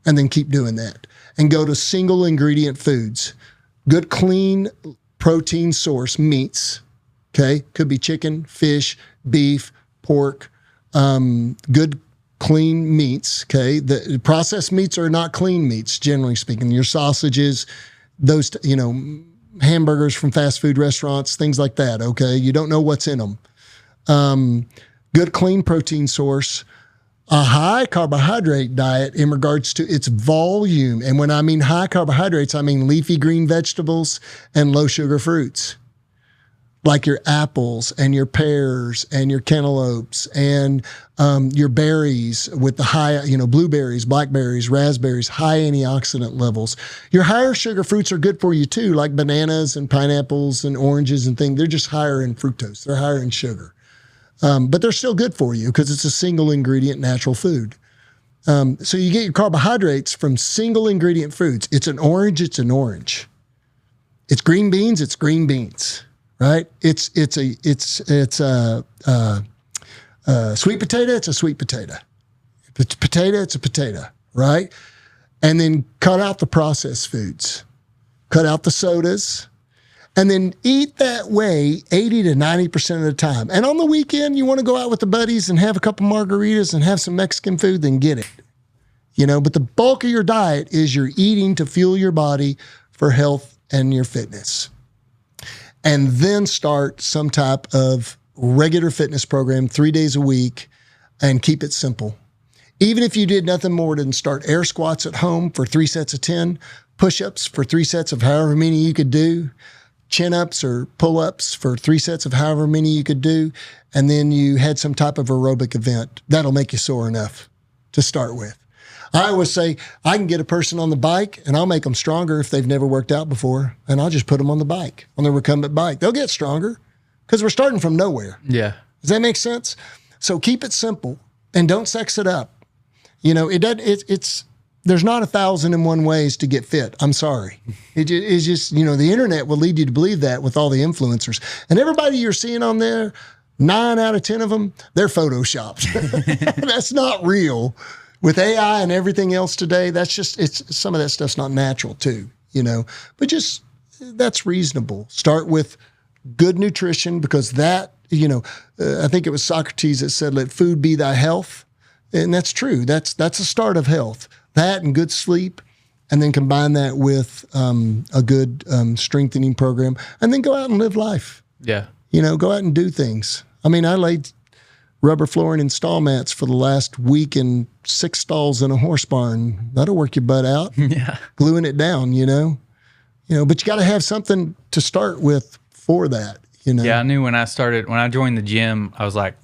and then keep doing that, and go to single ingredient foods, good, clean, protein source meats, okay? Could be chicken, fish, beef, pork, good clean meats, okay? The processed meats are not clean meats, generally speaking. Your sausages, those, you know, hamburgers from fast food restaurants, things like that, okay? You don't know what's in them. Good clean protein source, a high carbohydrate diet in regards to its volume. And when I mean high carbohydrates, I mean leafy green vegetables and low sugar fruits, like your apples and your pears and your cantaloupes and your berries with the high, you know, blueberries, blackberries, raspberries, high antioxidant levels. Your higher sugar fruits are good for you too, like bananas and pineapples and oranges and things. They're just higher in fructose. They're higher in sugar. But they're still good for you because it's a single ingredient natural food. So you get your carbohydrates from single ingredient foods. It's an orange, it's an orange. It's green beans, it's green beans, right? It's a sweet potato, it's a sweet potato. If it's a potato, it's a potato, right? And then cut out the processed foods. Cut out the sodas. And then eat that way 80 to 90% of the time. And on the weekend, you want to go out with the buddies and have a couple margaritas and have some Mexican food, then get it. You know, but the bulk of your diet is you're eating to fuel your body for health and your fitness. And then start some type of regular fitness program 3 days a week and keep it simple. Even if you did nothing more than start air squats at home for 3 sets of 10, push-ups for 3 sets of however many you could do, chin-ups or pull-ups for 3 sets of however many you could do, and then you had some type of aerobic event. That'll make you sore enough to start with. I always say, I can get a person on the bike, and I'll make them stronger if they've never worked out before, and I'll just put them on the bike, on the recumbent bike. They'll get stronger because we're starting from nowhere. Yeah. Does that make sense? So keep it simple, and don't sex it up. You know, there's not 1,001 ways to get fit. I'm sorry. It's just, you know, the internet will lead you to believe that with all the influencers. And everybody you're seeing on there, 9 out of 10 of them, they're photoshopped. That's not real. With AI and everything else today, some of that stuff's not natural too, you know. But just, that's reasonable. Start with good nutrition because that, you know, I think it was Socrates that said, let food be thy health. And that's true. That's a start of health. That and good sleep, and then combine that with a good strengthening program, and then go out and live life. Yeah. You know, go out and do things. I mean, I laid rubber flooring and stall mats for the last week in 6 stalls in a horse barn. That'll work your butt out. Yeah. Gluing it down, but you got to have something to start with for that, Yeah, I knew when I joined the gym, I was like,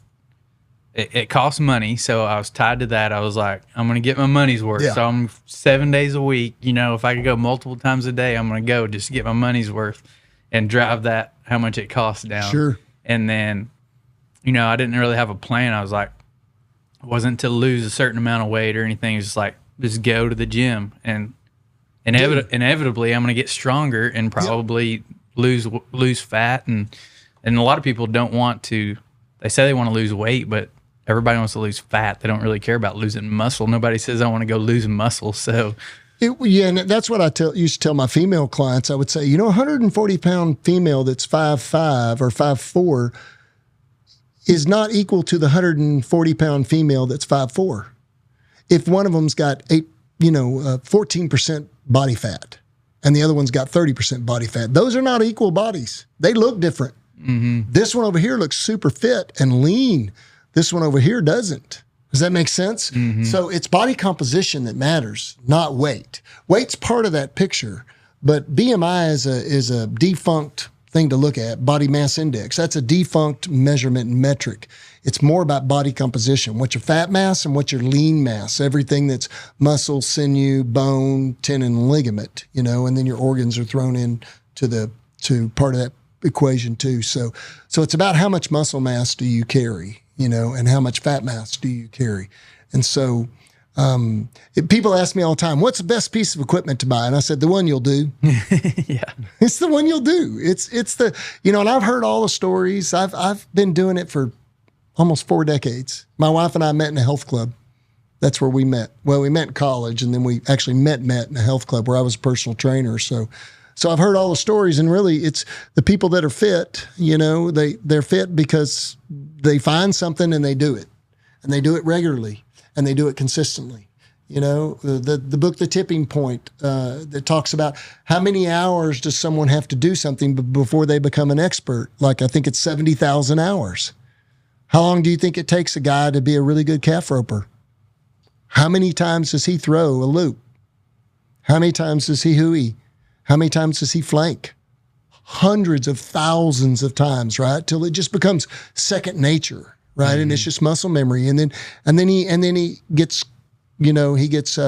it costs money. So I was tied to that. I was like, I'm going to get my money's worth. Yeah. So I'm 7 days a week. If I could go multiple times a day, I'm going to go just to get my money's worth and drive that, how much it costs down. Sure. And then, I didn't really have a plan. I was like, it wasn't to lose a certain amount of weight or anything. It was just like, just go to the gym and inevitably I'm going to get stronger and probably lose fat. And a lot of people don't want to, they say they want to lose weight, but everybody wants to lose fat. They don't really care about losing muscle. Nobody says I want to go lose muscle. So, and that's what I used to tell my female clients. I would say, 140-pound female that's 5'5" or 5'4" is not equal to the 140-pound female that's 5'4". If one of them's got 14% body fat, and the other one's got 30% body fat, those are not equal bodies. They look different. Mm-hmm. This one over here looks super fit and lean. This one over here doesn't. Does that make sense? Mm-hmm. So it's body composition that matters, not weight. Weight's part of that picture, but BMI is a defunct thing to look at, body mass index. That's a defunct measurement and metric. It's more about body composition. What's your fat mass and what's your lean mass? Everything that's muscle, sinew, bone, tendon, and ligament, and then your organs are thrown in to part of that equation too. So it's about how much muscle mass do you carry, and how much fat mass do you carry. And so people ask me all the time, what's the best piece of equipment to buy? And I said, the one you'll do. Yeah. It's the one you'll do. It's the, and I've heard all the stories. I've been doing it for almost 4 decades. My wife and I met in a health club. That's where we met. Well, we met in college, and then we actually met in a health club where I was a personal trainer. So I've heard all the stories, and really it's the people that are fit, they're fit because they find something and they do it, and they do it regularly, and they do it consistently. The book, The Tipping Point, that talks about how many hours does someone have to do something before they become an expert? Like, I think it's 70,000 hours. How long do you think it takes a guy to be a really good calf roper? How many times does he throw a loop? How many times does he hooey? How many times does he flank? Hundreds of thousands of times, right? Till it just becomes second nature, right? Mm-hmm. And it's just muscle memory. And then he gets, he gets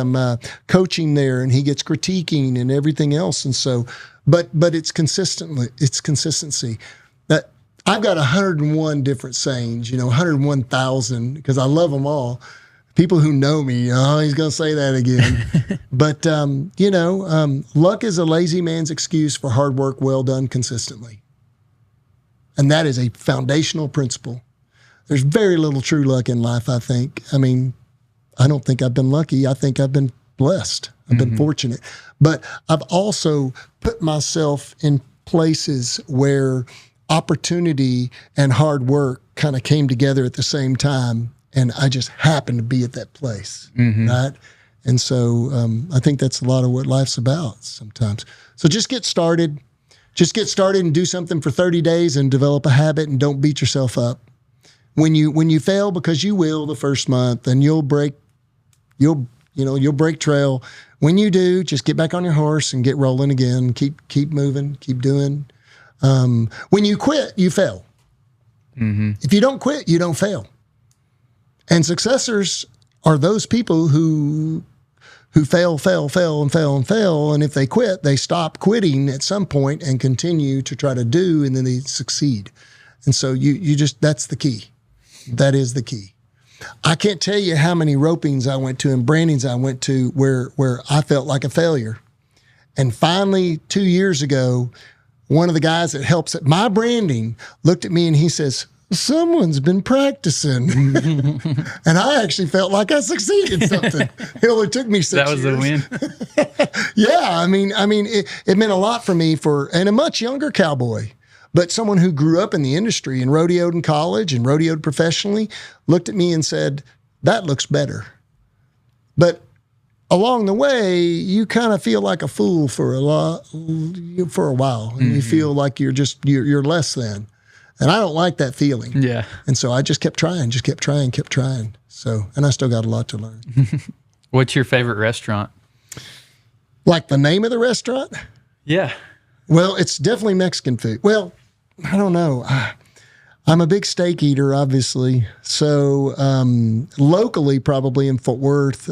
coaching there, and he gets critiquing and everything else. And so, but it's consistency. That I've got 101 different sayings, 101,000, because I love them all. People who know me, he's going to say that again. But, luck is a lazy man's excuse for hard work well done consistently. And that is a foundational principle. There's very little true luck in life, I think. I mean, I don't think I've been lucky. I think I've been blessed. I've been fortunate. But I've also put myself in places where opportunity and hard work kind of came together at the same time. And I just happened to be at that place, right? And so I think that's a lot of what life's about sometimes. So just get started. Just get started and do something for 30 days and develop a habit, and don't beat yourself up. When you fail, because you will the first month, and you'll break trail. When you do, just get back on your horse and get rolling again. Keep moving, keep doing. When you quit, you fail. Mm-hmm. If you don't quit, you don't fail. And successors are those people who fail. And if they quit, they stop quitting at some point and continue to try to do, and then they succeed. And so that's the key. That is the key. I can't tell you how many ropings I went to and brandings I went to where I felt like a failure. And finally, 2 years ago, one of the guys that helps at my branding looked at me and he says, someone's been practicing. And I actually felt like I succeeded something. It only took me 6 years. That was the win. Yeah. I mean, it meant a lot for me and a much younger cowboy, but someone who grew up in the industry and rodeoed in college and rodeoed professionally looked at me and said, that looks better. But along the way, you kind of feel like a fool for a while, and you feel like you're less than. And I don't like that feeling. Yeah. And so I just kept trying. So, and I still got a lot to learn. What's your favorite restaurant? Like the name of the restaurant? Yeah. Well, it's definitely Mexican food. Well, I don't know. I'm a big steak eater, obviously. So locally, probably in Fort Worth,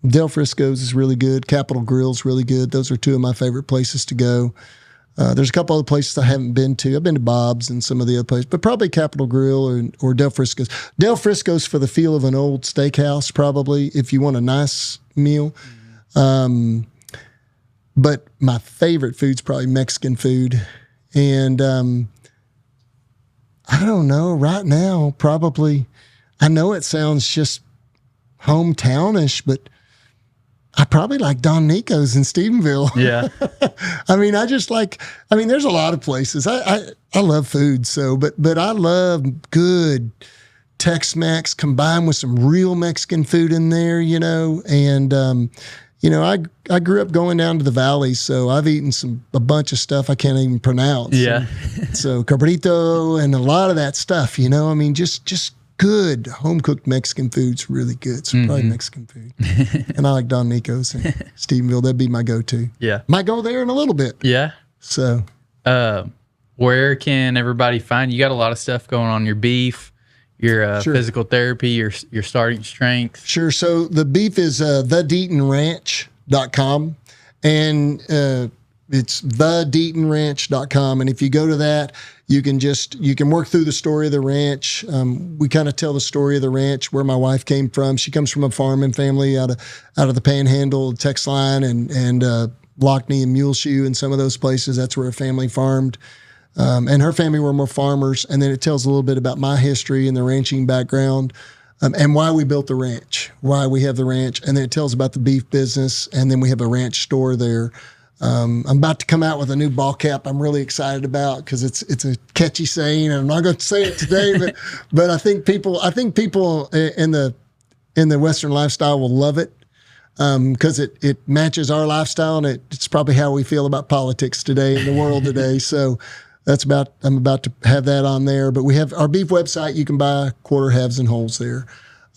Del Frisco's is really good. Capitol Grill's really good. Those are two of my favorite places to go. There's a couple other places I haven't been to. I've been to Bob's and some of the other places, but probably Capitol Grill or Del Frisco's. Del Frisco's for the feel of an old steakhouse, probably, if you want a nice meal. But my favorite food's probably Mexican food. And I don't know, right now, probably, I know it sounds just hometownish, but I probably like Don Nico's in Stephenville. Yeah. There's a lot of places. I love food, but I love good Tex-Mex combined with some real Mexican food in there, and, I grew up going down to the valley, so I've eaten a bunch of stuff I can't even pronounce. Yeah. So cabrito and a lot of that stuff, just good home-cooked Mexican food's really good. So probably Mexican food. And I like Don Nico's in Stephenville. That'd be my go-to. Yeah. Might go there in a little bit. Yeah. So. Where can everybody find you? Got a lot of stuff going on, your beef, your physical therapy, your starting strength. Sure. So the beef is thedeatonranch.com. And it's thedeatonranch.com. And if you go to that, you can work through the story of the ranch. We kind of tell the story of the ranch, where my wife came from. She comes from a farming family out of the Panhandle, Tex Line, and Lockney and Muleshoe and some of those places. That's where her family farmed. And her family were more farmers. And then it tells a little bit about my history and the ranching background, and why we built the ranch, why we have the ranch. And then it tells about the beef business. And then we have a ranch store there. I'm about to come out with a new ball cap I'm really excited about, because it's a catchy saying, and I'm not going to say it today, but I think people in the Western lifestyle will love it, because it matches our lifestyle, and it's probably how we feel about politics today in the world today. So I'm about to have that on there. But we have our beef website. You can buy quarter, halves, and wholes there.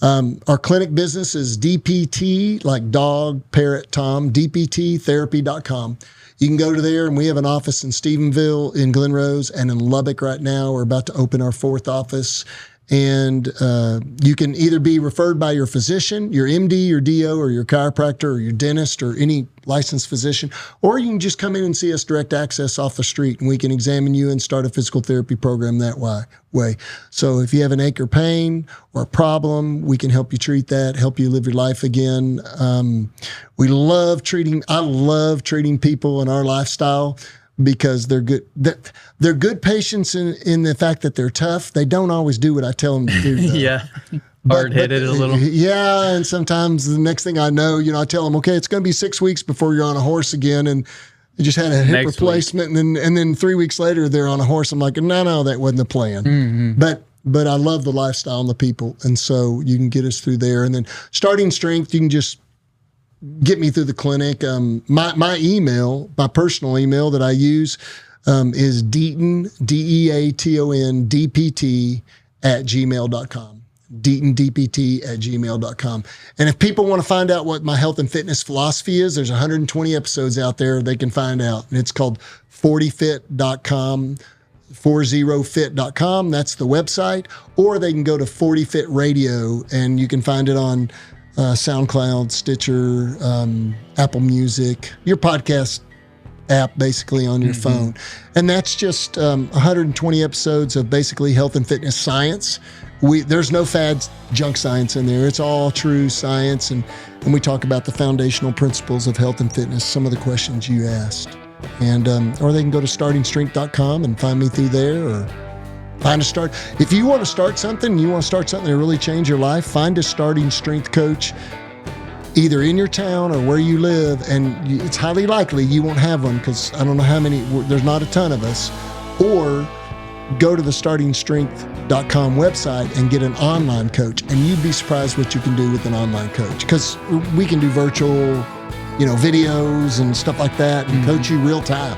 Our clinic business is DPT, like dog, parrot, Tom, dpttherapy.com. You can go to there, and we have an office in Stephenville, in Glen Rose, and in Lubbock right now. We're about to open our 4th office. And you can either be referred by your physician, your MD, your DO, or your chiropractor, or your dentist, or any licensed physician, or you can just come in and see us direct access off the street, and we can examine you and start a physical therapy program that way. So if you have an ache or pain or a problem, we can help you treat that, help you live your life again. I love treating people in our lifestyle, because they're good. They're good patients in the fact that they're tough. They don't always do what I tell them to do, though. Yeah. Hard-headed a little. Yeah, and sometimes the next thing I know, I tell them, okay, it's going to be 6 weeks before you're on a horse again, and they just had a hip replacement, and then 3 weeks later they're on a horse. I'm like, no, that wasn't the plan. Mm-hmm. But I love the lifestyle and the people, and so you can get us through there. And then starting strength, you can just get me through the clinic. My email, my personal email that I use is Deaton, Deaton, DPT @gmail.com. DeatonDPT@gmail.com. And if people want to find out what my health and fitness philosophy is, there's 120 episodes out there they can find out. And it's called 40fit.com, 40fit.com. That's the website. Or they can go to 40fit Radio, and you can find it on SoundCloud, Stitcher, Apple Music, your podcast app, basically on your phone. And that's just 120 episodes of basically health and fitness science. There's no fad junk science in there. It's all true science, and we talk about the foundational principles of health and fitness, some of the questions you asked. And or they can go to startingstrength.com and find me through there, or find a start. If you want to start something, that really change your life, find a starting strength coach either in your town or where you live, and it's highly likely you won't have one, because I don't know how many, there's not a ton of us. Or go to the startingstrength.com website and get an online coach, and you'd be surprised what you can do with an online coach, because we can do virtual, videos and stuff like that, and coach you real time.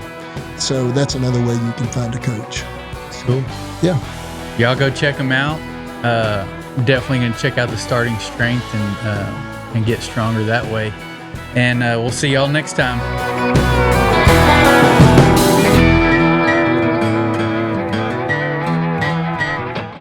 So that's another way you can find a coach. Cool. Yeah. Y'all go check them out. Definitely going to check out the starting strength and get stronger that way. And we'll see y'all next time.